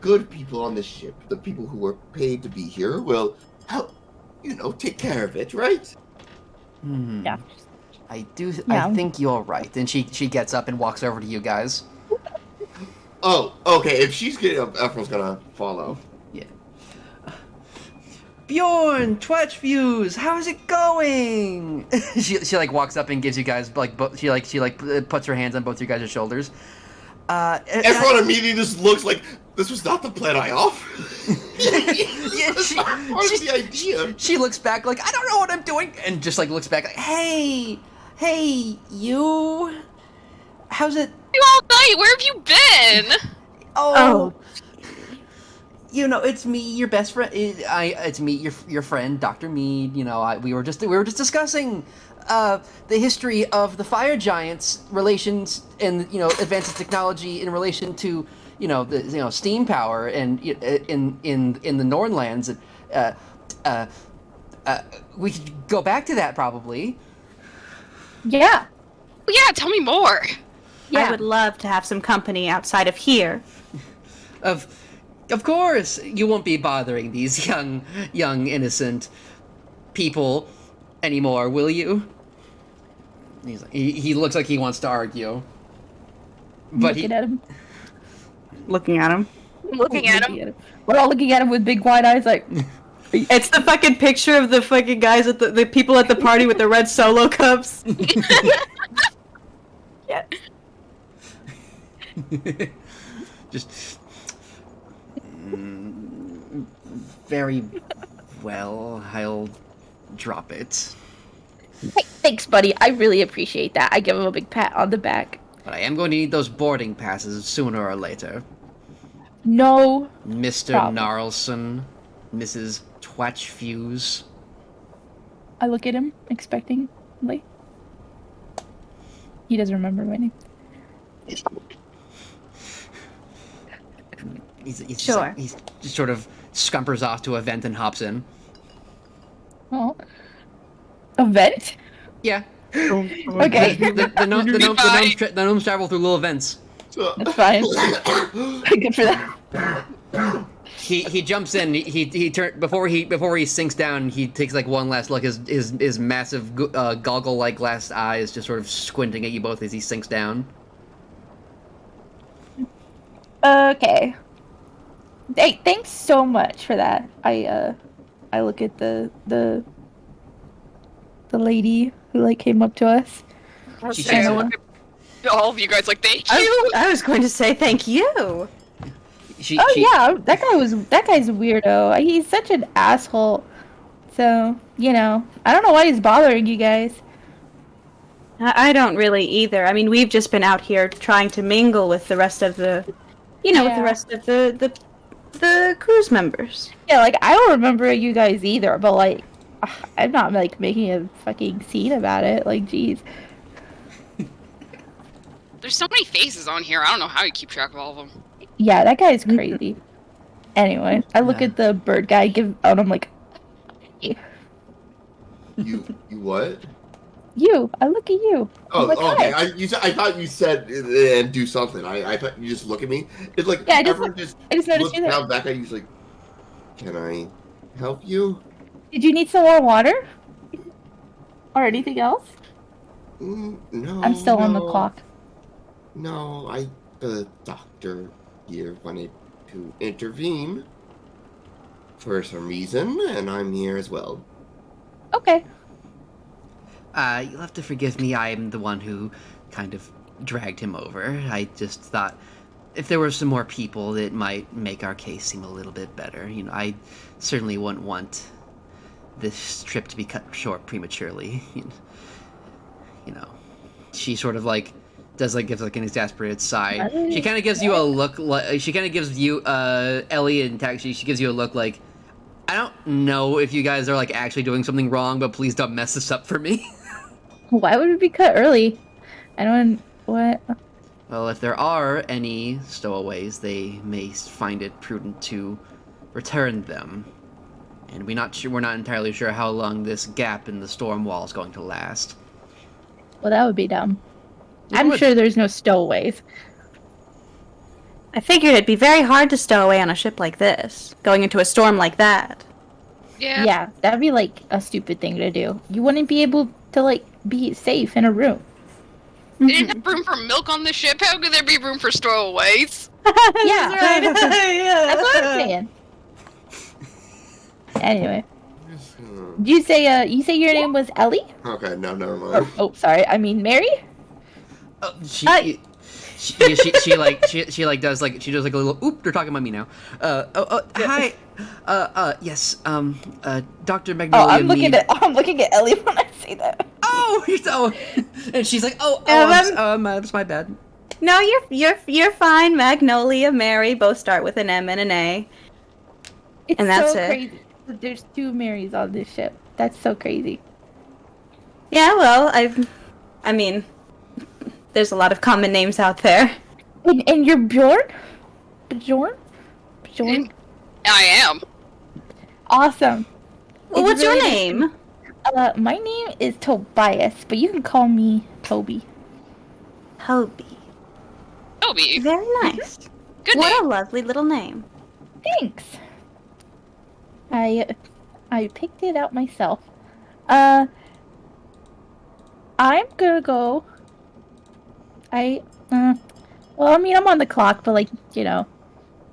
good people on this ship, the people who are paid to be here, will help, take care of it, right? Yeah. I think you're right. And she gets up and walks over to you guys. Oh, okay. If she's getting up, Ephraim's gonna follow. Yeah. Bjorn, Twitch Views, how's it going? she like walks up and gives you guys like she puts her hands on both your guys' shoulders. Everyone immediately just looks like this was not the plan I offered. The idea. She looks back like I don't know what I'm doing, and just like looks back like, hey, you, how's it? All night. Where have you been? Oh. It's me, your best friend. It's me, your friend, Dr. Mead. We were just discussing the history of the fire giants, relations, and advances technology in relation to the steam power and in the Nornlands. We could go back to that probably. Yeah. Yeah. Tell me more. Yeah. I would love to have some company outside of here. Of course, you won't be bothering these young innocent people anymore, will you? He's like, he looks like he wants to argue. But Looking at him. Looking at him. Looking at him. We're all looking at him with big wide eyes, like. It's the fucking picture of the fucking guys at the people at the party with the red Solo cups. Yeah. Just very well. I'll drop it. Hey, thanks, buddy. I really appreciate that. I give him a big pat on the back. But I am going to need those boarding passes sooner or later. No. Mr. problem. Gnarlson, Mrs. Twatchfuse. I look at him, expectingly. He doesn't remember my name. He's Sure. He just sort of scumpers off to a vent and hops in. Oh. A vent? Yeah. Okay. The gnomes travel through little vents. That's fine. Good for that. He jumps in. He before he sinks down. He takes like one last look. His massive goggle like glass eyes just sort of squinting at you both as he sinks down. Okay. Hey, thanks so much for that. I look at the lady who like came up to us. All of you guys like, thank you. I was going to say thank you. Yeah, that guy's a weirdo. He's such an asshole. So, you know, I don't know why he's bothering you guys. I don't really either. I mean, we've just been out here trying to mingle with the rest of the, with the rest of the cruise members. Yeah, like, I don't remember you guys either, but, like, I'm not, like, making a fucking scene about it. Like, jeez. There's so many faces on here. I don't know how you keep track of all of them. Yeah, that guy's crazy. Anyway, I look at the bird guy, and I'm like, You what? You. I look at you. Oh, like, okay. hi. I thought you said and do something. I thought you just look at me. It's like Yeah, I everyone just noticed looks you there. down. That guy, he's like, "Can I help you?" Did you need some more water? Or anything else? No. I'm still on the clock. No, the doctor here wanted to intervene for some reason, and I'm here as well. Okay. You'll have to forgive me. I'm the one who kind of dragged him over. I just thought if there were some more people, it might make our case seem a little bit better. You know, I certainly wouldn't want this trip to be cut short prematurely. You know, she sort of like gives like an exasperated sigh. She kind of gives you a look like she kind of gives you Ellie and Taxi. She gives you a look like, I don't know if you guys are like actually doing something wrong, but please don't mess this up for me. Why would it be cut early? What? Well, if there are any stowaways, they may find it prudent to return them. And we're not entirely sure how long this gap in the storm wall is going to last. Well, that would be dumb. I'm sure there's no stowaways. I figured it'd be very hard to stow away on a ship like this, going into a storm like that. Yeah, that'd be like a stupid thing to do. You wouldn't be able to like be safe in a room. They didn't have room for milk on the ship. How could there be room for stowaways? Yeah, right. That's what I'm saying. Anyway, you say your name was Ellie? Okay, no, never mind. Oh, sorry. I mean Mary. She does like a little oop. They're talking about me now. Hi. Yes. Dr. Magnolia. Oh, I'm looking at Ellie when I say that. Oh, and she's like, that's my bad. No, you're fine. Magnolia, Mary, both start with an M and an A. It's and that's so it. crazy that there's 2 Marys on this ship. That's so crazy. Yeah, well, I mean, there's a lot of common names out there. And you're Bjorn? Bjorn? I am. Awesome. Well, what's your name? My name is Tobias, but you can call me Toby. Toby. Very nice. Good what name. a lovely little name. Thanks. I picked it out myself. I'm gonna go. Well, I mean, I'm on the clock, but like,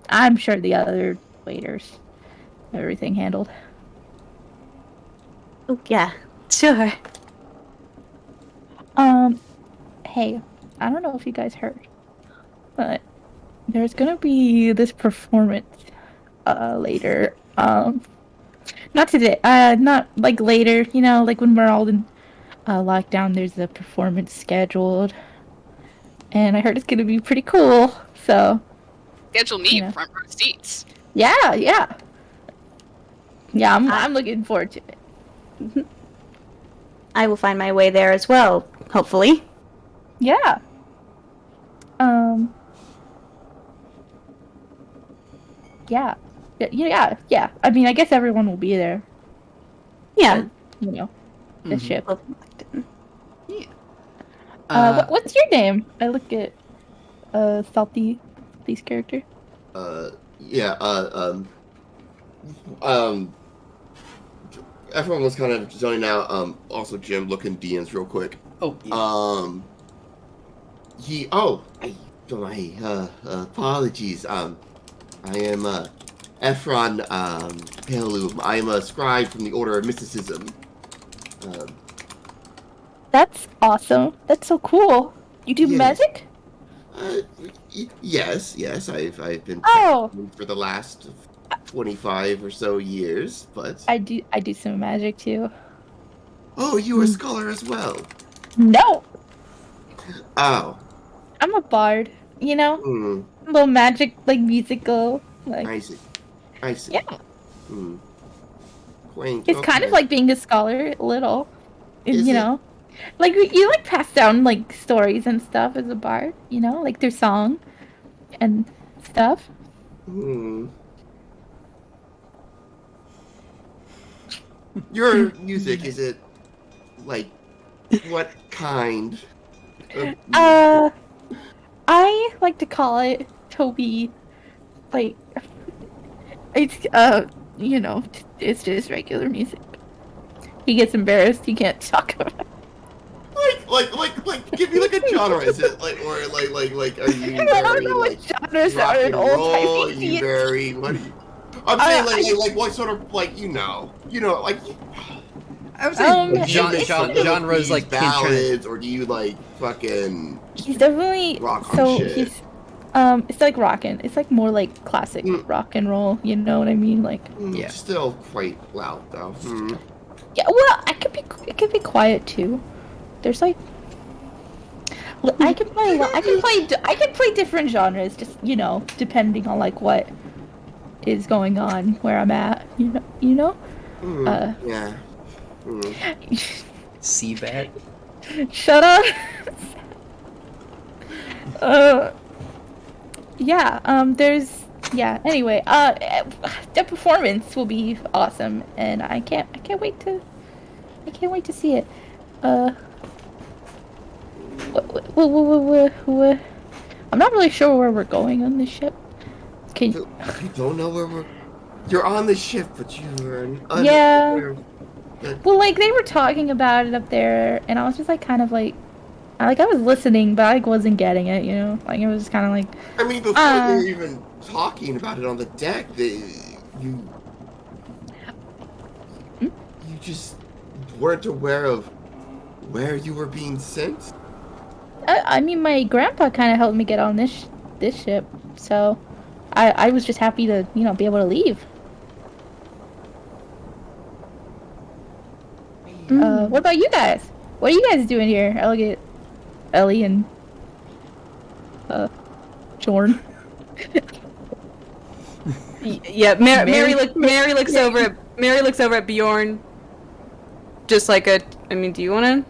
I'm sure the other waiters, everything handled. Oh yeah, sure. Hey, I don't know if you guys heard, but there's gonna be this performance, later. Not today. Not like later. Like when we're all in lockdown. There's a performance scheduled, and I heard it's gonna be pretty cool. So. Schedule me front row seats. Yeah, yeah. Yeah, I'm looking forward to it. I will find my way there as well, hopefully. Yeah. Yeah. Yeah. I mean, I guess everyone will be there. Yeah. The ship. Yeah. What's your name? I look at Salty's character. Everyone was kind of zoning out. Also, Jim, looking DMs real quick. Oh. Yeah. Apologies. I am Ephron Pehra. I am a scribe from the Order of Mysticism. That's awesome. That's so cool. You do magic? Yes. I've been practicing for the last 25 or so years, but I do some magic too. Oh, you are a scholar as well? No. Oh. I'm a bard, A little magic, like musical. Like I see. Yeah. Quaint. It's kind of like being a scholar, a little. Is it? Like you like pass down like stories and stuff as a bard, like through song and stuff. Your music, is it like what kind of I like to call it Toby, like it's it's just regular music. He gets embarrassed, he can't talk about it. Like give me like a genre. Is it like or like are you very, I don't know what genres are in old roll? type. Are you very what? I'm saying like what sort of like like. I would say genres like ballads, or do you like fucking? He's definitely rock on so shit? he's it's like rockin'. It's like more like classic rock and roll. You know what I mean? Like Yeah, still quite loud though. Yeah, well, it could be quiet too. There's like I can play different genres, just depending on like what is going on where I'm at. Yeah. Seabat. Shut up. Anyway, the performance will be awesome, and I can't wait to see it. I'm not really sure where we're going on this ship. You don't know where you're on the ship, but you're yeah. Well, like they were talking about it up there, and I was just like kind of like I was listening, but I wasn't getting it. Like it was kind of like. I mean, before they were even talking about it on the deck, you just weren't aware of where you were being sent. I mean, my grandpa kind of helped me get on this ship, so I was just happy to be able to leave. What about you guys? What are you guys doing here? I look at Ellie and Jorn. Yeah, Mary looks over at Bjorn. Just like I mean, do you want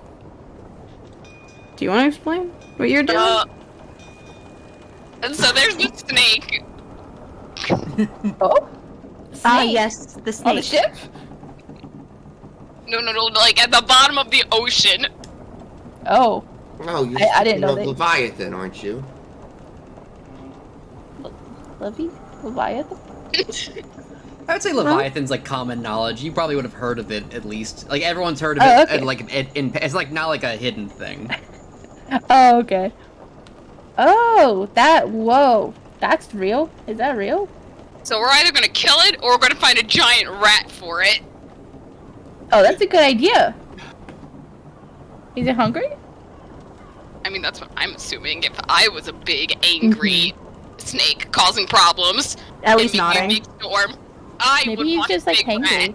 to explain what you're doing? And so there's the snake. Oh? Yes, the snake. On the ship? No, like at the bottom of the ocean. Oh. Oh, I didn't know that. Leviathan, aren't you? Leviathan? I would say Leviathan's like common knowledge. You probably would have heard of it at least. Like everyone's heard of it, Oh, okay. and like it's like not like a hidden thing. Oh, okay. Oh, whoa. That's real? Is that real? So we're either gonna kill it, or we're gonna find a giant rat for it. Oh, that's a good idea. Is it hungry? I mean, that's what I'm assuming. If I was a big, angry snake causing problems, Ellie's and making a nodding. big storm, I Maybe would he's want just a like big hangry. rat.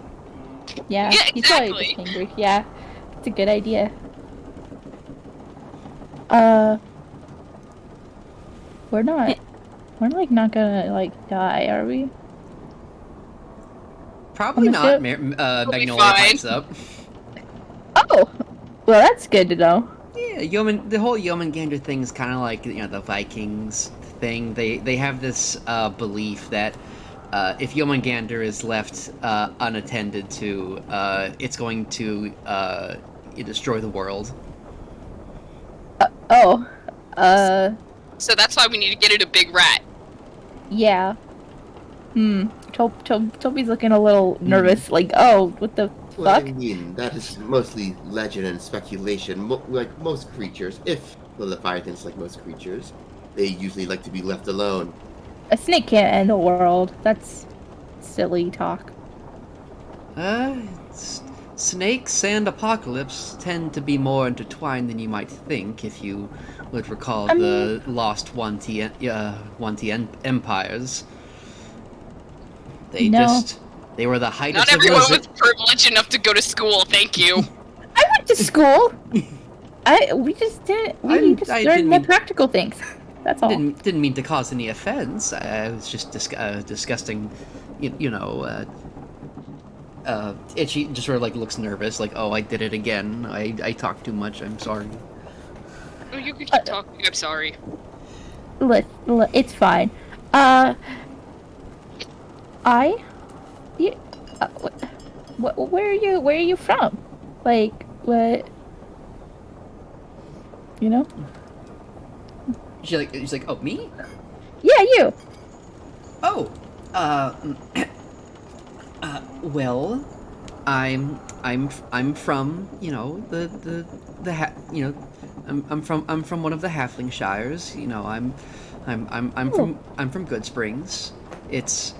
Yeah, Yeah, he's probably exactly. just hangry. Yeah, it's a good idea. We're like not gonna like die, are we? Probably On the not. ship? Magnolia fine. pipes up. Oh, well, that's good to know. Yeah, the whole Yomengander thing is kind of like the Vikings thing. They have this belief that if Yomengander is left unattended to, it's going to destroy the world. So that's why we need to get it a big rat. Yeah. Toby's looking a little nervous. Like, oh, what the Well, fuck? I mean, that is mostly legend and speculation. Like most creatures, if the Leviathan's like most creatures, they usually like to be left alone. A snake can't end the world. That's silly talk. Snakes and apocalypse tend to be more intertwined than you might think if you would recall the lost Wanti empires. They were the height Not of everyone civilization. was privileged enough to go to school, thank you. I went to school. We just didn't. We just learned more practical things. That's all. Didn't mean to cause any offense. I was just discussing, Itchy just sort of like looks nervous, like, oh, I did it again. I talked too much. I'm sorry. Oh, you can keep talking. I'm sorry. It's fine. Where are you from? Like, what? You know? She's like, oh, me? Yeah, you. Oh, well, I'm from, I'm from one of the Halfling Shires. I'm from Good Springs. It's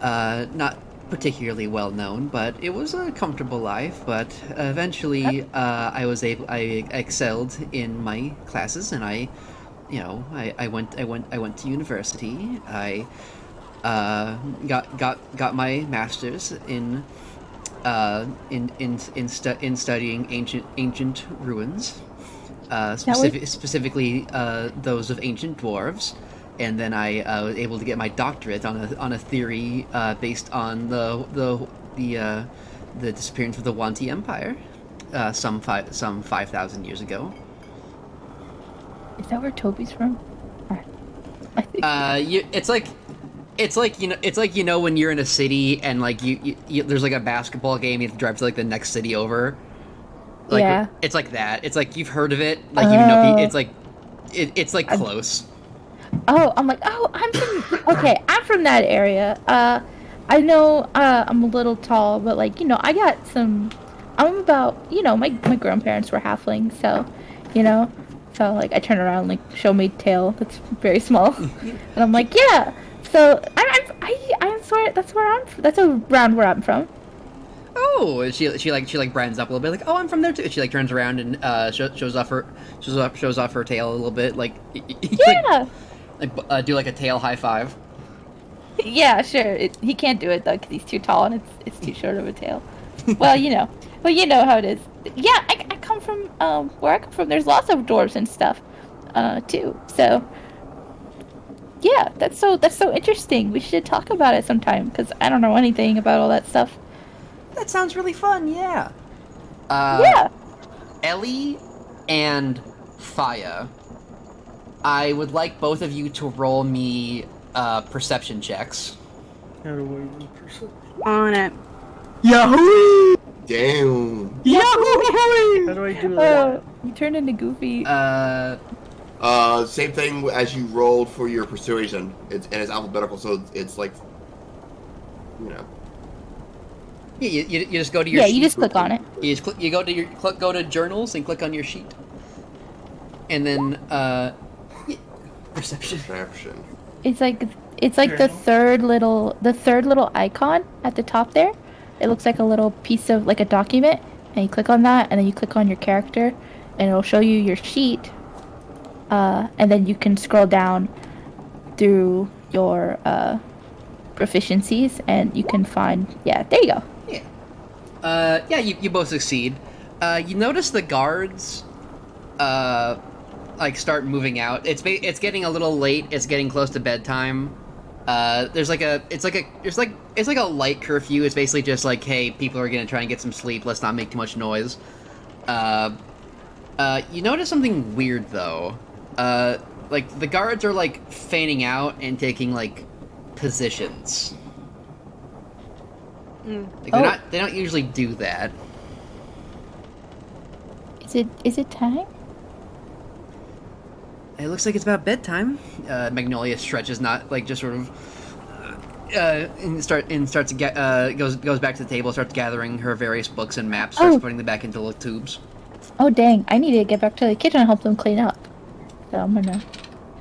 not particularly well known, but it was a comfortable life. But eventually, I excelled in my classes, and I went to university. I got my master's in studying ancient ruins, specifically those of ancient dwarves, and then I was able to get my doctorate on a theory based on the disappearance of the Wanti Empire, some 5,000 years ago. Is that where Toby's from? I think. It's like when you're in a city and like you there's like a basketball game, you have to drive to like the next city over. Like, yeah. It's like that. It's like you've heard of it. Like you know, it's like close. Oh, I'm like, I'm from that area. I know I'm a little tall, but like, I got some. I'm about, my grandparents were halflings, so, so like I turn around and like show my tail that's very small, and I'm like, yeah. So I'm sorry. That's around where I'm from. Oh, she brands up a little bit, like, oh, I'm from there too. She like turns around and shows off her tail a little bit, like Yeah. Do like a tail high five. Yeah, sure. He can't do it though because he's too tall and it's too short of a tail. Well, you know how it is. Yeah, I come from where I come from. There's lots of dwarves and stuff, too. So. Yeah, that's so interesting. We should talk about it sometime because I don't know anything about all that stuff. That sounds really fun. Yeah. Yeah. Ellie and Faya, I would like both of you to roll me perception checks. How do I roll perception? On it. Yahoo! Damn. Yahoo! How do I do that? You turned into Goofy. Same thing as you rolled for your persuasion. It's alphabetical, so it's like Yeah, you just go to your Yeah, sheet. you just click on it. You just you go to go to journals and click on your sheet. And then perception. It's like the third little icon at the top there. It looks like a little piece of like a document, and you click on that, and then you click on your character, and it'll show you your sheet. And then you can scroll down through your proficiencies, and you can find there you go. Yeah, you both succeed. You notice the guards like start moving out. It's getting a little late. It's getting close to bedtime. There's like a light curfew. It's basically just like, hey, people are gonna try and get some sleep. Let's not make too much noise. You notice something weird though. Like the guards are like fanning out and taking like positions. Like they don't usually do that. Is it time? It looks like it's about bedtime. Magnolia stretches, not like just sort of, and starts to get goes back to the table, starts gathering her various books and maps, starts putting them back into little tubes. Oh dang! I need to get back to the kitchen and help them clean up. So I'm gonna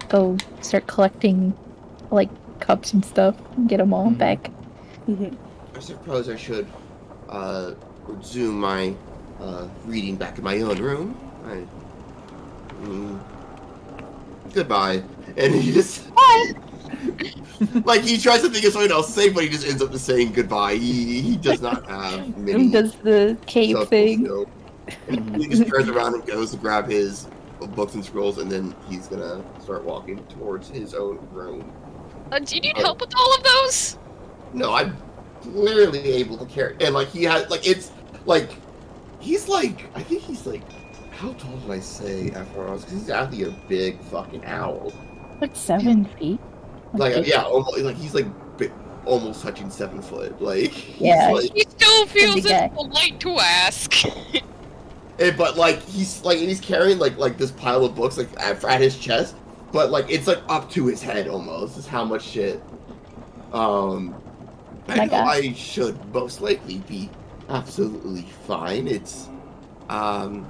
go start collecting like cups and stuff and get them all back. I suppose I should resume my reading back in my own room. Goodbye. And he just... Bye! Like, he tries to think of something else to say, but he just ends up just saying goodbye. He does not have many... He does the cape thing. And he just turns around and goes to grab his books and scrolls, and then he's gonna start walking towards his own room. Do you need help with all of those? No, I'm clearly able to carry... And, like, he has... Like, it's... Like... He's, like... I think he's, like... How tall did I say Because he's actually a big fucking owl. Like 7 feet? Like, yeah, almost, like, he's, like, almost touching 7 foot. Like, yeah. He still feels it's polite to ask. But, like, he's carrying, like this pile of books, like, at his chest. But, like, it's, like, up to his head, almost, is how much shit. I should most likely be absolutely fine. It's, and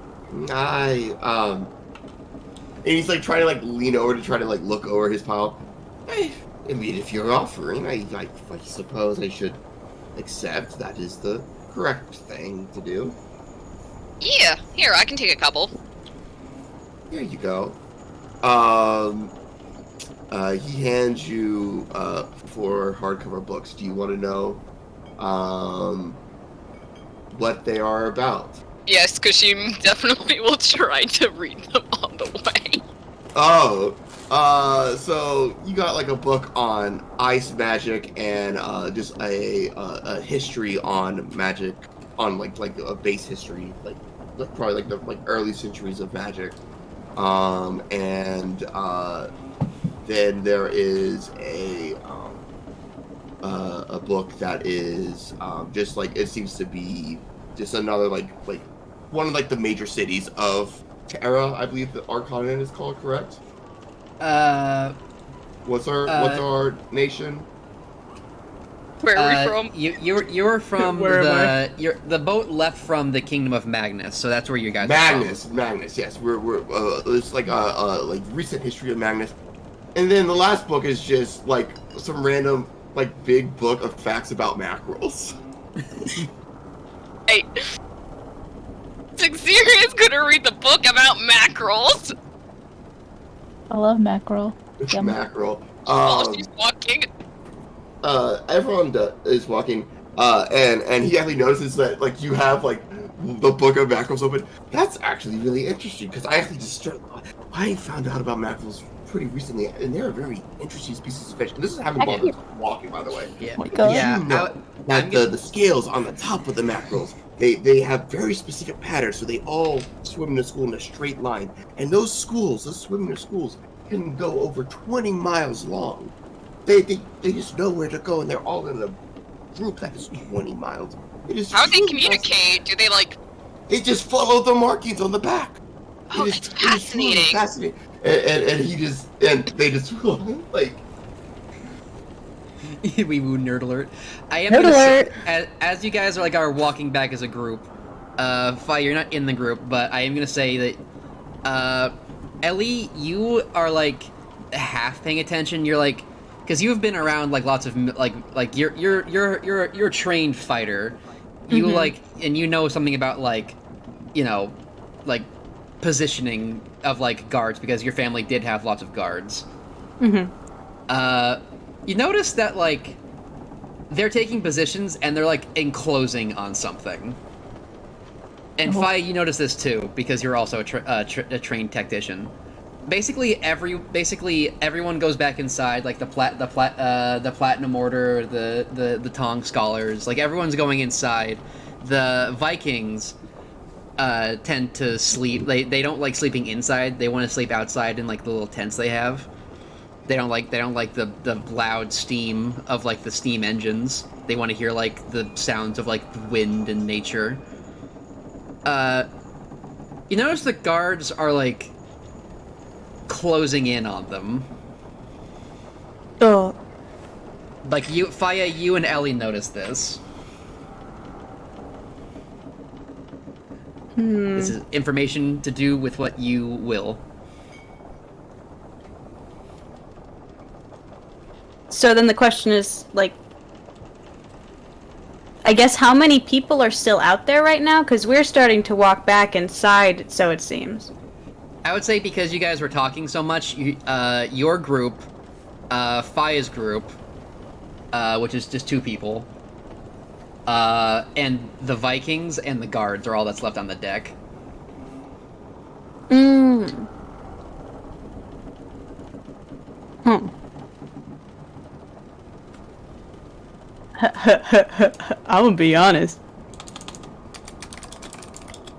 he's like trying to like lean over to try to like look over his pile. I mean, if you're offering, I suppose I should accept. That is the correct thing to do. Yeah, here, I can take a couple. Here you go. He hands you 4 hardcover books. Do you want to know what they are about? Yes, because she definitely will try to read them on the way. Oh, so you got like a book on ice magic and just a history on magic, on like a base history, like probably like the early centuries of magic, and then there is a book that is just like it seems to be just another like one of like the major cities of Pehra, I believe that our continent is called, correct? What's our nation? Where are we from? You're from the boat left from the kingdom of Magnus, so that's where you guys are from. Magnus, yes. We're it's like like recent history of Magnus. And then the last book is just like some random like big book of facts about mackerels. Hey. Serious gonna read the book about mackerels. I love mackerel. Mackerel. While she's walking. Everyone is walking, and he actually notices that like you have like the book of mackerels open. That's actually really interesting because I actually I found out about mackerels pretty recently, and they're a very interesting species of fish. And this is having while walking, by the way. Yeah. Oh my God. Yeah. You know that the scales on the top of the mackerels. They have very specific patterns, so they all swim to school in a straight line. And those swimming schools, can go over 20 miles long. They just know where to go, and they're all in a group that is 20 miles. How do they communicate? Do they like... They just follow the markings on the back. Oh, that's fascinating. Fascinating. And they just like... Weeboo nerd alert. I am Nerd gonna alert. as you guys are walking back as a group. Fi, you're not in the group, but I am gonna say that Ellie, you are like half paying attention. You're like, because you've been around like lots of like you're a trained fighter. You like, and you know something about like, you know, like positioning of like guards because your family did have lots of guards. You notice that like they're taking positions and they're like enclosing on something. And Fi, you notice this too because you're also a trained tactician. Basically, everyone goes back inside, like the Platinum Order, the Tong Scholars, like everyone's going inside. The Vikings tend to sleep. They don't like sleeping inside. They want to sleep outside in like the little tents they have. They don't like the loud steam of like the steam engines. They want to hear like the sounds of like the wind and nature. You notice the guards are like closing in on them. Oh. Like Faya, you and Ellie notice this. This is information to do with what you will. So then the question is, like, I guess how many people are still out there right now? Because we're starting to walk back inside, so it seems. I would say because you guys were talking so much, your group, Faya's group, which is just 2 people, and the Vikings and the guards are all that's left on the deck. I'm gonna be honest.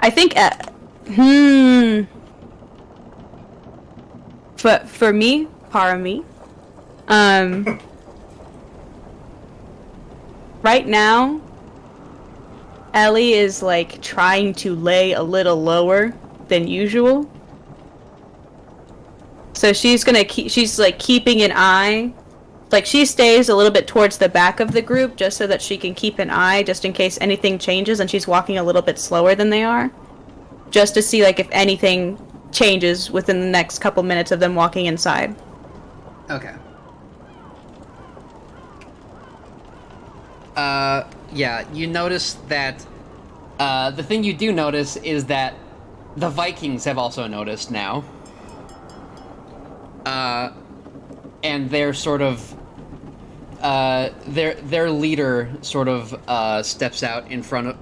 I think, for me, right now, Ellie is like trying to lay a little lower than usual. So she's like keeping an eye. Like, she stays a little bit towards the back of the group just so that she can keep an eye just in case anything changes, and she's walking a little bit slower than they are. Just to see, like, if anything changes within the next couple minutes of them walking inside. Okay. Yeah, you notice that, the thing you do notice is that the Vikings have also noticed now. And they're sort of, their leader sort of, steps out in front of,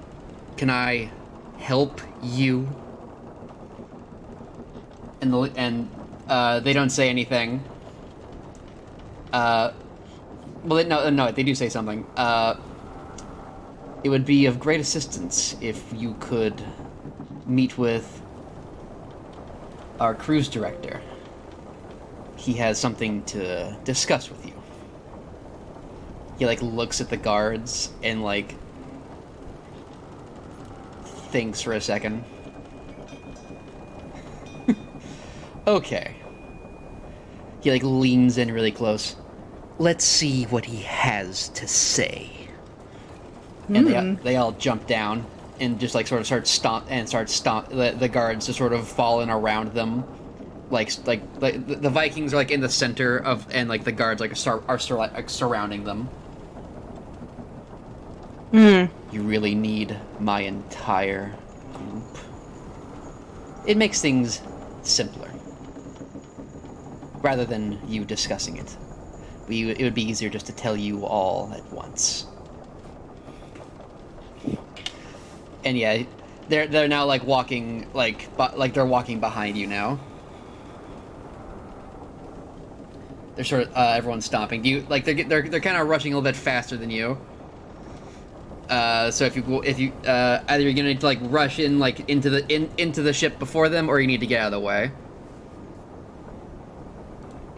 "Can I help you?" And they don't say anything. Well, no, they do say something. "It would be of great assistance if you could meet with our cruise director. He has something to discuss with you." He, like, looks at the guards and, like, thinks for a second. Okay. He, like, leans in really close. "Let's see what he has to say." And they all jump down and just, like, sort of start the guards to sort of fall in around them. Like the Vikings are like in the center of, and like the guards like are surrounding them. You really need my entire group. It makes things simpler, rather than you discussing it. It would be easier just to tell you all at once. And yeah, they're now like walking like they're walking behind you now. They're sort of everyone's stomping. Do you like they're kind of rushing a little bit faster than you? So if you either you're gonna like rush in like into the ship before them, or you need to get out of the way.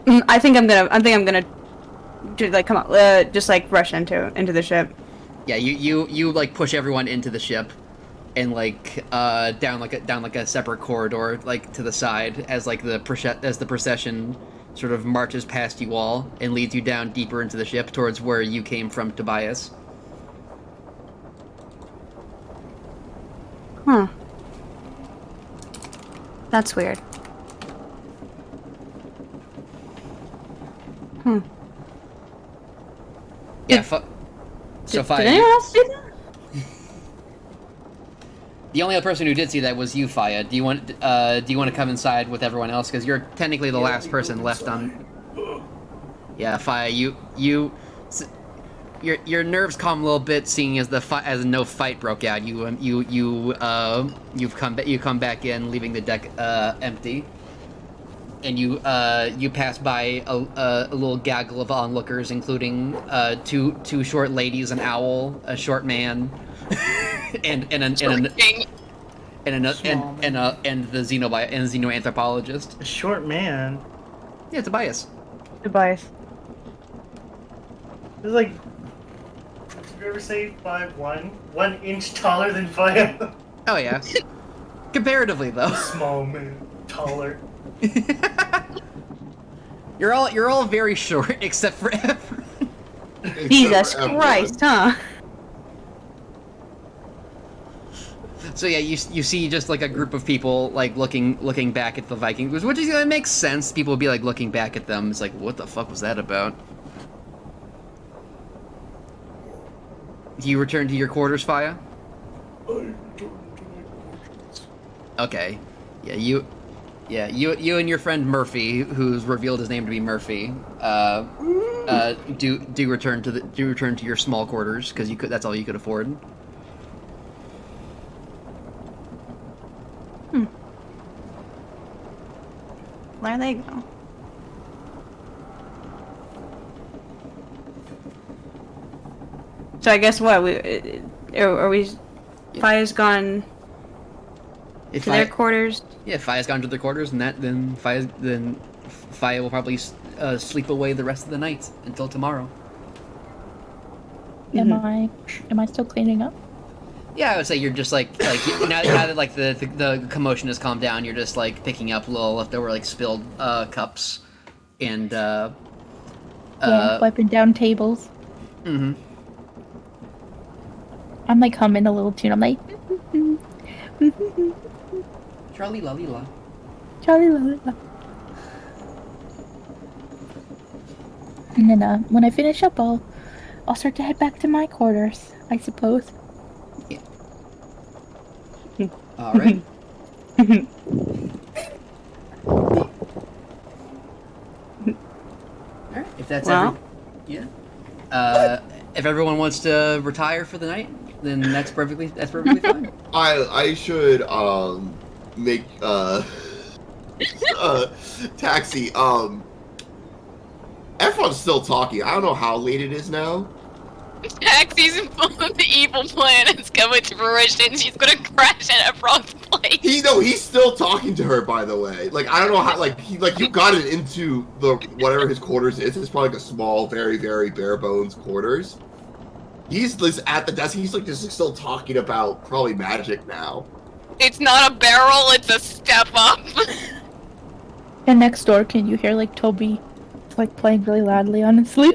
I think I'm gonna like come on, just like rush into the ship. Yeah, you like push everyone into the ship, and like down like a separate corridor like to the side as like the procession sort of marches past you all and leads you down deeper into the ship towards where you came from, Tobias. Huh. That's weird. Hmm. Yeah, so Did Faya, anyone else do that? the only other person who did see that was you, Faya. Do you want to come inside with everyone else? Because you're technically the last person left on. Yeah, Faya, your nerves calm a little bit, seeing as as no fight broke out. You come back in, leaving the deck empty, and you pass by a little gaggle of onlookers, including two short ladies, an owl, a short man, and the xenoanthropologist. A short man. Yeah, Tobias. Tobias. It's like, did you ever say 5'1"? 1 inch taller than Faya? Oh yeah. Comparatively though. Small man, taller. You're all very short except for Efren. Jesus Christ, huh? So yeah, you see just like a group of people like looking back at the Vikings, which it makes sense. People would be like looking back at them. It's like, what the fuck was that about? Do you return to your quarters, Faya? Okay. Yeah, you and your friend Murphy, who's revealed his name to be Murphy, do return to your small quarters because that's all you could afford. Where they go? So I guess what are we? Faya's gone to their quarters. Yeah, Faya's gone to their quarters, and then Faya will probably sleep away the rest of the night until tomorrow. Am I still cleaning up? Yeah, I would say you're just like now that like the commotion has calmed down, you're just like picking up little leftover like spilled cups and wiping down tables. Mm-hmm. I'm like humming a little tune. I'm like, Charlie la la. Charlie la la. And then when I finish up, I'll start to head back to my quarters, I suppose. Yeah. All right. Alright, if that's yeah. If everyone wants to retire for the night, then that's perfectly fine. I should make taxi. Everyone's still talking. I don't know how late it is now. Taxi's the evil plan is coming to fruition. She's gonna crash at Efron's place. He's still talking to her, by the way. Like, I don't know how, you got it into the, whatever his quarters is. It's probably like a small, very, very bare bones quarters. He's just at the desk, he's like just still talking about probably magic now. It's not a barrel, it's a step up. And next door, can you hear like Toby like playing really loudly, honestly?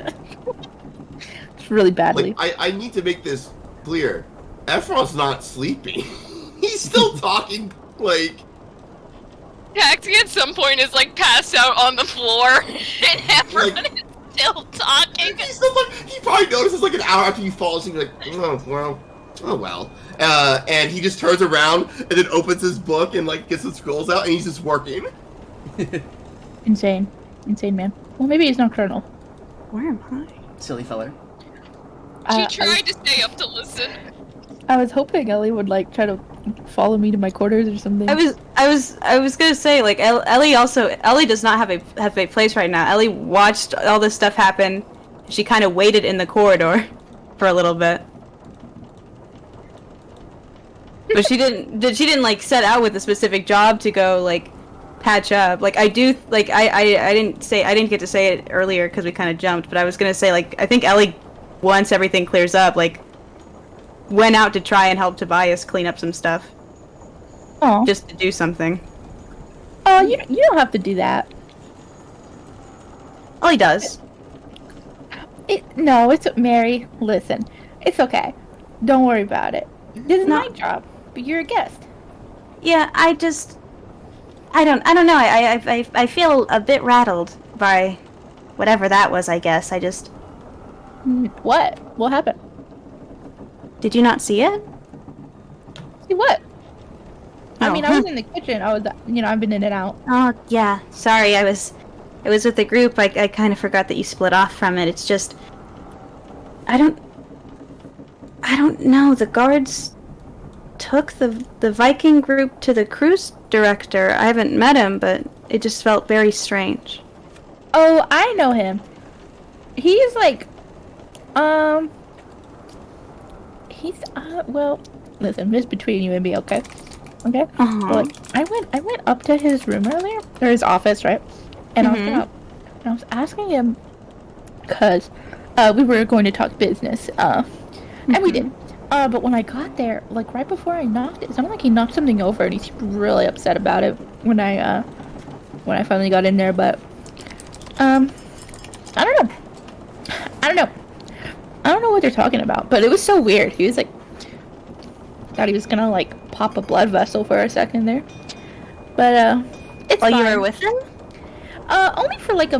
Really badly. Like, I need to make this clear. Efron's not sleeping. He's still talking, like... Taxi at some point is, like, passed out on the floor, and Efron is still talking. He's still, like, he probably notices, like, an hour after he falls, and he's like, oh, well. And he just turns around, and then opens his book, and, like, gets the scrolls out, and he's just working. Insane, man. Well, maybe he's nocturnal. Where am I? Silly feller. She tried to stay up to listen. I was hoping Ellie would like try to follow me to my quarters or something. I was gonna say like Ellie does not have a place right now. Ellie watched all this stuff happen. She kind of waited in the corridor for a little bit, but she didn't like set out with a specific job to go like patch up. Like I do like I didn't get to say it earlier because we kind of jumped, but I was gonna say like I think Ellie, once everything clears up, like, went out to try and help Tobias clean up some stuff. Oh. Just to do something. Oh, you don't have to do that. Oh, he does. No, it's Mary. Listen, it's okay. Don't worry about it. This is my job, but you're a guest. Yeah, I don't know. I feel a bit rattled by whatever that was. I guess I just. What? What happened? Did you not see it? See what? I No. mean, I was in the kitchen. I've been in and out. Oh yeah. Sorry, I was with the group. I kind of forgot that you split off from it. It's just. I don't know. The guards took the Viking group to the cruise director. I haven't met him, but it just felt very strange. Oh, I know him. He's like, well, listen, this is between you and me, okay? Okay? Uh-huh. Like, I went up to his room earlier, or his office, right? And I was asking him, because, we were going to talk business, and we did. But when I got there, like, right before I knocked, it sounded like he knocked something over, and he seemed really upset about it when I finally got in there, but, I don't know. I don't know what they're talking about, but it was so weird. He was like, thought he was gonna like pop a blood vessel for a second there, but it's fine. You were with him? Only for like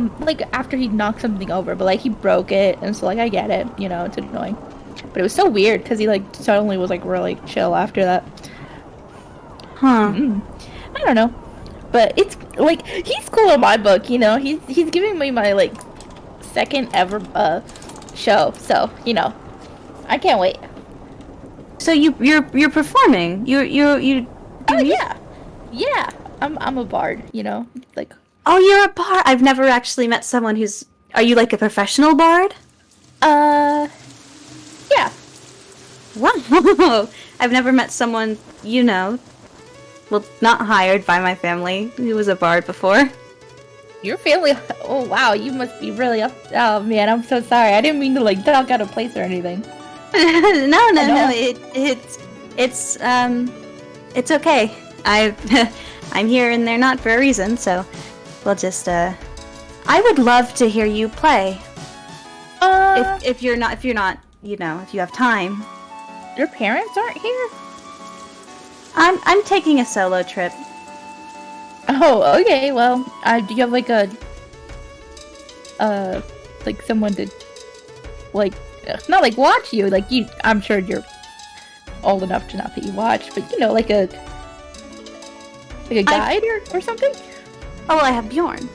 after he knocked something over, but like he broke it, and so like I get it, it's annoying, but it was so weird because he like suddenly was like really chill after that. Huh? I don't know, but it's like he's cool in my book, He's giving me my like second ever show, so I can't wait. So you're performing. You. Oh yeah. I'm a bard. Like. Oh, you're a bard. I've never actually met someone who's. Are you like a professional bard? Yeah. Wow. I've never met someone well, not hired by my family who was a bard before. Your family? Oh wow, you must be really up. Oh man, I'm so sorry. I didn't mean to like talk out of place or anything. No. It's okay. I'm here and they're not for a reason, so we'll just I would love to hear you play. If you're not, if you have time. Your parents aren't here? I'm taking a solo trip. Oh, okay. Well, do you have like like someone to like not like watch you, like you? I'm sure you're old enough to not be watched, but like a guide or something. Oh, I have Bjorn.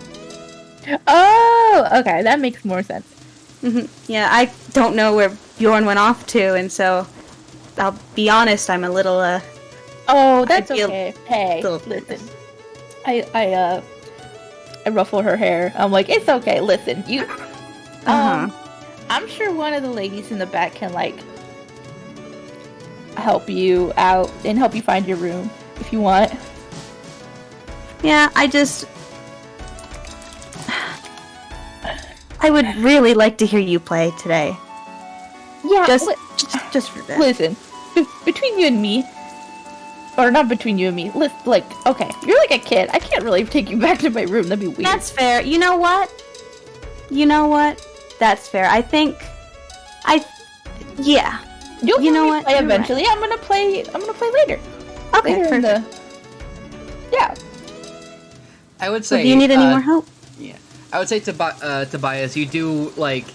Oh, okay, that makes more sense. Yeah, I don't know where Bjorn went off to, and so I'll be honest, I'm a little Oh, that's okay. Hey, listen. I ruffle her hair. I'm like, it's okay. Listen, you. I'm sure one of the ladies in the back can like help you out and help you find your room if you want. Yeah, I would really like to hear you play today. Yeah, just for this. Listen, between you and me. Or not between you and me. Like, okay, you're like a kid. I can't really take you back to my room. That'd be weird. That's fair. You know what? That's fair. Yeah. You'll play eventually. Right. I'm gonna play later. Okay, later perfect. I would say. Do you need any more help? Yeah, I would say Tobias, you do like.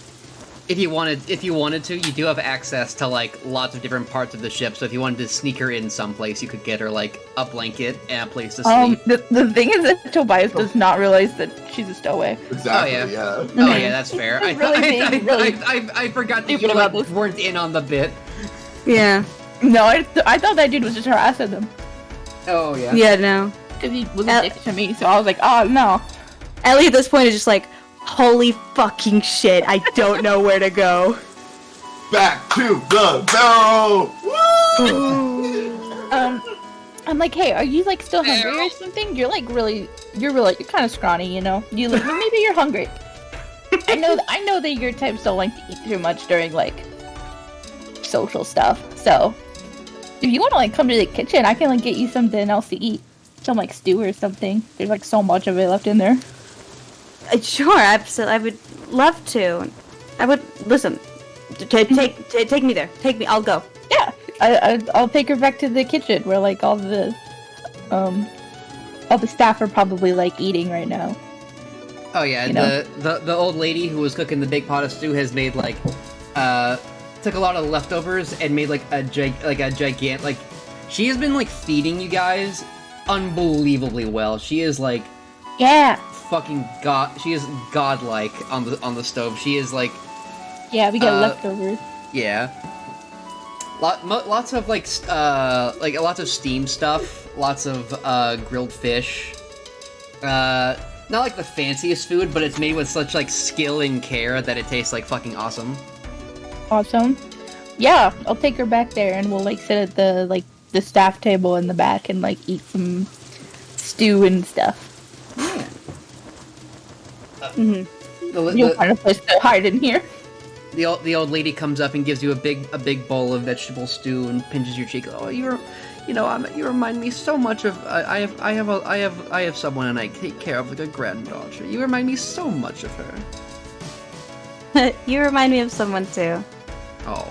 If you wanted to, you do have access to like lots of different parts of the ship. So if you wanted to sneak her in someplace, you could get her like a blanket and a place to sleep. The thing is that Tobias does not realize that she's a stowaway. Exactly. Oh yeah. Yeah. Oh yeah, that's fair. I forgot that you like weren't in on the bit. Yeah. No, I thought that dude was just harassing them. Oh yeah. Yeah, no. Because he was a dick to me, so I was like, oh no. Ellie at this point is just like, holy fucking shit, I don't know where to go. Back to the barrel! I'm like, hey, are you like still hungry or something? You're kind of scrawny, You maybe you're hungry. I know that your types don't like to eat too much during like social stuff. So if you want to like come to the kitchen, I can like get you something else to eat, some like stew or something. There's like so much of it left in there. Sure, absolutely. I would love to. I would listen. Take me there. Take me. I'll go. Yeah, I'll take her back to the kitchen where like all the staff are probably like eating right now. Oh yeah, You know? the old lady who was cooking the big pot of stew has made like took a lot of the leftovers and made like a gigantic like she has been like feeding you guys unbelievably well. She is like fucking god. She is godlike on the stove. She is like Yeah, we got leftovers. Yeah. Lots of like lots of steam stuff, lots of grilled fish. Not like the fanciest food, but it's made with such like skill and care that it tastes like fucking awesome. Awesome. Yeah, I'll take her back there and we'll like sit at the staff table in the back and like eat some stew and stuff. You'll find a place to hide in here. The old lady comes up and gives you a big bowl of vegetable stew and pinches your cheek. Oh, you remind me so much of I have someone and I take care of like a granddaughter. You remind me so much of her. You remind me of someone too. Oh.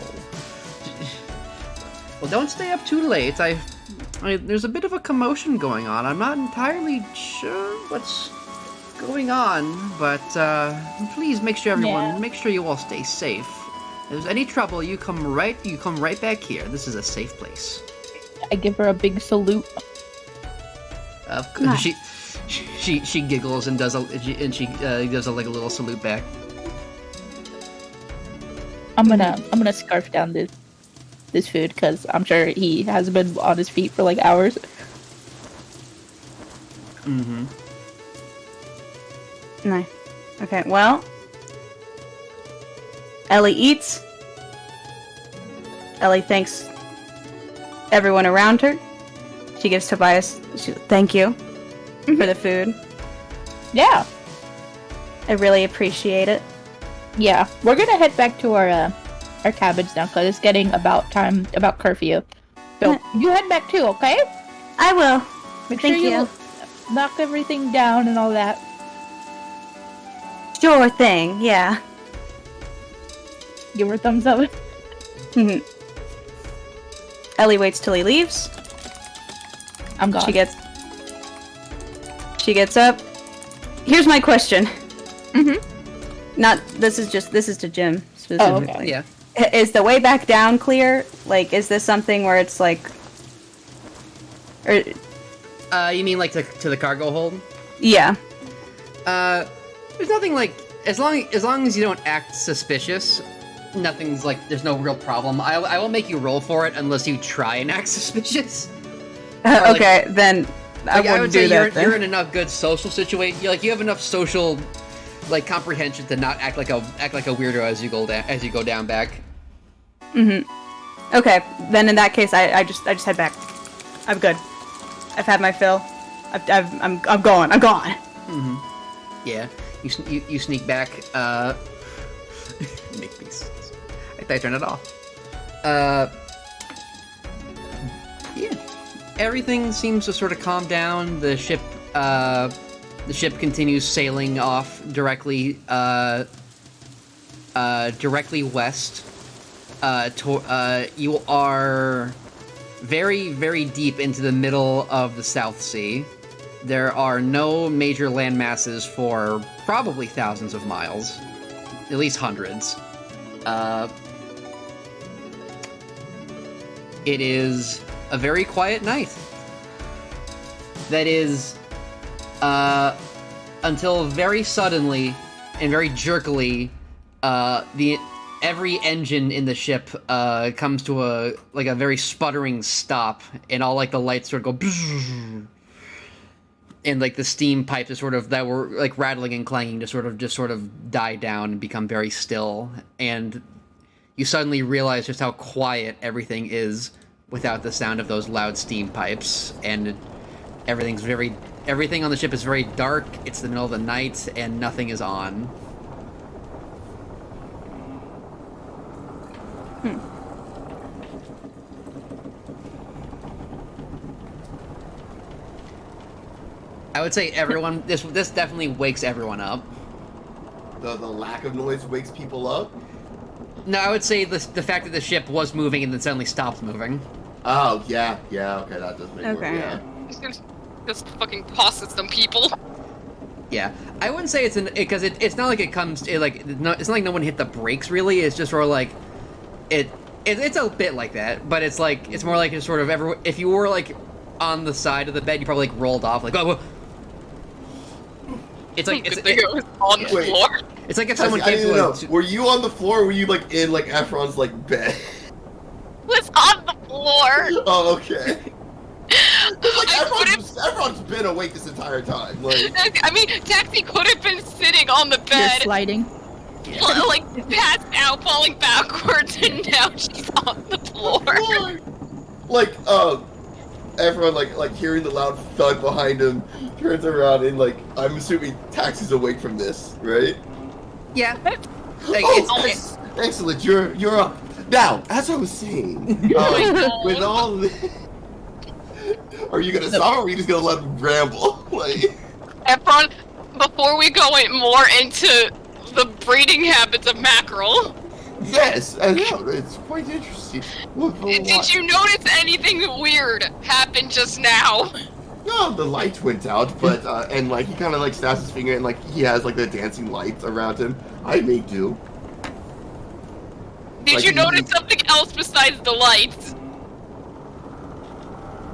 Well, don't stay up too late. There's a bit of a commotion going on. I'm not entirely sure what's going on, but please make sure you all stay safe. If there's any trouble, you come right back here. This is a safe place. I give her a big salute. She giggles and does a little salute back. I'm gonna scarf down this food because I'm sure he hasn't been on his feet for like hours. Mm-hmm. No. Okay, well, Ellie eats. Ellie thanks everyone around her. She gives Tobias, thank you for the food. Yeah. I really appreciate it. Yeah, we're gonna head back to our cabins now because it's getting about curfew. So you head back too, okay? I will. Make sure you knock everything down and all that. Sure thing, yeah. Give her a thumbs up. Ellie waits till he leaves. I'm gone. She gets up. Here's my question. This is to Jim specifically. Oh, okay. Yeah. Is the way back down clear? Like, is this something where it's like, or? You mean like to the cargo hold? Yeah. There's nothing like as long as you don't act suspicious. Nothing's like there's no real problem. I won't make you roll for it unless you try and act suspicious. Okay, then I would wouldn't say do that. You're in enough good social situation. You have enough social like comprehension to not act like a weirdo as you go down back. Okay, then in that case, I just head back. I'm good. I've had my fill. I'm gone. Yeah, you sneak back. Make me. I thought I turned it off. Yeah, everything seems to sort of calm down. The ship continues sailing off directly west. You are very, very deep into the middle of the South Sea. There are no major land masses for probably thousands of miles, at least hundreds. It is a very quiet night. That is, until very suddenly and very jerkily, every engine in the ship comes to a very sputtering stop, and all like the lights sort of go, and like the steam pipes that were like rattling and clanging just sort of die down and become very still, and you suddenly realize just how quiet everything is without the sound of those loud steam pipes, and everything on the ship is very dark. It's the middle of the night, and nothing is on. I would say everyone. This definitely wakes everyone up. the lack of noise wakes people up? No, I would say the fact that the ship was moving and then suddenly stopped moving. Oh, yeah, okay, that does make more, yeah. Just fucking tosses some people. Yeah, I wouldn't say because it's not like it's not like no one hit the brakes really. It's just sort of like it's a bit like that, but it's more like it's sort of if you were like on the side of the bed, you probably like rolled off like oh. It's like it was on the floor. It's like if someone came to were you on the floor or were you like in like Efron's like bed? Was on the floor. Oh, okay. Efron's been awake this entire time. Like, I mean, Taxi could have been sitting on the bed. You're sliding. Like passed out, falling backwards, and now she's on the floor. Like, Efron like hearing the loud thud behind him, turns around and like I'm assuming Taxi's awake from this, right? Yeah. Excellent. You're up. Now, as I was saying, with all this, are you gonna stop or are you just gonna let him ramble? Like, Efron, before we go more into the breeding habits of mackerel. Yes, I know, it's quite interesting. Did you notice anything weird happen just now? No, the lights went out, but and like he kind of like snaps his finger and like he has like the dancing lights around him. I may do. Did you notice something else besides the lights?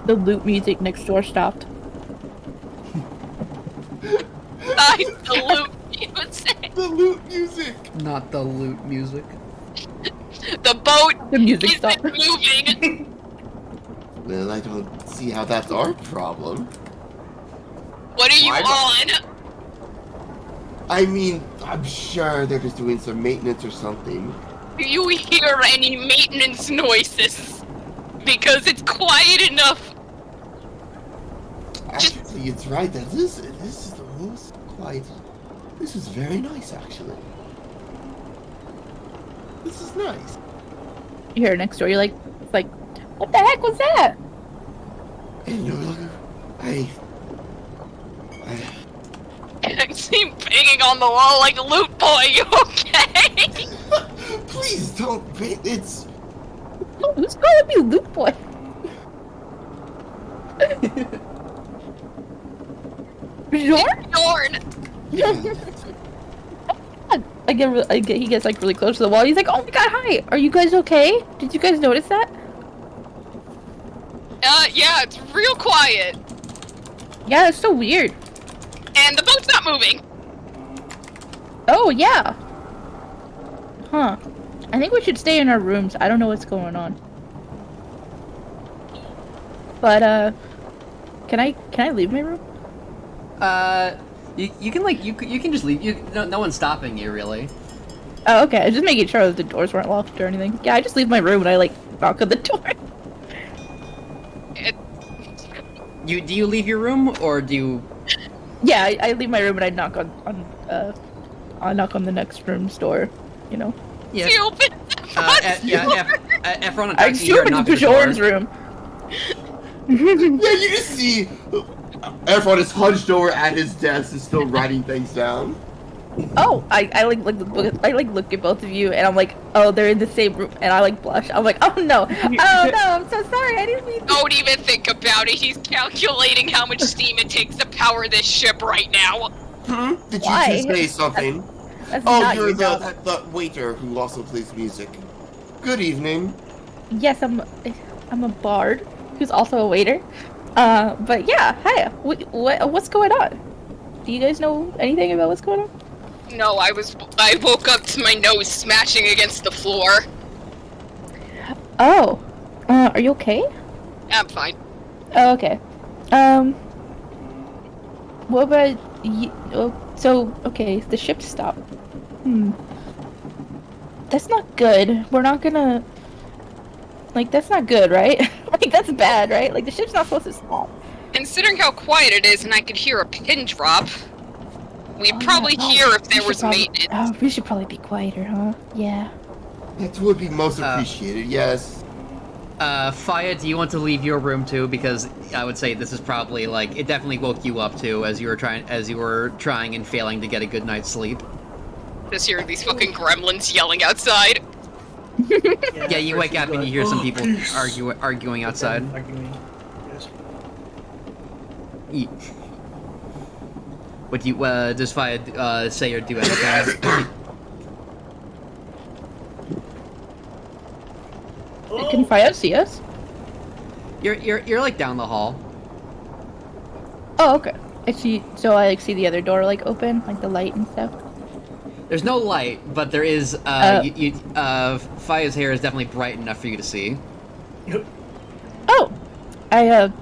The loop music next door stopped. Besides the loop music. The loop music. Not the loop music. The boat the music isn't stopped. moving. Well, I don't see how that's our problem. What are you on? I mean, I'm sure they're just doing some maintenance or something. Do you hear any maintenance noises? Because it's quiet enough. Actually, it's right. This is the most quiet. This is very nice, actually. This is nice. You hear it next door. You're like, what the heck was that? And you're like, I see him banging on the wall like a loot boy. You okay? Please don't. It's. Who's calling me loot boy? Jorn. He gets like really close to the wall. He's like, "Oh my god, hi! Are you guys okay? Did you guys notice that?" Yeah, it's real quiet. Yeah, it's so weird. And the boat's not moving. Oh yeah. Huh. I think we should stay in our rooms. I don't know what's going on. But can I leave my room? You can just leave. No one's stopping you really. Oh, okay. Just making sure that the doors weren't locked or anything. Yeah, I just leave my room and I like knock on the door. Do you leave your room or do you? Yeah, I leave my room and I knock on the next room's door. You know. Yeah. She opens Efron and I Taxi assume it's Bajorn's room. Yeah, you just see Efron is hunched over at his desk and still writing things down. Oh, I look at both of you and I'm like, oh, they're in the same room, and I like blush. I'm like, oh no, I'm so sorry, I didn't mean to. Don't even think about it. He's calculating how much steam it takes to power this ship right now. Did Why? you just say something? That's Oh, not you're your job. the waiter who also plays music. Good evening. Yes, I'm a bard who's also a waiter. But yeah, hi. What's going on? Do you guys know anything about what's going on? No, I woke up to my nose smashing against the floor. Oh, are you okay? I'm fine. Oh, okay. What about you? Oh, so, okay, the ship stopped. That's not good. We're not gonna... Like, that's not good, right? Like, that's bad, right? Like, the ship's not supposed to stop. Considering how quiet it is and I could hear a pin drop, we'd probably hear if there was maintenance. Oh, we should probably be quieter, huh? Yeah. That would be most appreciated, yes. Faya, do you want to leave your room too? Because I would say this is probably like it definitely woke you up too as you were trying and failing to get a good night's sleep. Just hear these fucking gremlins yelling outside. Yeah, you wake up and you hear some people arguing outside. What do you, does Faya say or do anything? Can Faya see us? You're like down the hall. Oh, okay. I see. So I like see the other door like open, like the light and stuff. There's no light, but there is. Faya's hair is definitely bright enough for you to see. Oh, I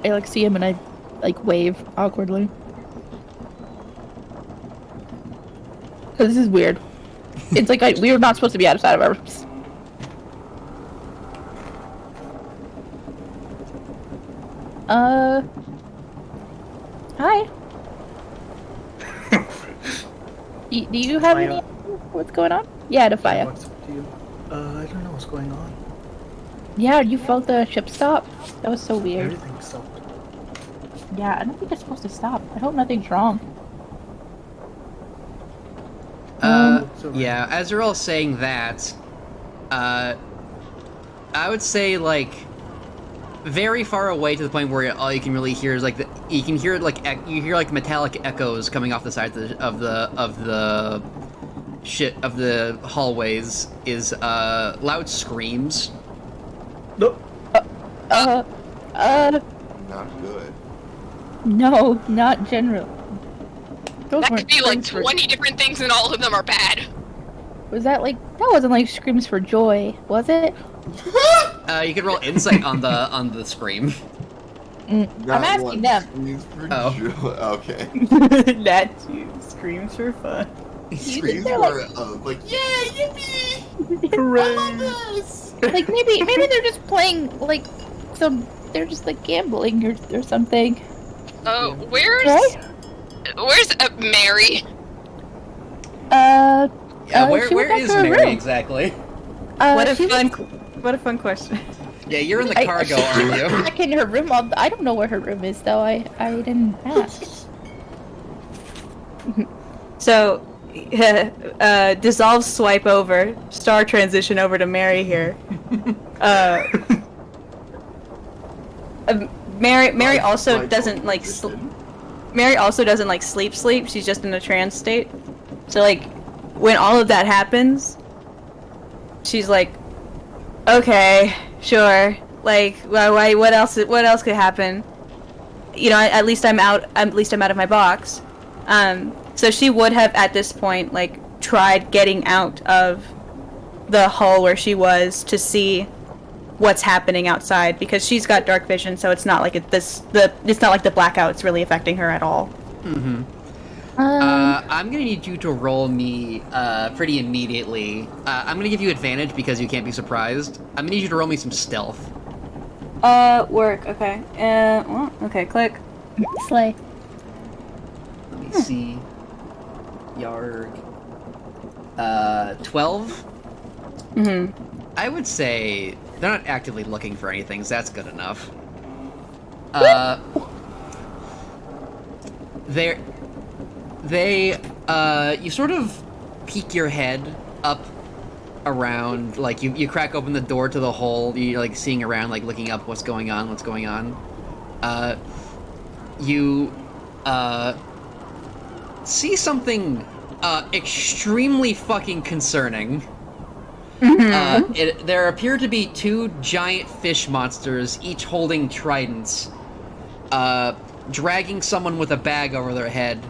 like see him and I like wave awkwardly. So this is weird. It's like we were not supposed to be outside of our rooms. Hi. Do you have any? What's going on? Yeah, to Faya. What's up to you? I don't know what's going on. Yeah, you felt the ship stop? That was so weird. Everything stopped. Yeah, I don't think it's supposed to stop. I hope nothing's wrong. Yeah, as you're all saying that, I would say, like, very far away to the point where all you can really hear is, like, you hear metallic echoes coming off the sides of the hallways is, loud screams. Nope. Not good. No, not general. That could be like 20 different things and all of them are bad. Was that wasn't like screams for joy, was it? You can roll insight on the scream. I'm asking them. Okay. That too. Screams for fun. Screams for like, yeah, yippee! Hooray! Like maybe they're just playing like they're just like gambling or something. Oh, where's Mary? Where is Mary exactly? What a fun question. Yeah, you're in the cargo, aren't you? I'm back in her room. I don't know where her room is though. I didn't ask. So, dissolve, swipe over, star transition over to Mary here. Mary also doesn't like Mary also doesn't like sleep. She's just in a trance state. So like, when all of that happens, she's like, okay, sure. Like, why? What else could happen? You know, at least I'm out. At least I'm out of my box. So she would have at this point like tried getting out of the hull where she was to see what's happening outside, because she's got dark vision, so it's not like it's not like the blackout's really affecting her at all. Mm-hmm. I'm gonna need you to roll me pretty immediately. I'm gonna give you advantage because you can't be surprised. I'm gonna need you to roll me some stealth. Work. Okay. Well, okay. Click. Slay. Let me see. Yarg. 12. Mm-hmm. I would say they're not actively looking for anything, so that's good enough. You sort of peek your head up around, like, you crack open the door to the hole, you're, like, seeing around, like, looking up what's going on. You see something, extremely fucking concerning. Mm-hmm. There appear to be two giant fish monsters, each holding tridents, dragging someone with a bag over their head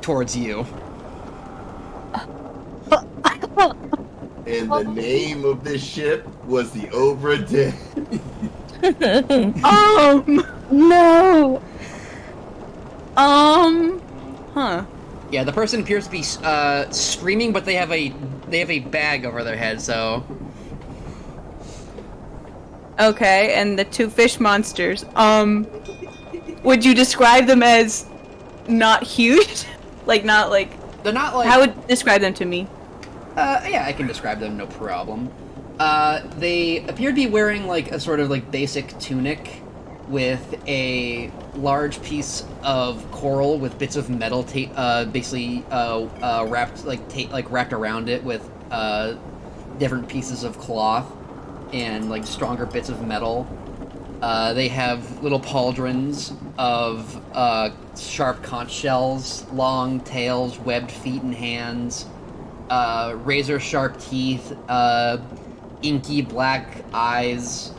towards you. And the name of this ship was the Obra Dinn. No. Huh. Yeah, the person appears to be screaming, but they have a bag over their head, so. Okay, and the two fish monsters. Would you describe them as not huge? Like, not like... They're not like... How would you describe them to me? Yeah, I can describe them, no problem. They appear to be wearing, like, a sort of, like, basic tunic, with a large piece of coral with bits of metal, basically wrapped wrapped around it with different pieces of cloth and like stronger bits of metal. They have little pauldrons of sharp conch shells, long tails, webbed feet and hands, razor sharp teeth, inky black eyes,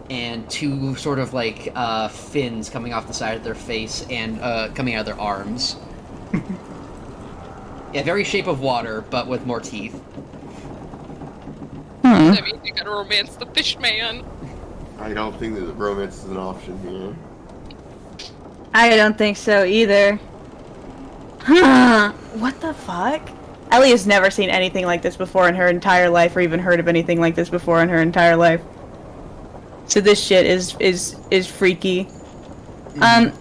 and two sort of like fins coming off the side of their face and coming out of their arms. Yeah, very Shape of Water, but with more teeth. That means you gotta romance the fish man. I don't think that romance is an option here. I don't think so either. What the fuck? Ellie has never seen anything like this before in her entire life, or even heard of anything like this before in her entire life. So this shit is freaky.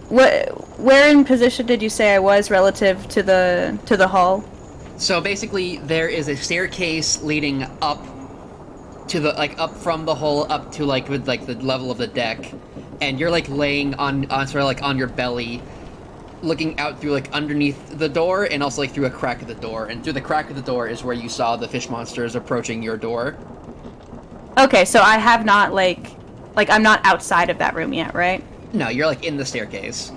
Where in position did you say I was relative to the hall? So basically, there is a staircase leading up to the up from the hole up to with the level of the deck, and you're laying on sort of on your belly, looking out through underneath the door and also through a crack of the door, and through the crack of the door is where you saw the fish monsters approaching your door. Okay, so I have not I'm not outside of that room yet, right? No, you're in the staircase.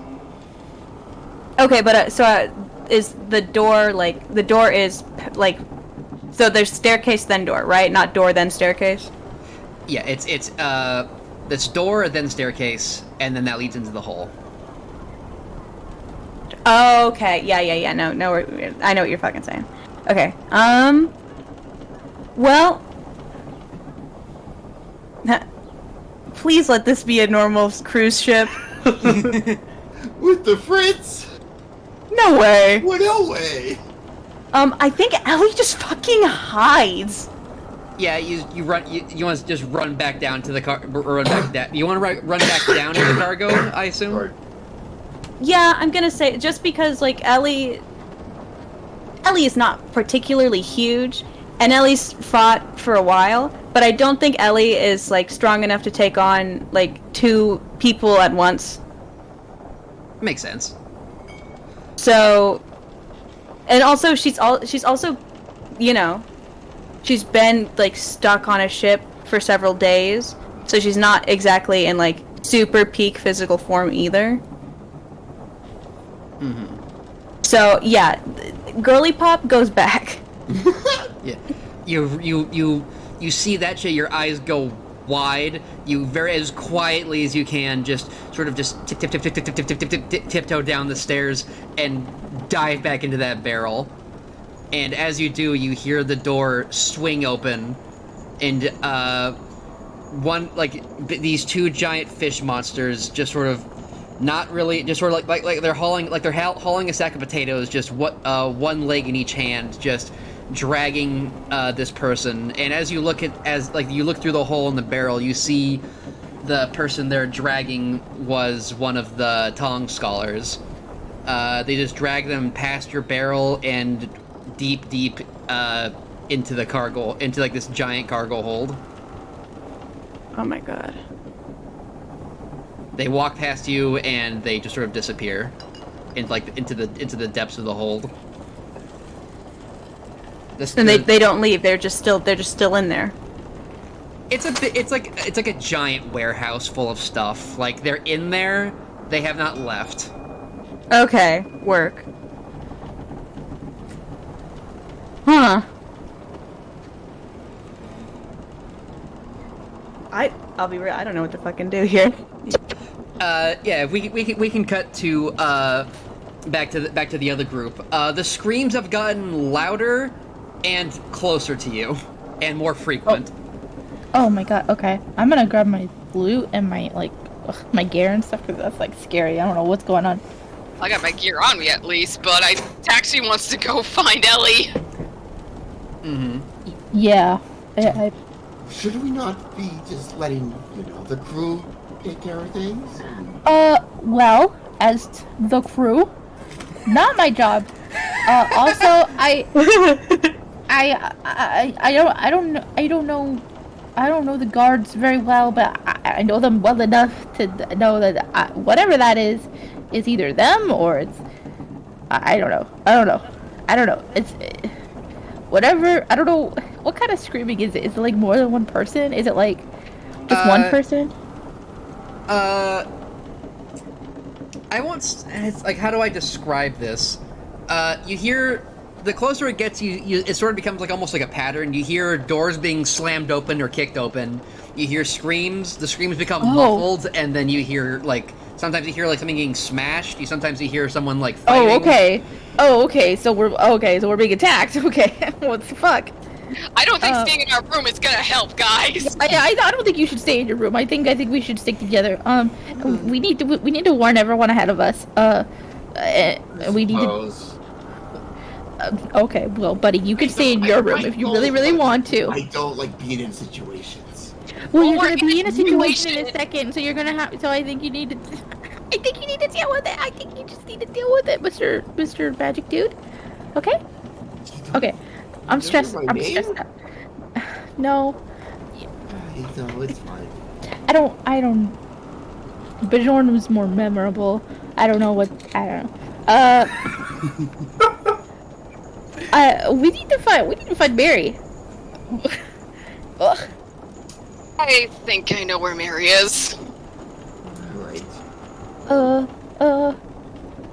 Okay, but is the door the door is so there's staircase then door, right? Not door then staircase? Yeah, it's door then staircase, and then that leads into the hole. Oh, okay. Yeah. No, I know what you're fucking saying. Okay. Well, please let this be a normal cruise ship. With the Fritz? No way. Well, no way. I think Ellie just fucking hides. Yeah, you run. You want to just run back down to the car? Run back down. You want to run back down to the cargo? I assume. Sorry. Yeah, I'm gonna say just because Ellie is not particularly huge, and Ellie's fought for a while, but I don't think Ellie is strong enough to take on two people at once. Makes sense. So, and also she's also, she's been stuck on a ship for several days, so she's not exactly in super peak physical form either. Mm-hmm. So yeah, girly pop goes back. Yeah, you see that shit. Your eyes go wide. You as quietly as you can just tiptoe down the stairs and dive back into that barrel. And as you do, you hear the door swing open, and these two giant fish monsters just sort of. Not really, just sort of like they're hauling a sack of potatoes, just one leg in each hand, just dragging this person. And as you look you look through the hole in the barrel, you see the person they're dragging was one of the Tong scholars. They just drag them past your barrel and deep into the cargo, into this giant cargo hold. Oh my god. They walk past you and they just sort of disappear into the depths of the hold. And they don't leave. They're just still in there. It's like a giant warehouse full of stuff. They're in there. They have not left. Okay, work. Huh. I'll be real. I don't know what to fucking do here. Yeah, we can cut to back to the other group. The screams have gotten louder and closer to you, and more frequent. Oh my god. Okay, I'm gonna grab my flute and my my gear and stuff because that's scary. I don't know what's going on. I got my gear on me at least, but Taxi wants to go find Ellie. Mm-hmm. Yeah. Should we not be just letting the crew take care of things? Well, as the crew, not my job. Also, I don't know the guards very well, but I know them well enough to know that whatever that is either them or it's I don't know. It's whatever. I don't know what kind of screaming is it. Is it like more than one person? Is it like just one person? I won't. It's like, how do I describe this? You hear, the closer it gets, it sort of becomes like almost like a pattern. You hear doors being slammed open or kicked open. You hear screams. The screams become muffled, and then you hear like sometimes you hear like something getting smashed. Sometimes you hear someone like fighting. Oh, okay. So we're being attacked. Okay, what the fuck? I don't think staying in our room is gonna help, guys. I don't think you should stay in your room. I think we should stick together. We need to warn everyone ahead of us. We need to. Okay, well, buddy, you can stay in your room if you really want to. I don't like being in situations. Well, you're gonna be in a situation in a second, so you're gonna have. So I think you need to. I think you need to deal with it. I think you just need to deal with it, Mr. Magic Dude. Okay. Okay. I'm stressed. I'm stressed out. No. No, it's fine. I don't. Bjorn was more memorable. I don't know. We need to find Mary. Ugh. I think I know where Mary is. Right.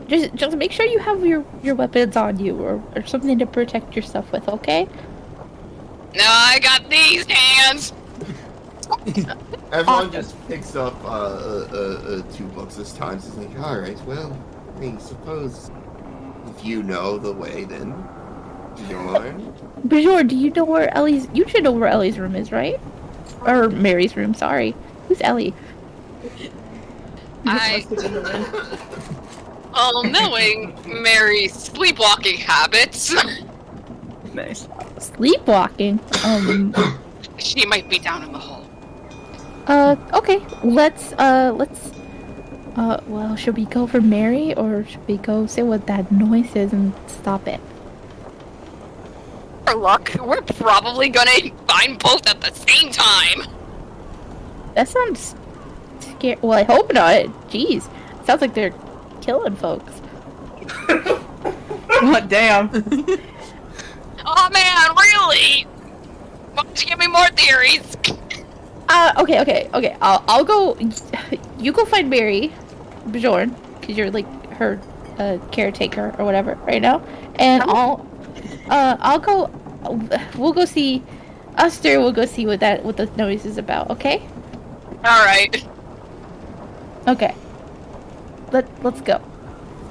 Just make sure you have your weapons on you or something to protect yourself with, okay? No, I got these hands. Everyone just picks up 2 books this time. So it's like, all right, well, I suppose if you know the way, then Bjorn. Bjorn, do you know where Ellie's? You should know where Ellie's room is, right? Or Mary's room. Sorry, who's Ellie? Knowing Mary's sleepwalking habits. Nice. Sleepwalking? She might be down in the hall. Okay. Let's, well, should we go for Mary, or should we go see what that noise is and stop it? For luck, we're probably gonna find both at the same time. That sounds scary. Well, I hope not. Jeez. Sounds like they're killing folks. What? Damn. Oh man, really? Why don't you give me more theories? Okay. I'll go. You go find Mary, Bjorn, because you're like her caretaker or whatever right now, and I'll go. We'll go see. Us three will go see what the noise is about. Okay. All right. Okay. Let's go.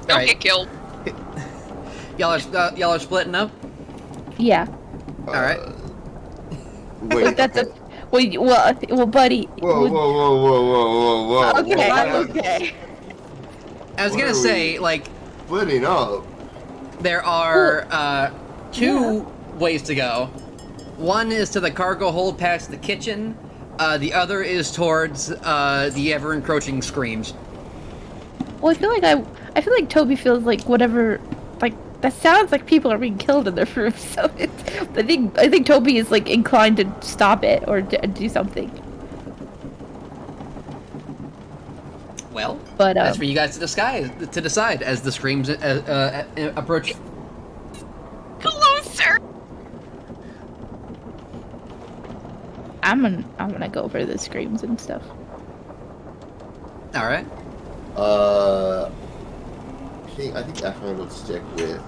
Don't get killed. Y'all are splitting up? Yeah. Alright. Wait, that's a well, buddy. Whoa. Okay. I was gonna say, like, splitting up. There are 2 ways to go. One is to the cargo hold past the kitchen. The other is towards the ever encroaching screams. Well, I feel like Toby feels like whatever, like that sounds like people are being killed in their room. So I think Toby is like inclined to stop it or do something. Well, but that's for you guys to decide as the screams approach. Closer. I'm gonna go for the screams and stuff. All right. I think Ephraim would stick with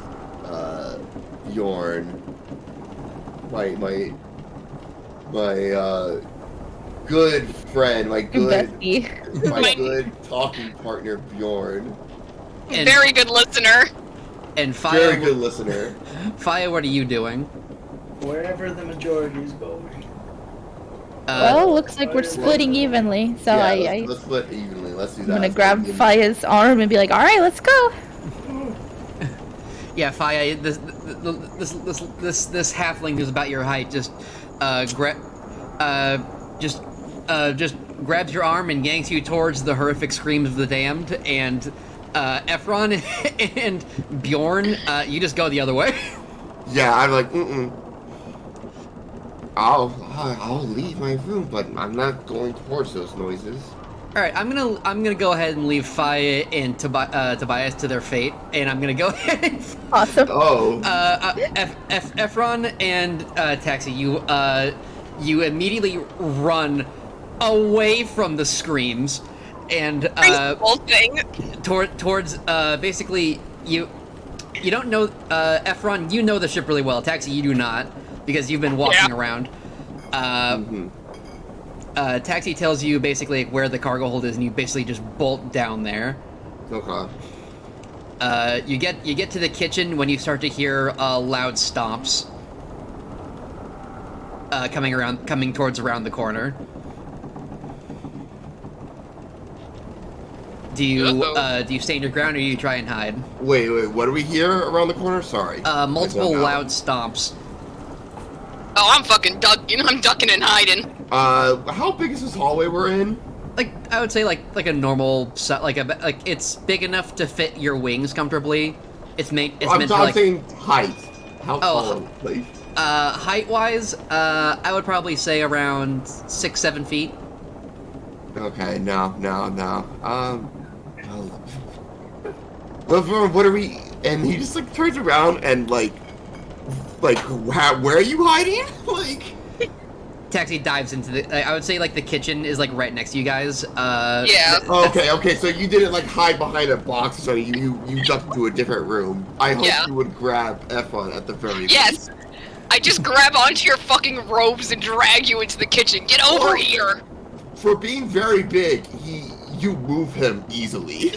Bjorn. My good friend, my good talking partner Bjorn. And very good listener. And Faya, very good listener. Faya, what are you doing? Wherever the majority is going. Well, looks like we're splitting evenly, so yeah, let's split evenly. Let's do that. I'm gonna grab Faya's arm and be like, "All right, let's go." Yeah, Faya, this halfling who's about your height just grabs your arm and yanks you towards the horrific screams of the damned, and Ephron and Bjorn, you just go the other way. Yeah, I'm like, I'll leave my room, but I'm not going towards those noises. All right, I'm gonna go ahead and leave Faye and Tobias to their fate, and I'm gonna go ahead. Awesome. Oh. Efron and Taxi, you immediately run away from the screams, and towards basically you don't know Efron. You know the ship really well. Taxi, you do not, because you've been walking around. Taxi tells you basically where the cargo hold is, and you basically just bolt down there. Okay. You get to the kitchen when you start to hear loud stomps coming towards around the corner. Do you stand your ground, or do you try and hide? Wait, what do we hear around the corner? Sorry. Multiple loud stomps. Oh, I'm fucking ducking. I'm ducking and hiding. How big is this hallway we're in? Like, I would say like a normal, like it's big enough to fit your wings comfortably. It's meant to like... saying height. How tall, please? Height-wise, I would probably say around 6-7 feet. Okay, no. What are we? And he just like turns around and like, where are you hiding? Like. Taxi dives into the. I would say like the kitchen is like right next to you guys. Yeah. Okay. So you didn't like hide behind a box, so you ducked into a different room. I hope you would grab Efron at the very least. Yes. I just grab onto your fucking robes and drag you into the kitchen. Get over here. For being very big, you move him easily.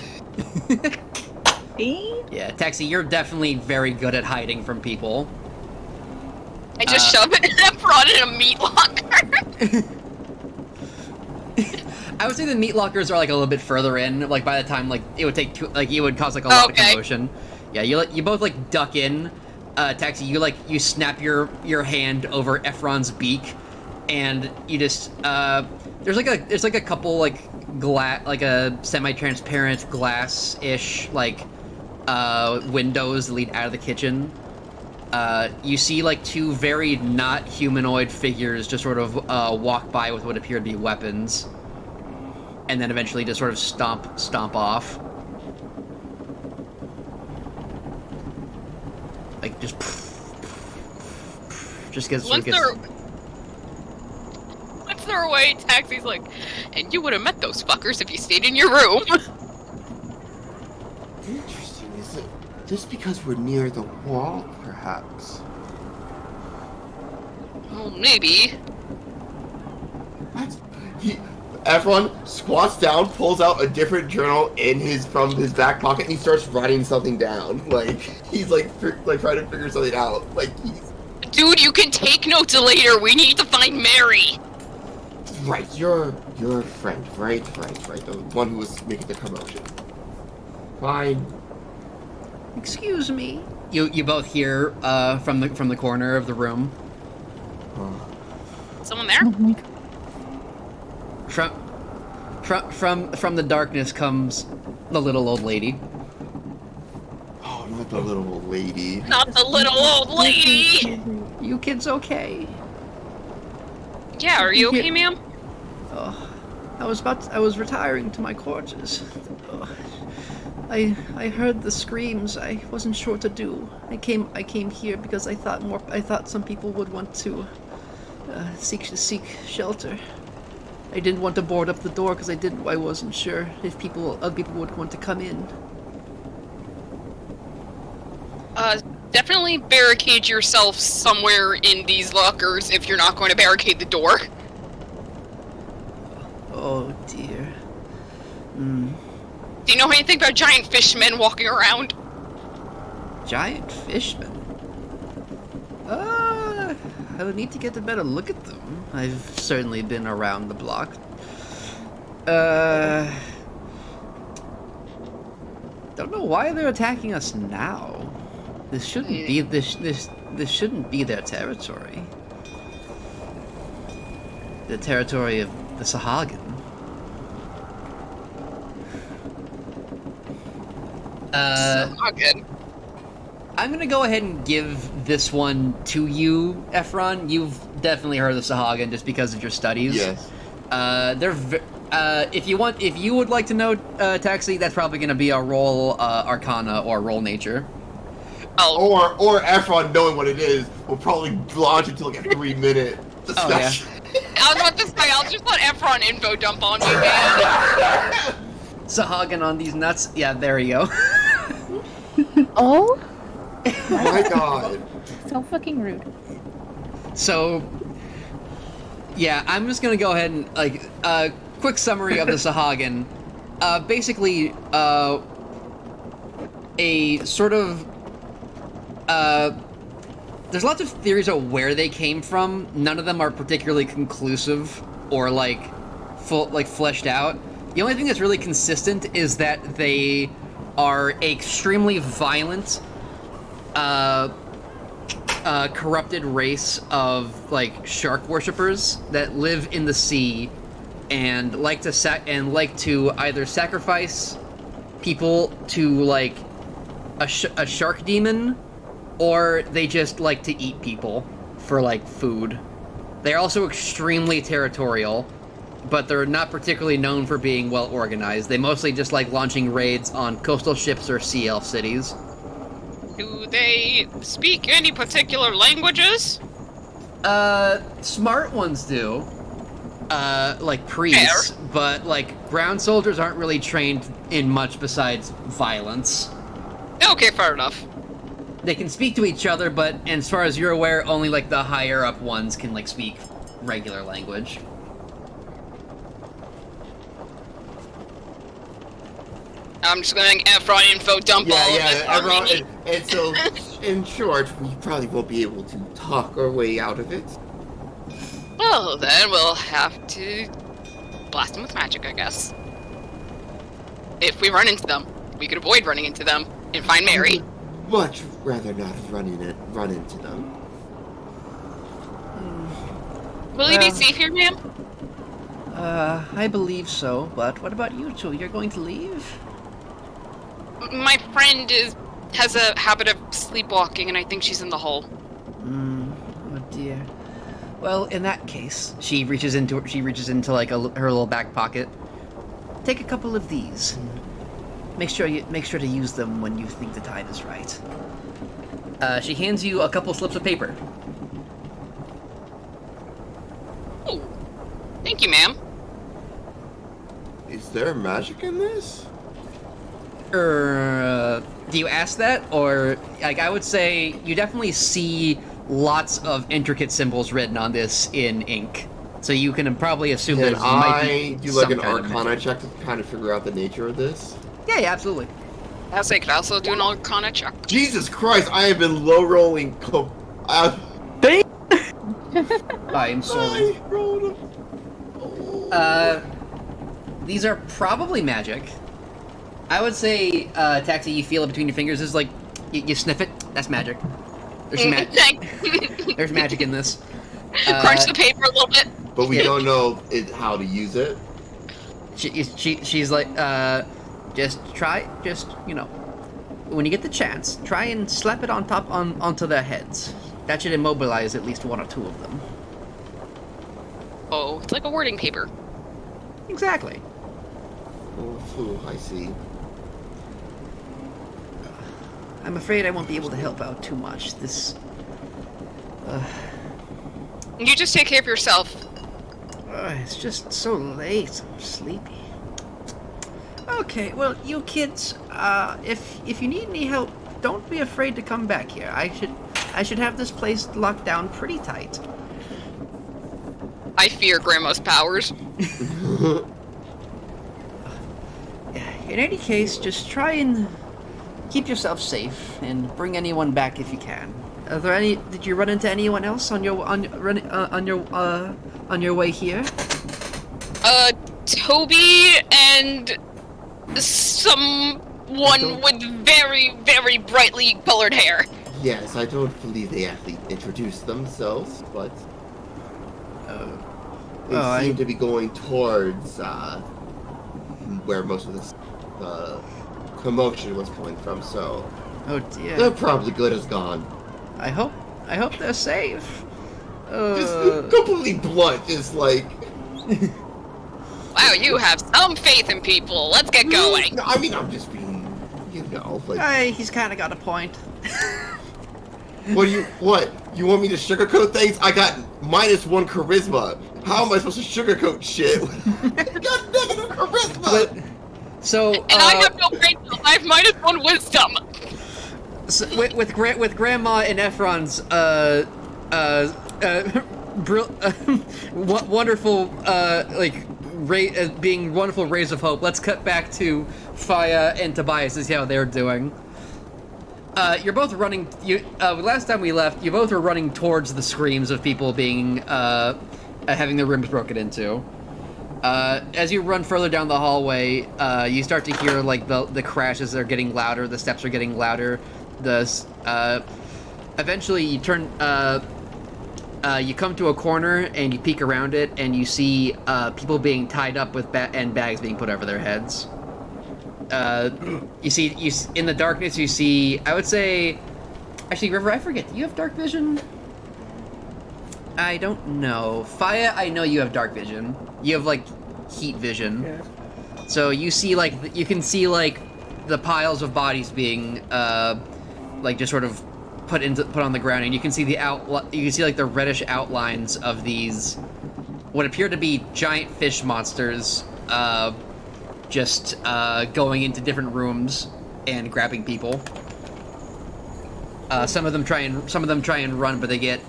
Yeah, Taxi, you're definitely very good at hiding from people. I just shove it and brought in a meat locker. I would say the meat lockers are like a little bit further in. Like by the time like it would take it would cause like a lot of commotion. Yeah, you both like duck in. Taxi, you snap your hand over Efron's beak, and you just there's like a couple like a semi-transparent glass-ish like windows that lead out of the kitchen. You see like two very not humanoid figures just sort of walk by with what appear to be weapons, and then eventually just sort of stomp off. Like just gets. Once they're away, Taxi's like, and you would have met those fuckers if you stayed in your room. Interesting. Is it just because we're near the wall, perhaps? Well, maybe. Efron squats down, pulls out a different journal from his back pocket, and he starts writing something down. Like he's like trying to figure something out. Like he's. Dude, you can take notes later. We need to find Mary. Right, your friend, right, the one who was making the commotion. Fine. Excuse me. You both hear from the corner of the room. Someone there? From the darkness comes the little old lady. Oh, not the little old lady. Not the little old lady. You kids okay? Yeah, are you okay, ma'am? Oh, I was retiring to my quarters. Oh, I heard the screams. I wasn't sure what to do. I came here because I thought some people would want to seek shelter. I didn't want to board up the door because I wasn't sure if other people would want to come in. Definitely barricade yourself somewhere in these lockers if you're not going to barricade the door. Oh dear. Do you know anything about giant fishmen walking around? Giant fishmen? I would need to get a better look at them. I've certainly been around the block. Don't know why they're attacking us now. This shouldn't be this shouldn't be their territory. The territory of the Sahagin. Sahagin. I'm gonna go ahead and give this one to you, Ephron. You've definitely heard of the Sahagin just because of your studies. Yes. If you would like to know, Taxi, that's probably gonna be a roll Arcana or roll Nature. Oh. Or Ephron knowing what it is will probably launch into like a 3-minute discussion. I was about to say, I'll just let Ephron info dump on me, man. Sahagin on these nuts. Yeah, there you go. Oh my god. So fucking rude. So, yeah, I'm just gonna go ahead and, like, quick summary of the Sahagin. Basically, a sort of, there's lots of theories of where they came from. None of them are particularly conclusive or, like, fleshed out. The only thing that's really consistent is that they are extremely violent, corrupted race of, like, shark worshippers that live in the sea and like to either sacrifice people to, like, a shark demon, or they just like to eat people for, like, food. They're also extremely territorial, but they're not particularly known for being well organized. They mostly just like launching raids on coastal ships or sea elf cities. Do they speak any particular languages? Smart ones do. Like priests, but like ground soldiers aren't really trained in much besides violence. Okay, fair enough. They can speak to each other, but as far as you're aware, only like the higher up ones can like speak regular language. I'm just gonna Ephron info dump all of this on me. And so, in short, we probably won't be able to talk our way out of it. Well, then we'll have to blast them with magic, I guess. If we run into them, we could avoid running into them and find Mary. I would much rather not run into them. Will you be safe here, ma'am? I believe so, but what about you two? You're going to leave? My friend has a habit of sleepwalking, and I think she's in the hole. Oh dear. Well, in that case, she reaches into like her little back pocket. Take a couple of these, and make sure to use them when you think the time is right. She hands you a couple slips of paper. Oh, thank you, ma'am. Is there magic in this? Do you ask that, or like I would say you definitely see lots of intricate symbols written on this in ink, so you can probably assume Can there might be do like some an kind of Arcana magic. check to kind of figure out the nature of this? Yeah, absolutely. I'll say, could I also do an Arcana check? Jesus Christ, I have been low rolling. I'm sorry. These are probably magic. I would say, Taxi, you feel it between your fingers. Is like, you sniff it. That's magic. There's some there's magic in this. Crunch the paper a little bit. But we don't know how to use it. She's like, just you know, when you get the chance, try and slap it onto their heads. That should immobilize at least one or two of them. Oh, it's like a wording paper. Exactly. Oh, I see. I'm afraid I won't be able to help out too much. This. You just take care of yourself. It's just so late. I'm sleepy. Okay, well, you kids, if you need any help, don't be afraid to come back here. I should have this place locked down pretty tight. I fear Grandma's powers. In any case, just try and keep yourself safe and bring anyone back if you can. Are there any? Did you run into anyone else on your way here? Toby and someone with very, very brightly colored hair. Yes, I don't believe they actually introduced themselves, but they seem to be going towards where most of this commotion was coming from. So Oh dear. They're probably good as gone. I hope they're safe. Just completely blunt, just like. Wow, you have some faith in people. Let's get going. No, I mean, I'm just being, like. Hey, he's kind of got a point. What? You want me to sugarcoat things? I got -1 charisma. How am I supposed to sugarcoat shit? got negative charisma. So. And I have no brain cells. I have -1 wisdom. So, with Grandma and Ephron's wonderful being wonderful rays of hope. Let's cut back to Faya and Tobias to see how they're doing. You're both running. Last time we left, you both were running towards the screams of people being having their rooms broken into. As you run further down the hallway, you start to hear like the crashes are getting louder. The steps are getting louder. Eventually you turn. You come to a corner and you peek around it, and you see people being tied up with and bags being put over their heads. You see in the darkness. You see, I would say, actually, River, I forget. Do you have dark vision? I don't know. Faya, I know you have dark vision. You have like heat vision. Yeah. So you see you can see like the piles of bodies being like just sort of put on the ground, and you can see like the reddish outlines of these what appear to be giant fish monsters just going into different rooms and grabbing people. Some of them try and run, but they get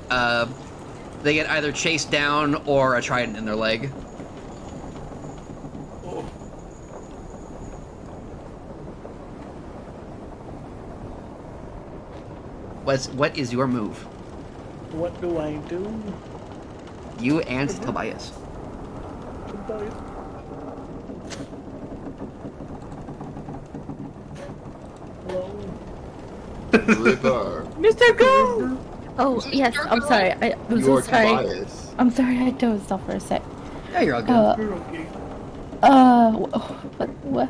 either chased down or a trident in their leg. What is your move? What do I do? You and Tobias. River. Mr. Go! Oh, yes, I'm sorry. I'm so sorry. Tobias. I'm sorry, I dozed off for a sec. Yeah, you're all good. What?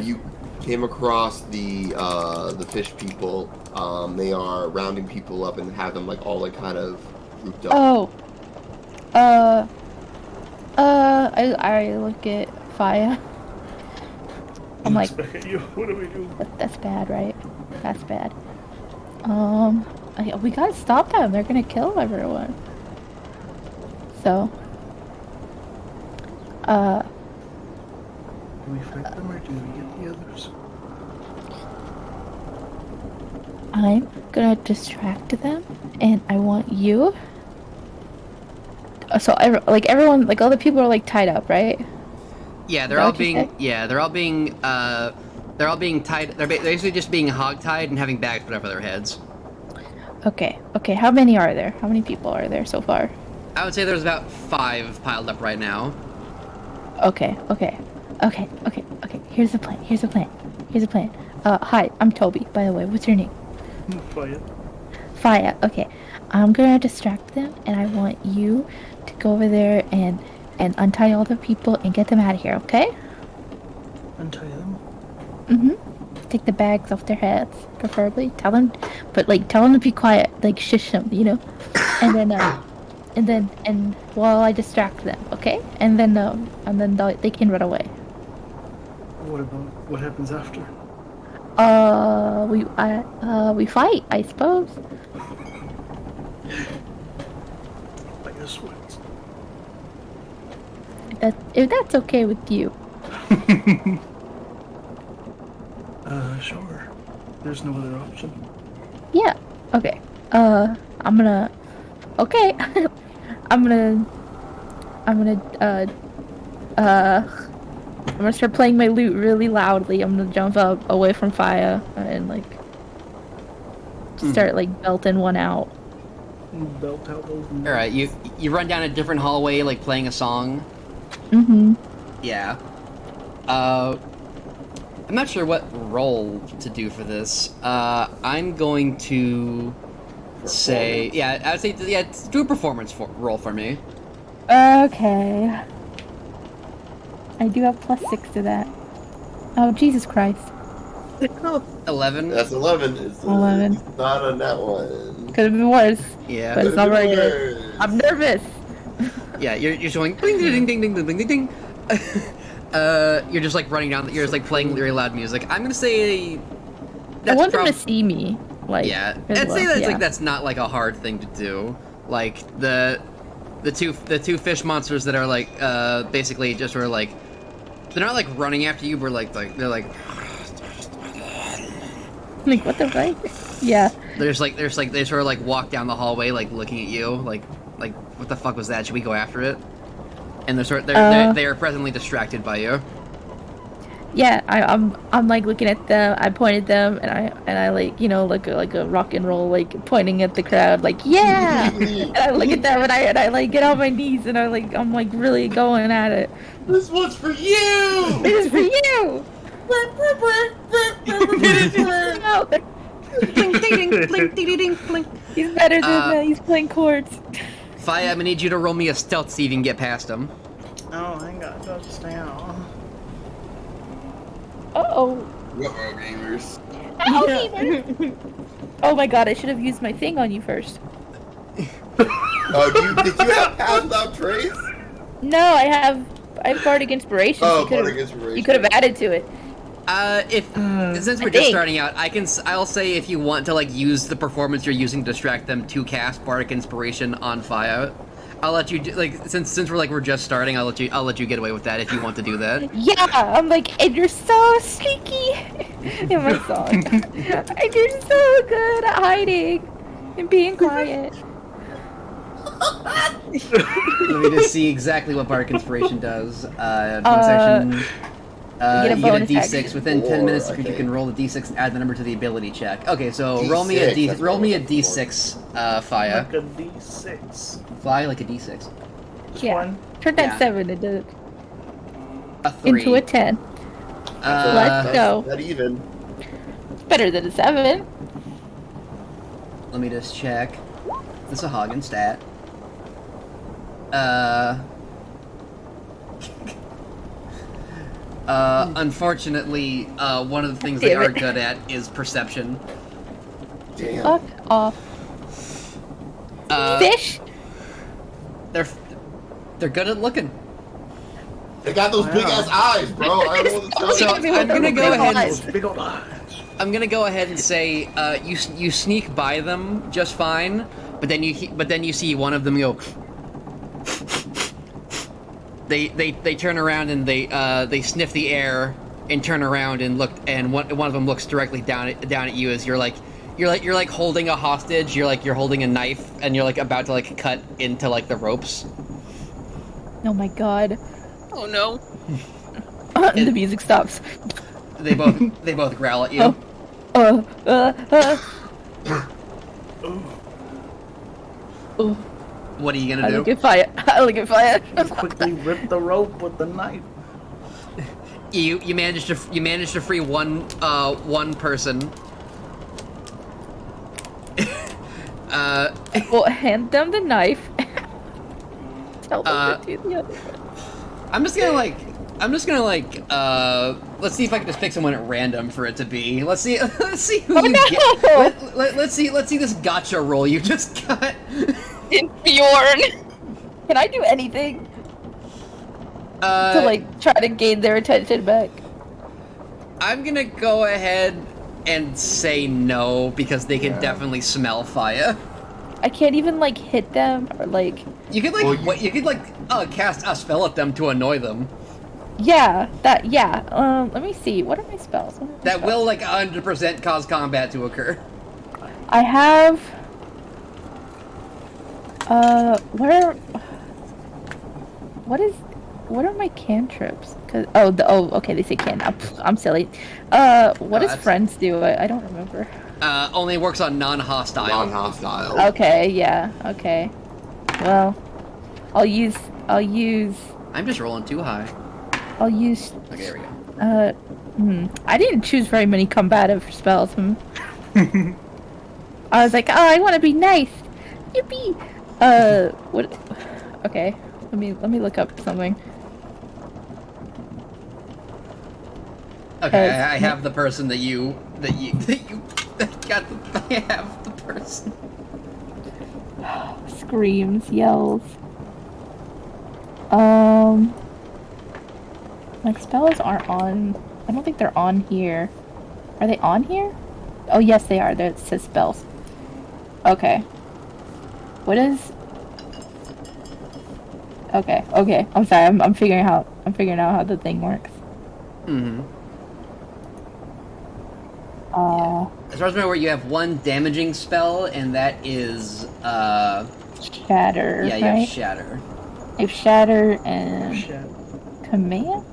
You came across the fish people. They are rounding people up and have them like all like kind of grouped up. I look at Faya. I'm like, what do we do? That's bad, right? That's bad. We gotta stop them. They're gonna kill everyone. So, do we fight them or do we get the others? I'm gonna distract them, and I want you. So, everyone, like all the people are like tied up, right? Yeah, they're all being tied. They're basically just being hogtied and having bags put over their heads. Okay. How many are there? How many people are there so far? I would say there's about 5 piled up right now. Okay. Here's the plan. Hi, I'm Toby, by the way. What's your name? Faya. Okay. I'm gonna distract them, and I want you to go over there and untie all the people and get them out of here, okay? Untie them? Mm-hmm. Take the bags off their heads, preferably. Tell them to be quiet, like shush them, you know? And then while I distract them, okay? And then they can run away. What happens after? We fight, I suppose. I guess what? If that's okay with you. Sure. There's no other option. Yeah. Okay. I'm gonna start playing my lute really loudly. I'm gonna jump up away from Faya and start belting one out. Belt out those. All right, you run down a different hallway, like playing a song. Mm-hmm. Yeah. I'm not sure what role to do for this. I'm going to say, I would say, do a performance roll for me. Okay. I do have +6 to that. Oh, Jesus Christ. 11. That's 11. It's 11. It's not on that one. Could have been worse. Yeah. But it's not very good. I'm nervous. Yeah, you're just going ding ding ding ding ding ding ding ding. You're just like running down. You're just like playing very loud music. I'm gonna say. I want them to see me. Like. Yeah, as I'd say well, that's like that's not like a hard thing to do. Like the two fish monsters that are like basically just sort of like they're not like running after you, but they're like what the fuck? Yeah. There's like they sort of like walk down the hallway like looking at you like what the fuck was that? Should we go after it? And they are presently distracted by you. Yeah, I'm like looking at them. I pointed them, and I like like a rock and roll like pointing at the crowd like yeah. And I look at them and I like get on my knees and I'm like really going at it. This one's for you. This is for you. Blink, ding, ding, blink, ding, ding, blink. He's better than that. He's playing chords. Fi, I'm gonna need you to roll me a stealth to see if you can get past him. Oh, I got those now. Uh-oh. Uh-oh, gamers. Oh my god, I should have used my thing on you first. Oh, did you have Pass Without Trace? No, I have Bardic Inspiration. Oh, Bardic Inspiration. You could have added to it. Since we're just starting out, I'll say if you want to like use the performance you're using to distract them to cast Bardic Inspiration on Faya, I'll let you since we're just starting, I'll let you get away with that if you want to do that. Yeah, I'm like, and you're so sneaky in my song. And you're so good at hiding and being quiet. Let me just see exactly what Bardic Inspiration does. Bonus action. You get a D6 within 10 minutes. The creature can roll the D6 and add the number to the ability check. Okay, so roll me a D6, Faya. Like a D6. Fly like a D6. Yeah. Turn that 7 into a 3. Into a 10. Let's go. Not even. It's better than a 7. Let me just check. This is a Hagen stat. Unfortunately, one of the things they are good at is perception. Damn. Fuck off. Fish? They're good at looking. They got those big ass eyes, bro. I don't know what to tell you. So I'm gonna go ahead. Big old eyes. I'm gonna go ahead and say you sneak by them just fine, but then you see one of them go. They turn around and they sniff the air and turn around and look, and one of them looks directly down at you as you're like holding a hostage. You're holding a knife and you're like about to like cut into like the ropes. Oh my god. Oh no. The music stops. They both growl at you. What are you gonna do? I look at fire. Quickly rip the rope with the knife. You managed to free one person. Well, hand them the knife. Tell them to do the other one. I'm just gonna let's see if I can just pick someone at random for it to be. Let's see who you get. Let's see this gotcha roll you just got. Bjorn. Can I do anything to like try to gain their attention back? I'm gonna go ahead and say no because they can definitely smell fire. I can't even like hit them or like. You could cast a spell at them to annoy them. Yeah, that let me see. What are my spells? That will like 100% cause combat to occur. I have. What are my cantrips? Okay, they say can. I'm silly. What does friends do? I don't remember. Only works on non-hostile. Non-hostile. Okay, yeah, okay. Well, I'll use. I'm just rolling too high. I'll use. Okay, there we go. I didn't choose very many combative spells. I was like, oh, I want to be nice. Yippee. What? Okay, let me look up something. Okay, I have the person that you got. I have the person. Screams, yells. My spells aren't on. I don't think they're on here. Are they on here? Oh yes, they are. There it says spells. Okay. What is? Okay. Okay. I'm sorry. I'm figuring out how the thing works. As far as I'm aware, you have one damaging spell, and that is Shatter. Yeah, you right? have shatter. I have shatter and command.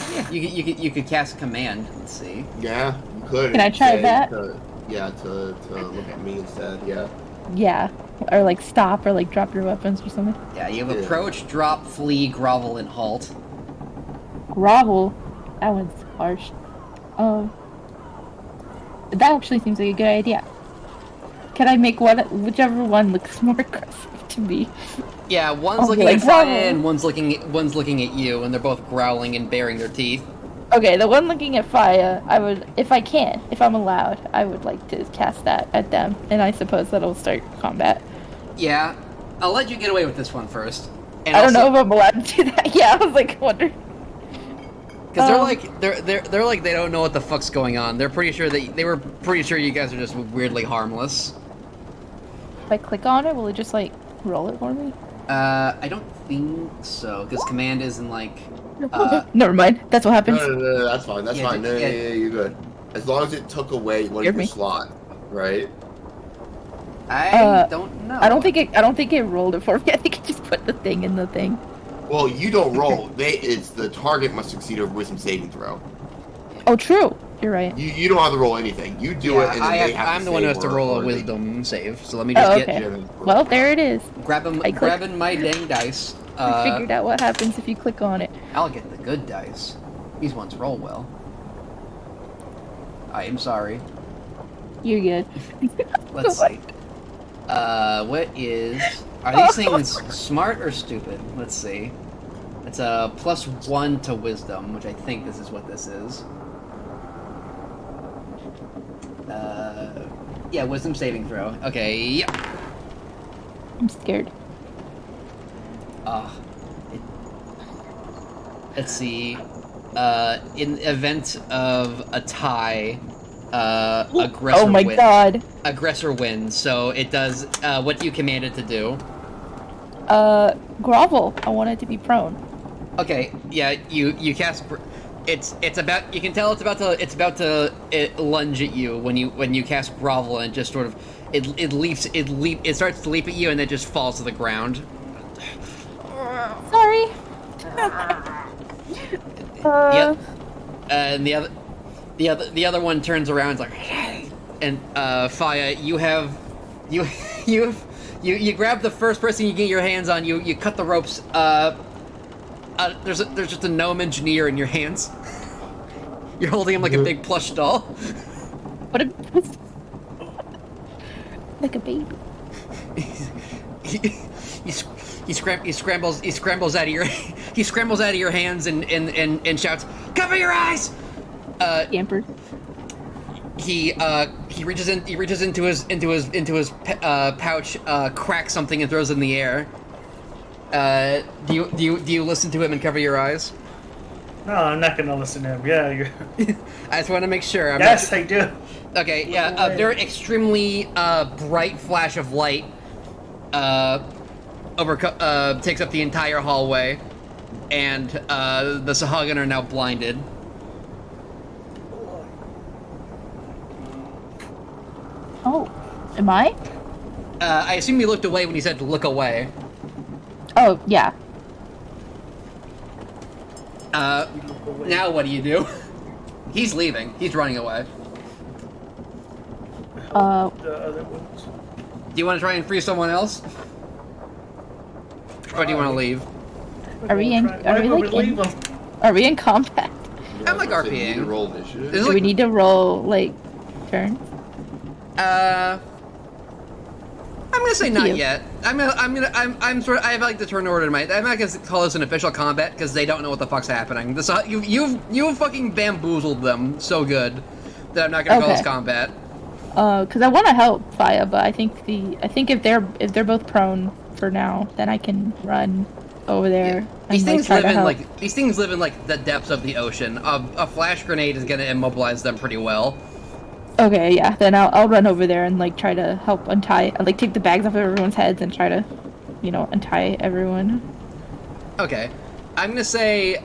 Yeah, you could cast command. Let's see. Yeah, you could. Can I try that? To look at me instead. Yeah. Yeah, or like stop, or like drop your weapons or something. Yeah, you have approach, drop, flee, grovel, and halt. Grovel. That one's harsh. That actually seems like a good idea. Can I make whichever one looks more aggressive to me? Yeah, one's looking at Faya and one's looking at you, and they're both growling and baring their teeth. Okay, the one looking at Faya, I would, if I'm allowed, I would like to cast that at them, and I suppose that'll start combat. Yeah, I'll let you get away with this one first. And I don't know if I'm allowed to do that. Yeah, I was like, wondering. Because they're like they don't know what the fuck's going on. They're pretty sure they were pretty sure you guys are just weirdly harmless. If I click on it, will it just like roll it for me? I don't think so, because command isn't like. Never mind. That's what happens. No, that's fine. That's fine. No, you're good. As long as it took away one of your slot, right? I don't know. I don't think it rolled it for me. I think it just put the thing in the thing. Well, you don't roll. It's the target must succeed a wisdom saving throw. Oh, true. You're right. You don't have to roll anything. You do it, and then they have I'm to the one who has to roll a wisdom save. So let me just Well, there it is. Grabbing my dang dice. I figured out what happens if you click on it. I'll get the good dice. These ones roll well. I am sorry. You're good. Let's see. What is... Are these things smart or stupid? Let's see. It's a +1 to wisdom, which I think this is what this is. Yeah, wisdom saving throw. Okay, yep. I'm scared. Let's see. In the event of a tie, aggressor Oh my wins. god. Aggressor wins, so it does what you command it to do. Grovel. I want it to be prone. Okay, yeah, you cast. It's about. You can tell it's about to lunge at you when you cast grovel, and just sort of it starts to leap at you and then just falls to the ground. Sorry. And the other one turns around and is like, and Faya, you grab the first person you get your hands on. You cut the ropes. There's just a gnome engineer in your hands. You're holding him like a big plush doll. What a like a baby. He scrambles out of your hands and shouts, "Cover your eyes!" Scampered. He reaches into his pouch, cracks something and throws it in the air. Do you listen to him and cover your eyes? No, I'm not gonna listen to him. Yeah, you're. I just want to make sure. I do. Okay, yeah, a very extremely bright flash of light takes up the entire hallway, and the Sahagin are now blinded. Oh, am I? I assume you looked away when you said to look away. Oh, yeah. Now what do you do? He's leaving. He's running away. The other ones. Do you want to try and free someone else? Or do you want to leave? Are we in combat? I'm like RPing. Roll initiative. Do we need to roll like turns? I I'm gonna say To not you. yet. I have like the turn order in mind. I'm not gonna call this an official combat because they don't know what the fuck's happening. You've fucking bamboozled them so good that I'm not gonna call this Okay. combat. Because I want to help Faya, but I think if they're both prone for now, then I can run over there These and things try live to in help. these things live in like the depths of the ocean. A flash grenade is gonna immobilize them pretty well. Okay, yeah. Then I'll run over there and like try to help untie, like take the bags off of everyone's heads and try to, untie everyone. Okay, I'm gonna say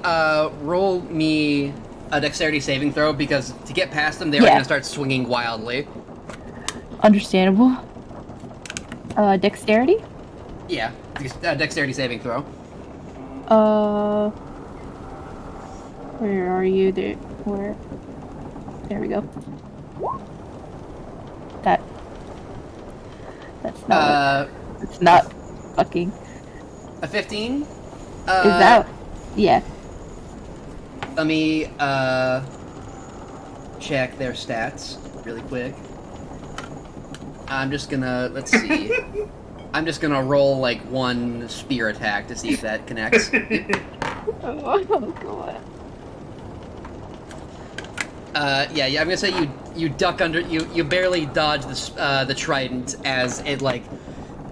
roll me a dexterity saving throw because to get past them, they're Yeah. gonna start swinging wildly. Understandable. Dexterity? Yeah, dexterity saving throw. Where are you? There we go. That's not. It's not fucking. A 15? Is that? Yeah. Let me check their stats really quick. I'm just gonna let's see. I'm just gonna roll like one spear attack to see if that connects. Oh god. Yeah, I'm gonna say you duck under you barely dodge the trident as it like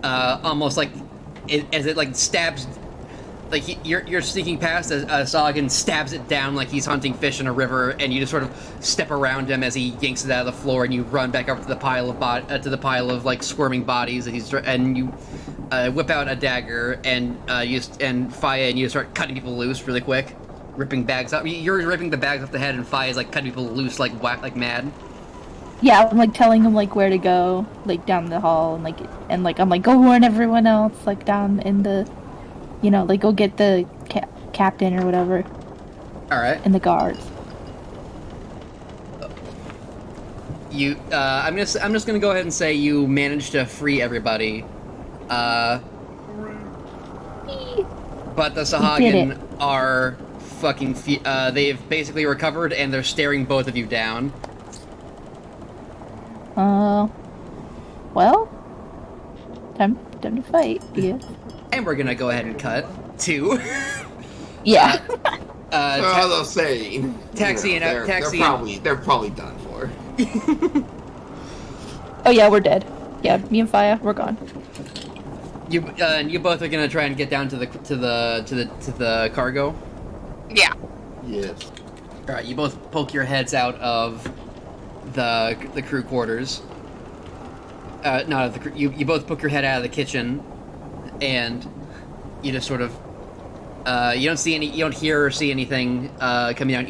almost like as it like stabs like you're sneaking past as Sagan stabs it down like he's hunting fish in a river, and you just sort of step around him as he yanks it out of the floor, and you run back up to the pile of like squirming bodies, and you whip out a dagger and Faya, and you start cutting people loose really quick, ripping bags up. You're ripping the bags off the head, and Faya's like cutting people loose like mad. Yeah, I'm like telling him like where to go, like down the hall, and I'm like go warn everyone else, like down in the, like go get the captain or whatever. All right. And the guards. I'm just gonna go ahead and say you managed to free everybody. But the Sahagin are fucking. They've basically recovered, and they're staring both of you down. Well, time to fight, yeah. And we're gonna go ahead and cut to. Yeah. They'll say. Taxi they're probably done for. Oh yeah, we're dead. Yeah, me and Faya, we're gone. You both are gonna try and get down to the cargo. Yeah. Yes. All right, you both poke your heads out of the crew quarters. Not of the crew. You both poke your head out of the kitchen, and you just sort of you don't hear or see anything coming down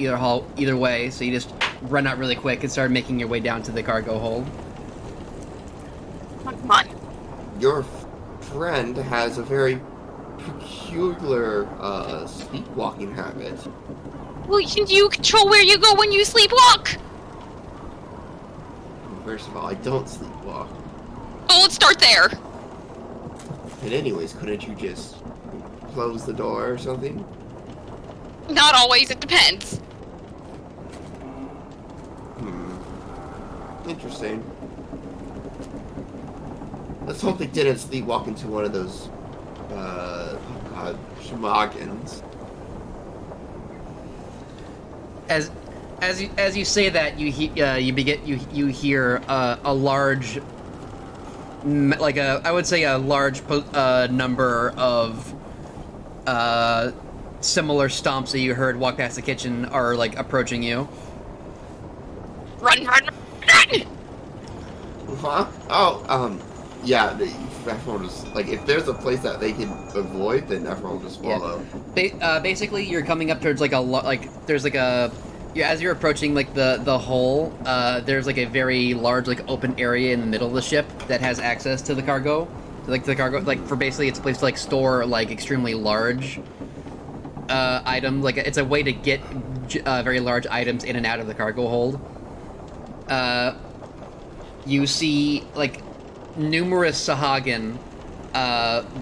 either way. So you just run out really quick and start making your way down to the cargo hold. Come on. Your friend has a very peculiar sleepwalking habit. Well, can you control where you go when you sleepwalk? First of all, I don't sleepwalk. Oh, let's start there. And anyways, couldn't you just close the door or something? Not always, it depends. Interesting. Let's hope they didn't sleepwalk into one of those, schmoggins. As you say that, you hear a large, I would say a large number of similar stomps that you heard walk past the kitchen are like approaching you. Run! Huh? Oh, yeah. Everyone just if there's a place that they can avoid, then everyone will just follow. Yeah. Basically, you're coming up towards as you're approaching the hole, there's like a very large open area in the middle of the ship that has access to the cargo. For basically it's a place to store extremely large items. It's a way to get very large items in and out of the cargo hold. You see numerous Sahagin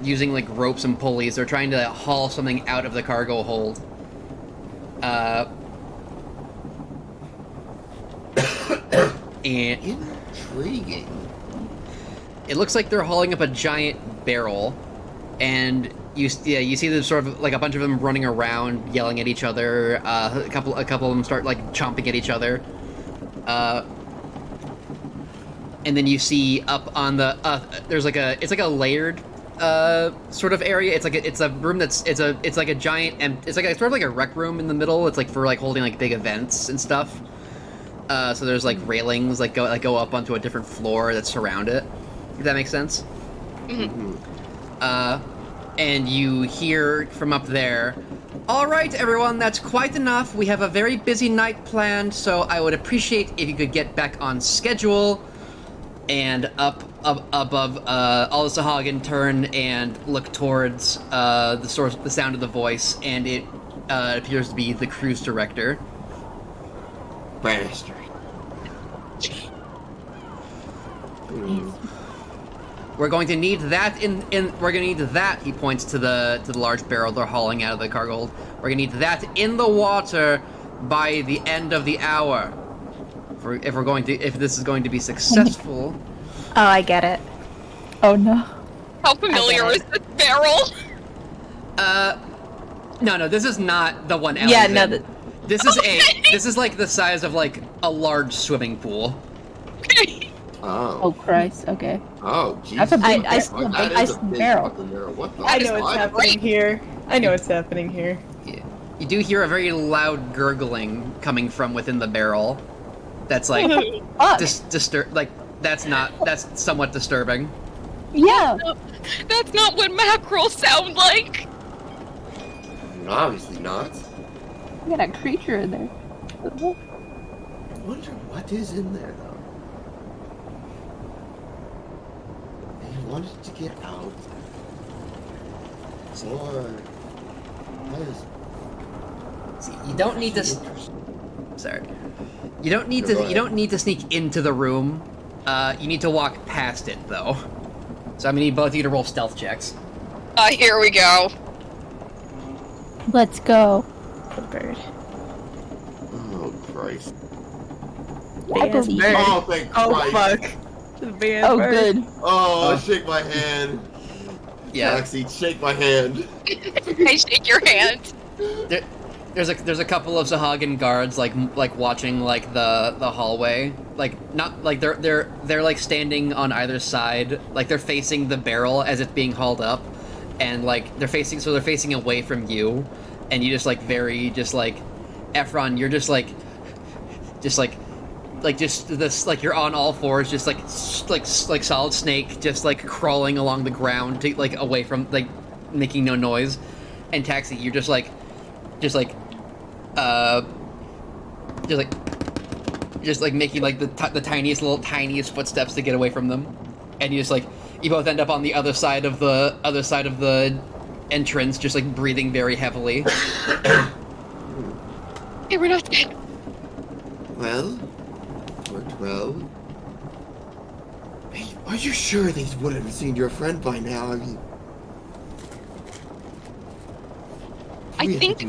using ropes and pulleys. They're trying to haul something out of the cargo hold. And intriguing. It looks like they're hauling up a giant barrel, and you see them sort of like a bunch of them running around, yelling at each other. A couple of them start like chomping at each other. And then you see up on the there's like it's like a layered sort of area. It's a room it's like a giant it's sort of like a rec room in the middle. It's like for like holding like big events and stuff. So there's like railings go up onto a different floor that surround it. If that makes sense. Mm-hmm. And you hear from up there, "All right, everyone, that's quite enough. We have a very busy night planned, so I would appreciate if you could get back on schedule." And up above, all the Sahagin turn and look towards the sound of the voice, and it appears to be the cruise director. Bastard. We're going to need that we're going to need that, he points to the large barrel they're hauling out of the cargo hold. We're going to need that in the water by the end of the hour. If this is going to be successful. Oh, I get it. Oh no. How familiar is this barrel? No, this is not the one. Yeah, no. This is like the size of like a large swimming pool. Oh Christ. Okay. Oh, Jesus. That's a big barrel. What the I know what's happening here. I know what's happening here. Yeah. You do hear a very loud gurgling coming from within the barrel. That's like that's somewhat disturbing. Yeah. That's not what mackerel sound like. Obviously not. You got a creature in there. I wonder what is in there though. They wanted to get out. Or what is it? See, you don't need to. Sorry. You don't need to sneak into the room. You need to walk past it, though. So I'm gonna need both of you to roll stealth checks. Here we go. Let's go. The bird. Oh Christ. I believe. Oh, thank Christ. Oh fuck. The band Oh bird. good. Oh, shake my hand. Yeah. Taxi, shake my hand. I shake your hand. There's a couple of Sahagin guards like watching like the hallway, they're like standing on either side, like they're facing the barrel as it's being hauled up, and like they're facing away from you, and you just Ephron, you're just you're on all fours, just like Solid Snake, just like crawling along the ground to like away from like making no noise, and Taxi, you're just making like the tiniest footsteps to get away from them, and you both end up on the other side of the entrance, just like breathing very heavily. Hey, we're not dead. Well, worked well. Hey, are you sure they would have seen your friend by now? I mean, I think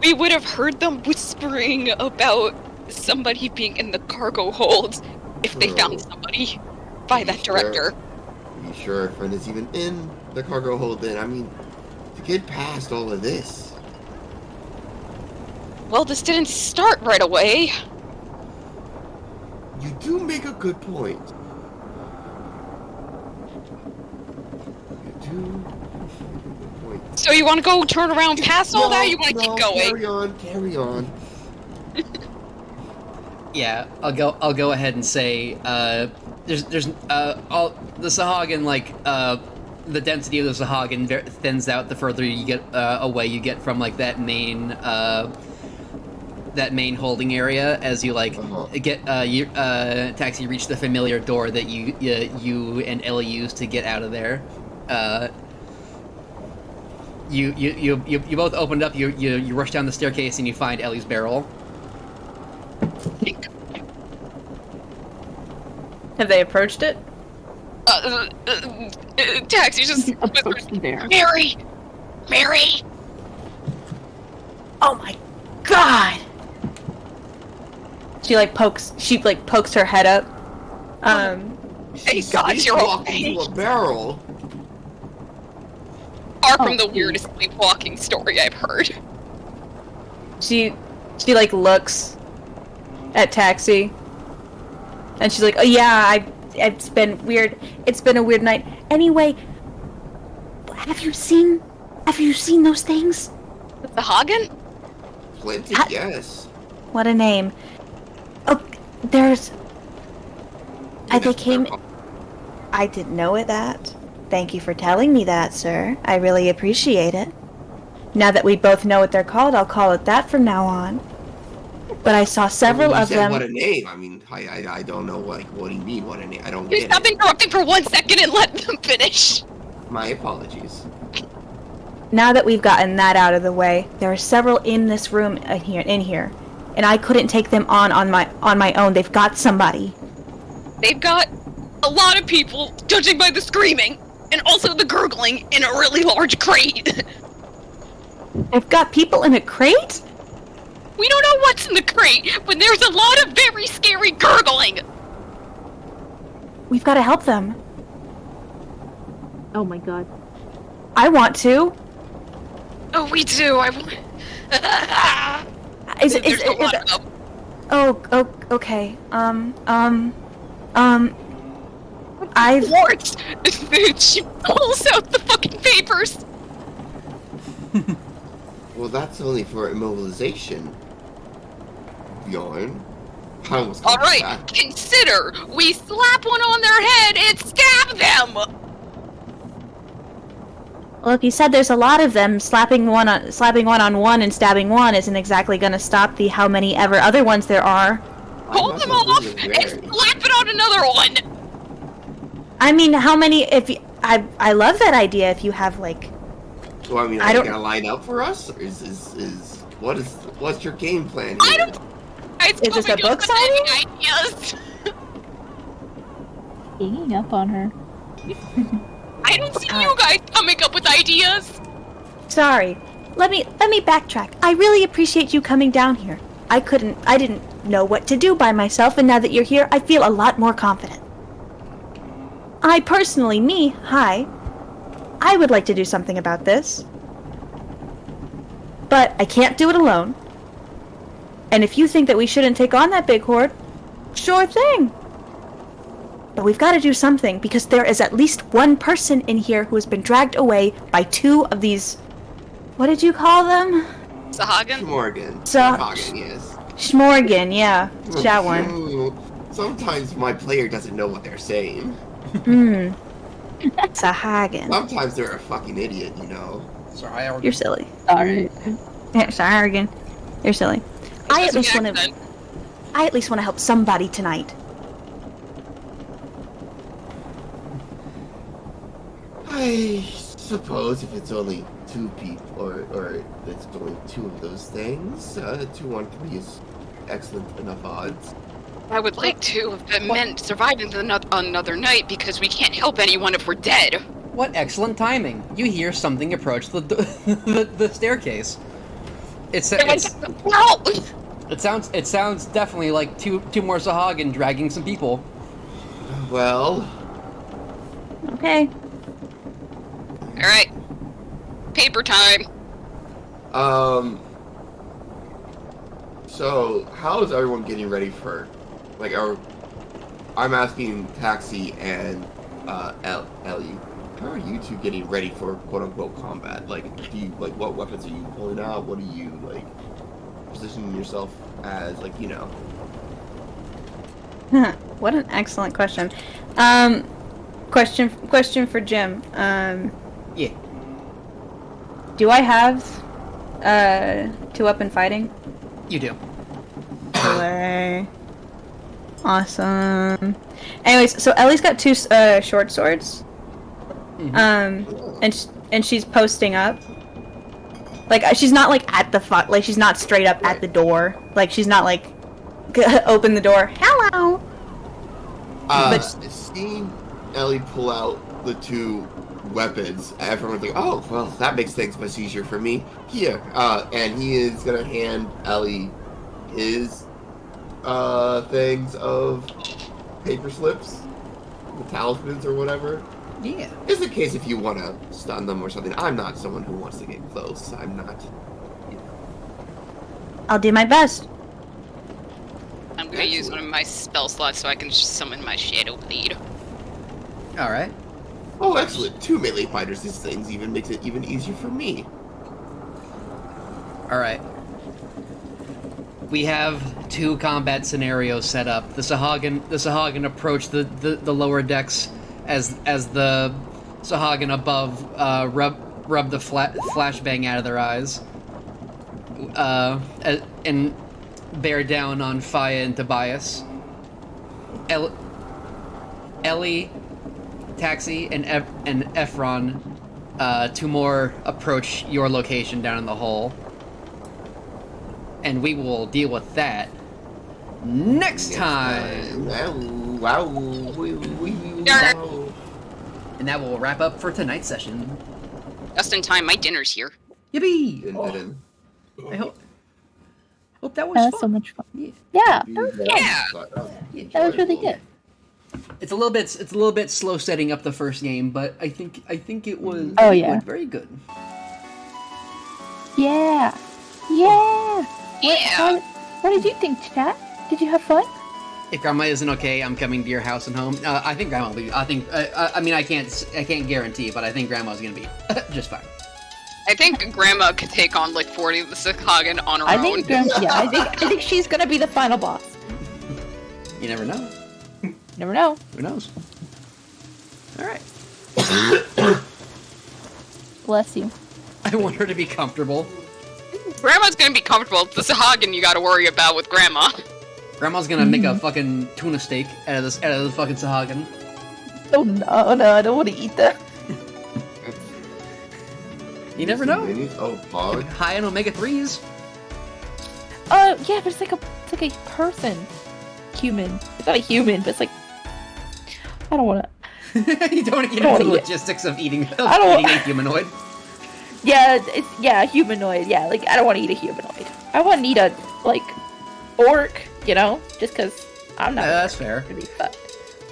we would have heard them whispering about somebody being in the cargo hold if they found somebody by that director. Are you sure our friend is even in the cargo hold then? I mean, to get past all of this. Well, this didn't start right away. You do make a good point. You do make a good point. So you want to go turn around past all that? You want to keep going? Carry on. Yeah, I'll go ahead and say there's all the Sahagin, the density of the Sahagin thins out the further you get away you get from like that main holding area, as you get Taxi reach the familiar door that you and Ellie used to get out of there. You both opened up. You rush down the staircase and you find Ellie's barrel. Have they approached it? Taxi just whispered, Mary! Oh my god! She pokes her head up. Thank God you're walking into a barrel. Far from the weirdest sleepwalking story I've heard. She like looks at Taxi, and she's like, "Oh yeah, it's been weird. It's been a weird night. Anyway, have you seen those things? The Hagen? Plenty, yes. What a name. Oh, there's. They came. I didn't know that. Thank you for telling me that, sir. I really appreciate it. Now that we both know what they're called, I'll call it that from now on. But I saw several you of said, them. What a name! I mean, I don't know what do you mean? What a name? I don't You get stop it. interrupting for 1 second and let them finish. My apologies. Now that we've gotten that out of the way, there are several in this room in here, and I couldn't take them on my own. They've got somebody. They've got a lot of people, judging by the screaming, and also the gurgling in a really large crate. They've got people in a crate? We don't know what's in the crate, but there's a lot of very scary gurgling. We've got to help them. Oh my god. I want to. Oh, we do. There's a lot of them. Oh, okay. I've... Warts! She pulls out the fucking papers! Well, that's only for immobilization. Bjorn. Alright, consider we slap one on their head and stab them! Well, if you said there's a lot of them, slapping one on one and stabbing one isn't exactly gonna stop the how many ever other ones there are. Pull them off and slap it on another one! I mean, how many, if you, I love that idea if you have, like... So, I mean, are you gonna line up for us? Or what's your game plan here? Is this a book signing? Ideas. Hanging up on her. I don't see you guys coming up with ideas! Sorry. Let me backtrack. I really appreciate you coming down here. I didn't know what to do by myself, and now that you're here, I feel a lot more confident. I personally, I would like to do something about this. But I can't do it alone. And if you think that we shouldn't take on that big horde, sure thing. But we've got to do something, because there is at least one person in here who has been dragged away by two of these... What did you call them? Sahagan? Sahagan, yes. Schmorgan, yeah. That one. Sometimes my player doesn't know what they're saying. Sahagan. Sometimes they're a fucking idiot, you know. You're silly. Alright. Yeah, Sahagan. You're silly. I at least want to help somebody tonight. I suppose if it's only two people, or it's only two of those things, 2 on 3 is excellent enough odds. I would like to have been meant surviving another night because we can't help anyone if we're dead. What excellent timing! You hear something approach the staircase. It sounds definitely like two more Sahagan dragging some people. Well. Okay. All right. Paper time. So how is everyone getting ready for, like, I'm asking Taxi and Ellie. How are you two getting ready for quote-unquote combat? Like, what weapons are you pulling out? What are you, like, positioning yourself as, like, you know? What an excellent question. Question for Jim. Yeah. Do I have 2-up in fighting? You do. Away. Awesome. Anyways, so Ellie's got 2 short swords. And she's posting up. Like, she's not like at the like she's not straight up at the door. Like, she's not like open the door. Hello. But seeing Ellie pull out the 2 weapons, everyone's like, oh, well, that makes things much easier for me. Here, and he is gonna hand Ellie his things of paper slips. the talismans or whatever. Yeah. Just in case if you want to stun them or something. I'm not someone who wants to get close. I'm not. I'll do my best. I'm gonna use one of my spell slots so I can summon my Shadow Blade. Alright. Oh, excellent. 2 melee fighters. This thing even makes it even easier for me. Alright. We have 2 combat scenarios set up. The Sahagin approach the lower decks as the Sahagin above rub the flashbang out of their eyes. And bear down on Faya and Tobias. Ellie, Taxi, and Ephron, 2 more approach your location down in the hole. And we will deal with that next time. Wow. And that will wrap up for tonight's session. Just in time, my dinner's here. Yippee! I hope that was That was fun. so much fun. Yeah, that was fun. Yeah. That was really good. It's a little bit slow setting up the first game, but I think it was Oh, yeah. very good. Yeah. Yeah. What did you think, chat? Did you have fun? If Grandma isn't okay, I'm coming to your house and home. I think Grandma will be. I mean, I can't guarantee, but I think Grandma's gonna be just fine. I think Grandma could take on like 40 of the Sahagin on her I own. think I think she's gonna be the final boss. You never know. Never know. Who knows? All right. Bless you. I want her to be comfortable. Grandma's gonna be comfortable. It's the Sahagin you gotta worry about with Grandma. Grandma's gonna make a fucking tuna steak out of the fucking Sahagin. Oh no, I don't want to eat that. You never know. Oh, hog. High in omega-3s. Yeah, but it's like a person. Human. It's not a human, but it's like I don't want to. You don't want to get into the logistics of eating a humanoid. Yeah, humanoid. Yeah, like I don't want to eat a humanoid. I want to eat a orc. You know, just because I'm not. That's fair.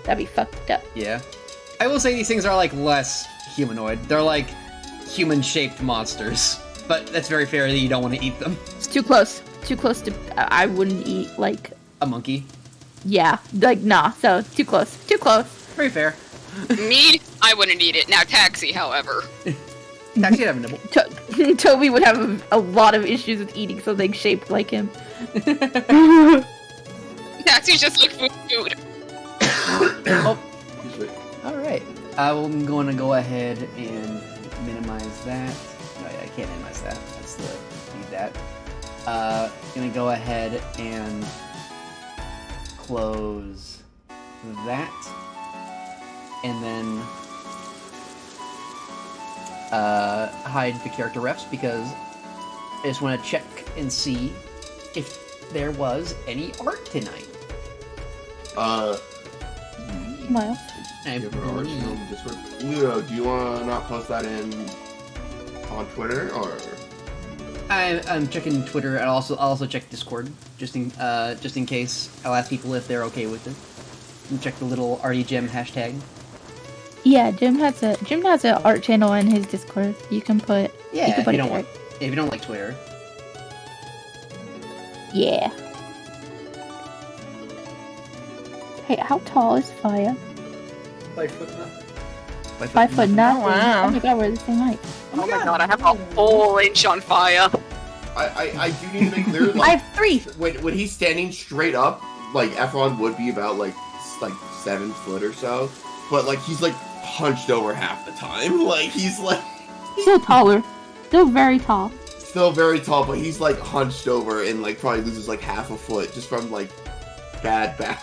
That'd be fucked up. Yeah, I will say these things are like less humanoid. They're like human-shaped monsters, but that's very fair that you don't want to eat them. It's too close. Too close to. I wouldn't eat like a monkey. Yeah, nah. So too close. Too close. Very fair. Me, I wouldn't eat it. Now Taxi, however. Taxi would have a nibble. Toby would have a lot of issues with eating something shaped like him. Taxi's just like food. Oh. Alright. I'm going to go ahead and minimize that. No, I can't minimize that. That's need that. Gonna go ahead and close that. And then hide the character refs because I just want to check and see if there was any art tonight. Miles. Do you want to not post that on Twitter or? I'm checking Twitter. I'll also check Discord just in case. I'll ask people if they're okay with it. And check the little RDGem hashtag. Yeah, Jim has an art channel in his Discord. You can put. Yeah, you can put if it there. if you don't like Twitter. Yeah. Hey, how tall is Faya? 5'9". 5'9". Wow. Oh my god, we're the same height. Oh my god, I have a whole inch on fire. I do need to make clear. I have 3. When he's standing straight up, like Ephron would be about like 7 foot or so, but like he's like hunched over half the time. Like he's like Still taller. Still very tall. still very tall, but he's like hunched over and like probably loses like half a foot just from like bad back.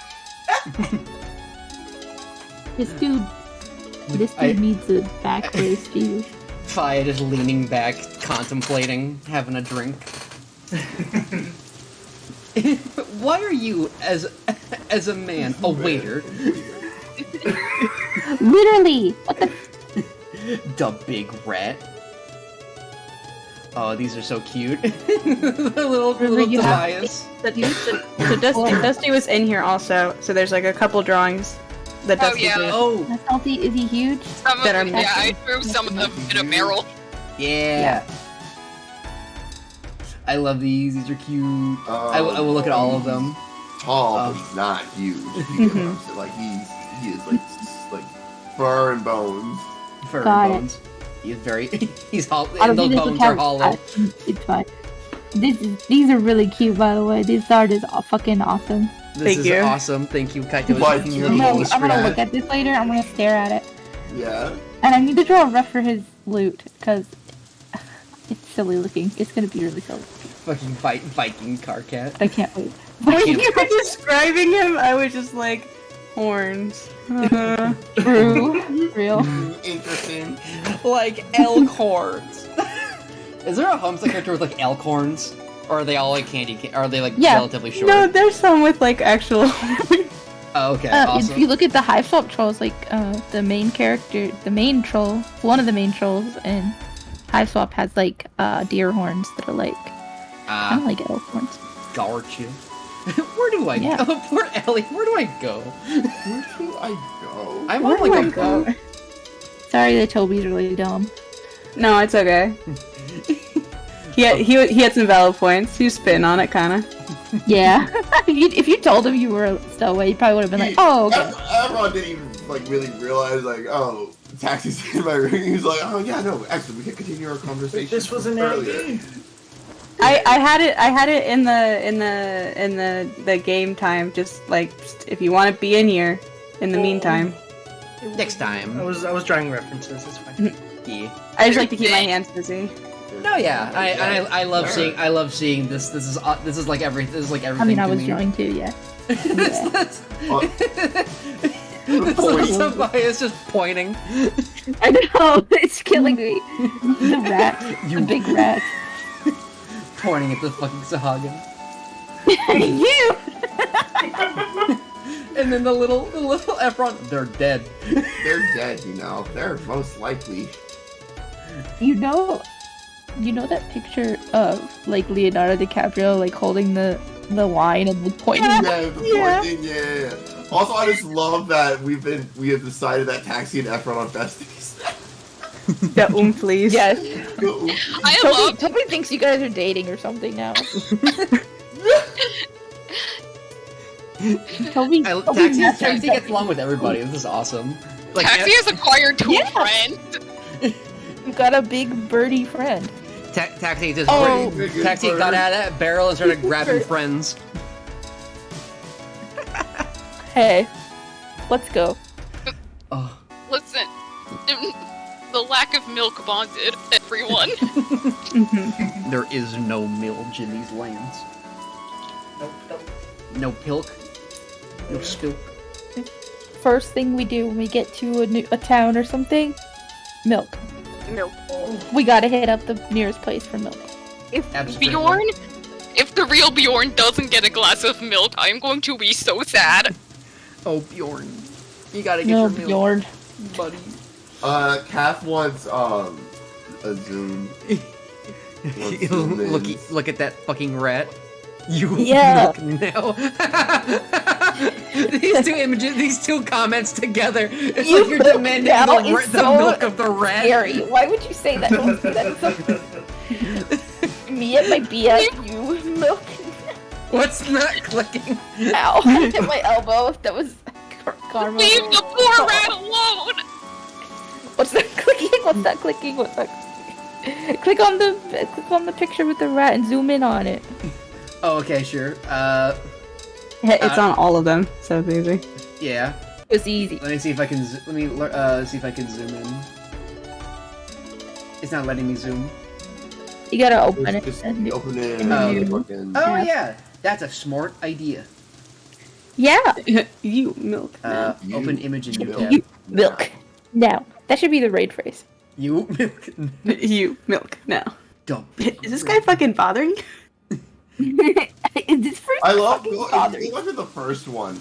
This dude needs a back brace, Jesus. Faya just leaning back, contemplating, having a drink. Why are you, as a man, a waiter? Literally! What the? The big rat. Oh, these are so cute. the little Tobias. So Dusty was in here also, so there's like a couple drawings The dusty yeah. Drew. Oh, That's healthy. Is he huge? Some of That are them, yeah, I missing. threw some of them in a barrel. yeah. I love these. These are cute. I will look at all of them. Tall, but he's not huge. If you get what I'm saying. Like he is like fur and bones. Fur Got and it. bones. He's very. He's hollow. I'll And do those this bones with are Cat- hollow. It's fine. These are really cute, by the way. This art is fucking awesome. This is you. awesome. Thank you, Kaito. But You you- really I'm illustrate gonna that. look at this later. I'm gonna stare at it, Yeah. and I need to draw a ref for his loot because it's silly looking. It's gonna be really silly. Fucking Viking car cat. I can't wait. When you were describing him, I was just like, horns. True. Real. Interesting. Like elk horns. Is there a Homestuck character with like elk horns? Or are they all like are they like Yeah. relatively short? No, there's some with like actual. Oh, okay, If awesome. you look at the Hive Swap trolls, like the main character, the main troll, one of the main trolls in Hive Swap has like deer horns that are like kind of like elk horns. Gotcha. Where do I Yeah. go? Poor Ellie. Where do I go? Where do I go? I'm Where on do like I a go? Sorry that Toby's really dumb. No, it's okay. He had some valid points. He was spitting on it, kind of. Yeah. If you told him you were a stowaway, he probably would have been like, "Oh, okay." Everyone didn't even like really realize like, oh, Taxi's in my ring. He was like, oh yeah, no, actually we can continue our conversation. This was an earlier. I had it in the game time. Just like if you want to be in here, in the meantime. Next time. I was drawing references. It's fine. Yeah. I just like to keep my hands busy. No, yeah. I love seeing this. This is like everything. I mean, I to was me. drawing too, yeah. Tobias just pointing. I know, it's killing me. The rat. The big rat. Pointing at the fucking Sahagin. You! And then the little Efron, they're dead. They're dead, you know. They're most likely. You know that picture of like Leonardo DiCaprio like holding the wine and like pointing. Yeah, the pointing, yeah. Also, I just love that we have decided that Taxi and Efron are besties. The please. Yes. I Toby thinks you guys are dating or something now. Toby Taxi gets along with everybody. This is awesome. Like, Taxi has acquired two friends. You got a big birdie friend. Taxi just Oh. Taxi got out of that barrel and started grabbing friends. Hey, let's go. Listen, the lack of milk bonded everyone. There is no milge in these lands. No pilk. No spilk. First thing we do when we get to a town or something, milk. Milk. We gotta hit up the nearest place for milk. If the real Bjorn doesn't get a glass of milk, I'm going to be so sad. Oh, Bjorn. You gotta get No, your milk, Bjorn. buddy. Calf wants a zoom. Look at that fucking rat. You Yeah. milk now. These two images, these two comments together. It's You like you're demanding now the is the so milk of the rat. Scary. Why would you say that? Don't say that. Me at my BF, you milk. What's not clicking? Ow! I hit my elbow. That was karma. Leave the poor rat alone! What's that clicking? What's that clicking? What's that? Click on the picture with the rat and zoom in on it. Oh, okay, sure. It's on all of them, so it's easy. Yeah. It's easy. Let me see if I can. See if I can zoom in. It's not letting me zoom. You gotta open it. Open it. Oh yeah, that's a smart idea. Yeah. You milk. Open image in new tab. You milk. Now that should be the raid phrase. You milk. You milk now. Don't. Is this guy fucking bothering you? Is this first? I love. fucking If you bothering? look at the first one,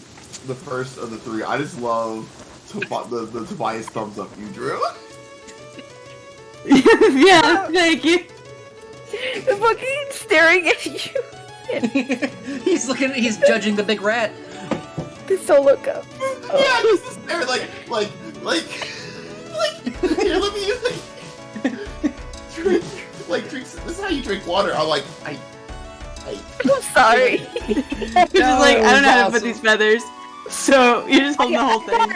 the first of the three. I just love the Tobias thumbs up you drew. Yeah, thank you. The fucking staring at you. He's judging the big rat. The solo cup. Yeah, just there, here, let me drink. This is how you drink water. I'm like, I'm sorry. You're just like, I don't know how to put these feathers. So you're just holding the whole thing.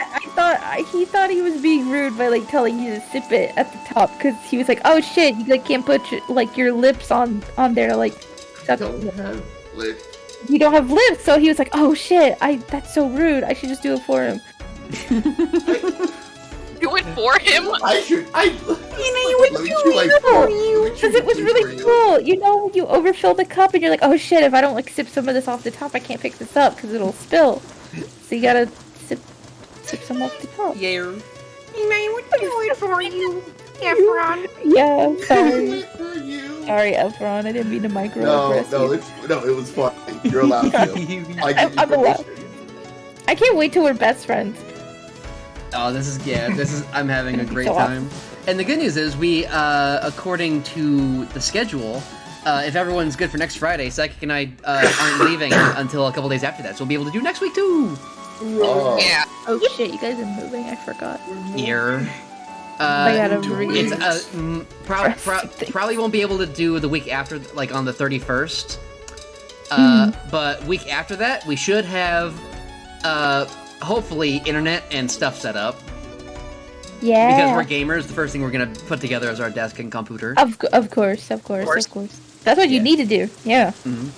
He thought he was being rude by like telling you to sip it at the top because he was like, "Oh shit, you like can't put your lips on there to like." Don't have lips. You don't have lips, so he was like, "Oh shit, that's so rude. I should just do it for him." Do it for him? You would do it for you because it was really cool. You know, you overfill the cup and you're like, "Oh shit, if I don't like sip some of this off the top, I can't pick this up because it'll spill." So you gotta sip some off the top. Yeah. You know, you would do it for you, Efron. Yeah, sorry. Sorry, Efron. I didn't mean to microaggress you. It was fun. You're allowed to. I'm allowed. I can't wait till we're best friends. Oh, I'm having a great So time. And the good news is we, according to the schedule, if everyone's good for next Friday, Psychic and I aren't leaving until a couple days after that, so we'll be able to do next week too. Oh. Yeah. Oh shit, you guys are moving. I forgot. Here. I gotta read. It's probably won't be able to do the week after, like on the 31st. But week after that, we should have, hopefully, internet and stuff set up. Yeah. Because we're gamers, the first thing we're gonna put together is our desk and computer. Of course. That's what you need to do. Yeah. Mm-hmm.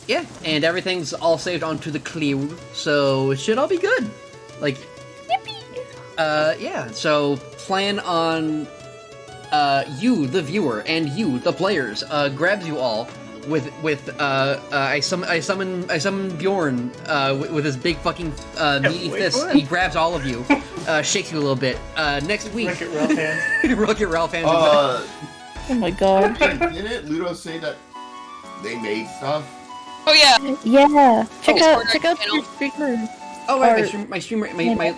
Yeah, and everything's all saved onto the cloud, so it should all be good. Like, yeah. So plan on you, the viewer, and you, the players, grabs you all with I summon Bjorn with his big fucking meaty fist. He grabs all of you, shakes you a little bit. Next week, Wreck-It Ralph hands. Wreck-It Ralph hands. Oh my god. Didn't Ludo say that they made stuff? Oh yeah. Yeah. Check out channel. your streamer. Oh right,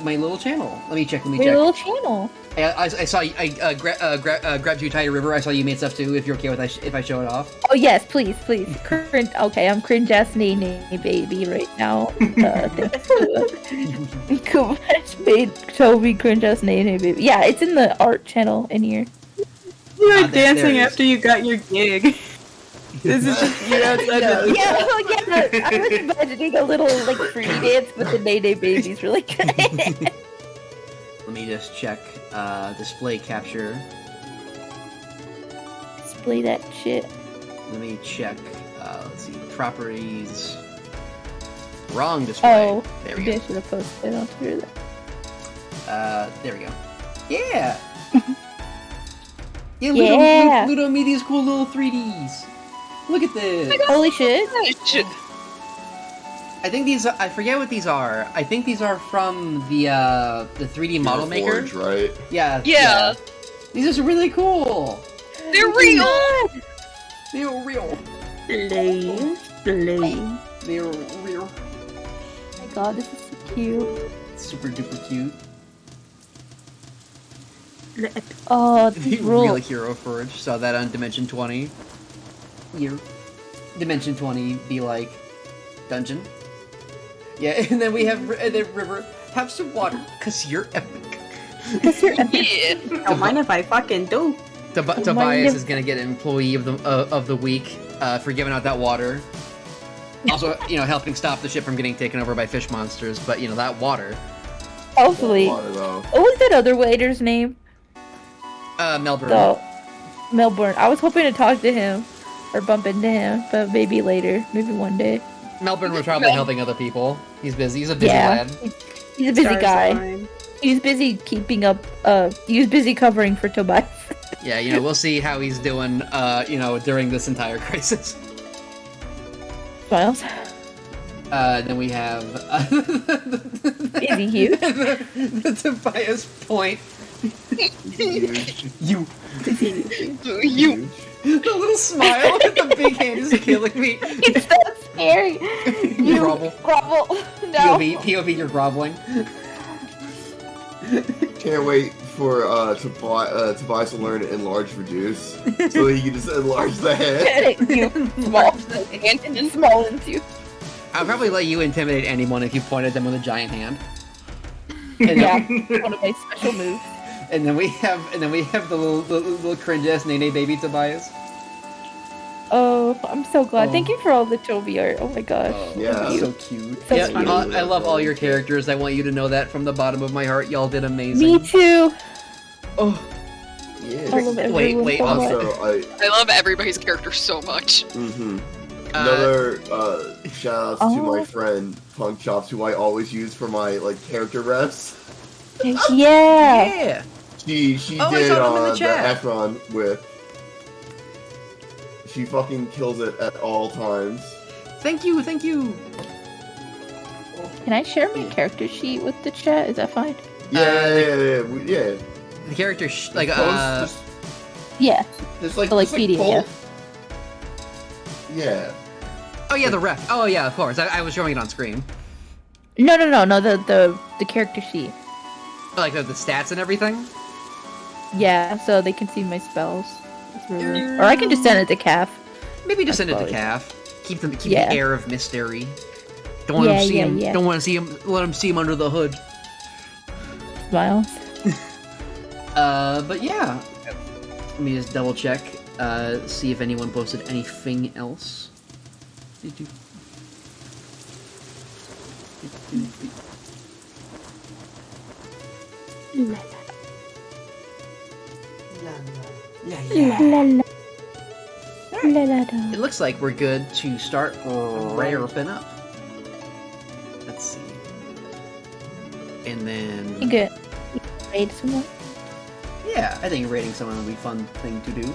my little channel. Let me check. Your little channel. I saw you. I grabbed you, Tiger River. I saw you made stuff too. If you're okay with if I show it off. Oh yes, please. Okay, I'm cringe ass Nene baby right now. Thanks to Kumash made Toby cringe ass Nene baby. Yeah, it's in the art channel in here. You were dancing after you got your gig. This is just you outside the I was imagining a little like free dance with the Nene babies. Really good. Let me just check display capture. Display that shit. Let me check. Let's see, properties. Wrong display. Oh, there we maybe go. I should have posted it on Twitter. There we go. Yeah. Yeah, Yeah. Ludo made these cool little 3Ds. Look at this. Holy shit. I think these. I forget what these are. I think these are from the 3D model maker. Forge, right? Yeah. Yeah. These are really cool. They're real. They're real. Slay. They're real. Oh my god, this is so cute. Super duper cute. Oh, this Real Hero Forge. Saw that on Dimension 20. Here. Dimension 20 be like dungeon. Yeah, and then we have River. Have some water, cause you're epic. Yeah. Don't mind if I fucking do. Tobias is gonna get Employee of the Week for giving out that water. Also, helping stop the ship from getting taken over by fish monsters. But that water. Hopefully. Water, though. What was that other waiter's name? Melbourne. So, Melbourne. I was hoping to talk to him or bump into him, but maybe later, maybe one day. Melbourne was probably helping other people. He's busy. He's a busy lad. He's a busy guy. He's busy keeping up. He was busy covering for Tobias. Yeah, we'll see how he's doing. During this entire crisis. Smiles. Then we have Is he huge? the Tobias point. You. The little smile with the big hand is killing me. It's so scary. You grovel. No. POV, you're groveling. Can't wait for Tobias to learn to enlarge reduce, so he can just enlarge the head. You small into. I'll probably let you intimidate anyone if you pointed them with a giant hand. And Yeah, one of my special moves. And then we have the little cringe ass Nene baby Tobias. Oh, I'm so glad. Thank you for all the Toby art. Oh my gosh. Yeah. So cute. So Yeah, cute. I love all your characters. I want you to know that from the bottom of my heart. Y'all did amazing. Me too. Oh. Yeah. I love everyone Wait. so Also, much. I love everybody's character so much. Another shout outs to my Oh. friend Punk Chops, who I always use for my character refs. Yeah. Yeah. She Oh, I did saw him in the the chat. Efron with. She fucking kills it at all times. Thank you. Can I share my character sheet with the chat? Is that fine? Yeah. The character Yeah. Just PDF. Yeah. Oh yeah, the ref. Oh yeah, of course. I was showing it on screen. No. The character sheet. Like the stats and everything. Yeah, so they can see my spells. Or I can just send it to Calf. Maybe just send it to Calf. Keep the air of mystery. Don't want Yeah, him to see him. yeah. Don't want to see him. Let him see him under the hood. Smiles. But yeah. Let me just double check. See if anyone posted anything else. It looks like we're good to start wrapping up. Let's see. And then... You good? You raid someone? Yeah, I think raiding someone would be a fun thing to do.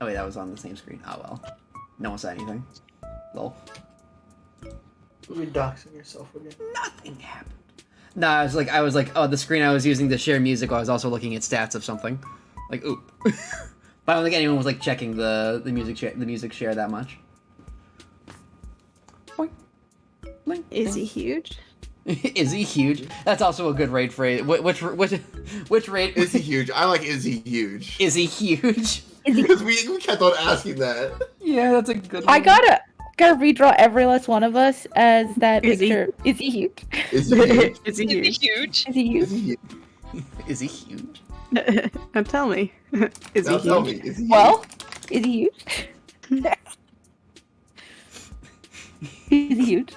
Oh wait, that was on the same screen. Oh well. No one said anything. Lol. You're doxing yourself again. Nothing happened. No, I was like, oh, the screen I was using to share music while I was also looking at stats of something. Like, oop. But I don't think anyone was like checking the music share that much. Boing. Blink. Is he huge? Is he huge? That's also a good raid phrase. Which raid? Is he huge? I like is he huge? Is he huge? Because we kept on asking that. Yeah, that's a good one. I gotta redraw every last one of us as that picture. Is he huge? Is he huge? Is he huge? Is he huge? Is he huge? Now tell me. Is Now he tell huge? me, is he Well, is he huge? Is he huge?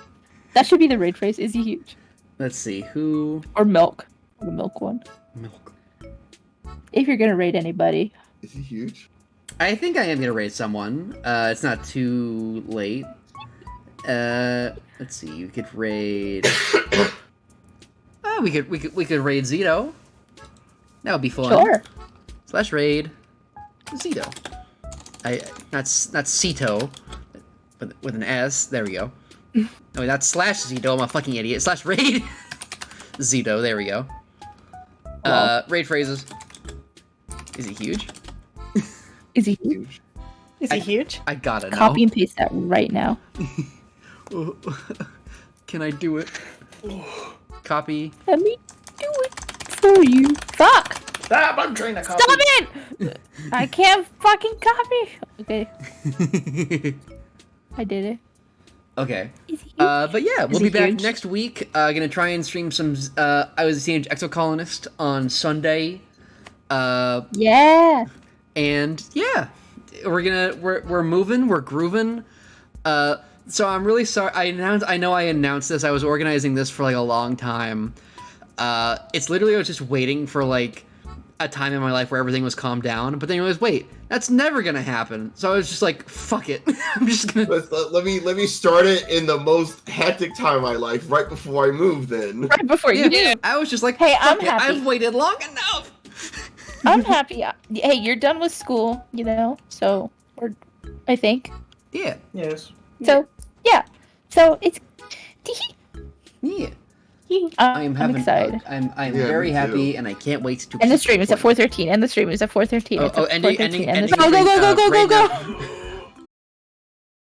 That should be the raid phrase. Is he huge? Let's see who. Or milk. The milk one. Milk. If you're gonna raid anybody. Is he huge? I think I am gonna raid someone. It's not too late. Let's see. We could raid. We could raid Zito. That would be fun. Sure. / raid Zito. Not Cito, but with an S. There we go. No, not / Zito. I'm a fucking idiot. / raid Zito. There we go. Raid phrases. Is he huge? Is he huge? Is he huge? I gotta know. Copy and paste that right now. Can I do it? Copy. Let me do it for you. Fuck! Stop! I'm trying to copy. Stop it! I can't fucking copy. Okay. I did it. Okay. But yeah, we'll be back next week. Gonna try and stream some I Was a Teenage Exocolonist on Sunday. Yeah. And yeah, we're moving, we're grooving. So I'm really sorry. I know I announced this. I was organizing this for like a long time. It's literally I was just waiting for like a time in my life where everything was calmed down. But then you realize, wait, that's never gonna happen. So I was just like, fuck it. I'm just gonna let me start it in the most hectic time of my life, right before I move. Then right before you move. I was just like, hey, I'm fuck it, happy. I've waited long enough. I'm happy. Hey, you're done with school, so I think. Yeah. Yes. So, yeah. So, it's... Yeah. I'm excited. I'm very happy, and I can't wait to... And the stream is at 4:13. And the stream is at 4:13. Oh, ending, Go.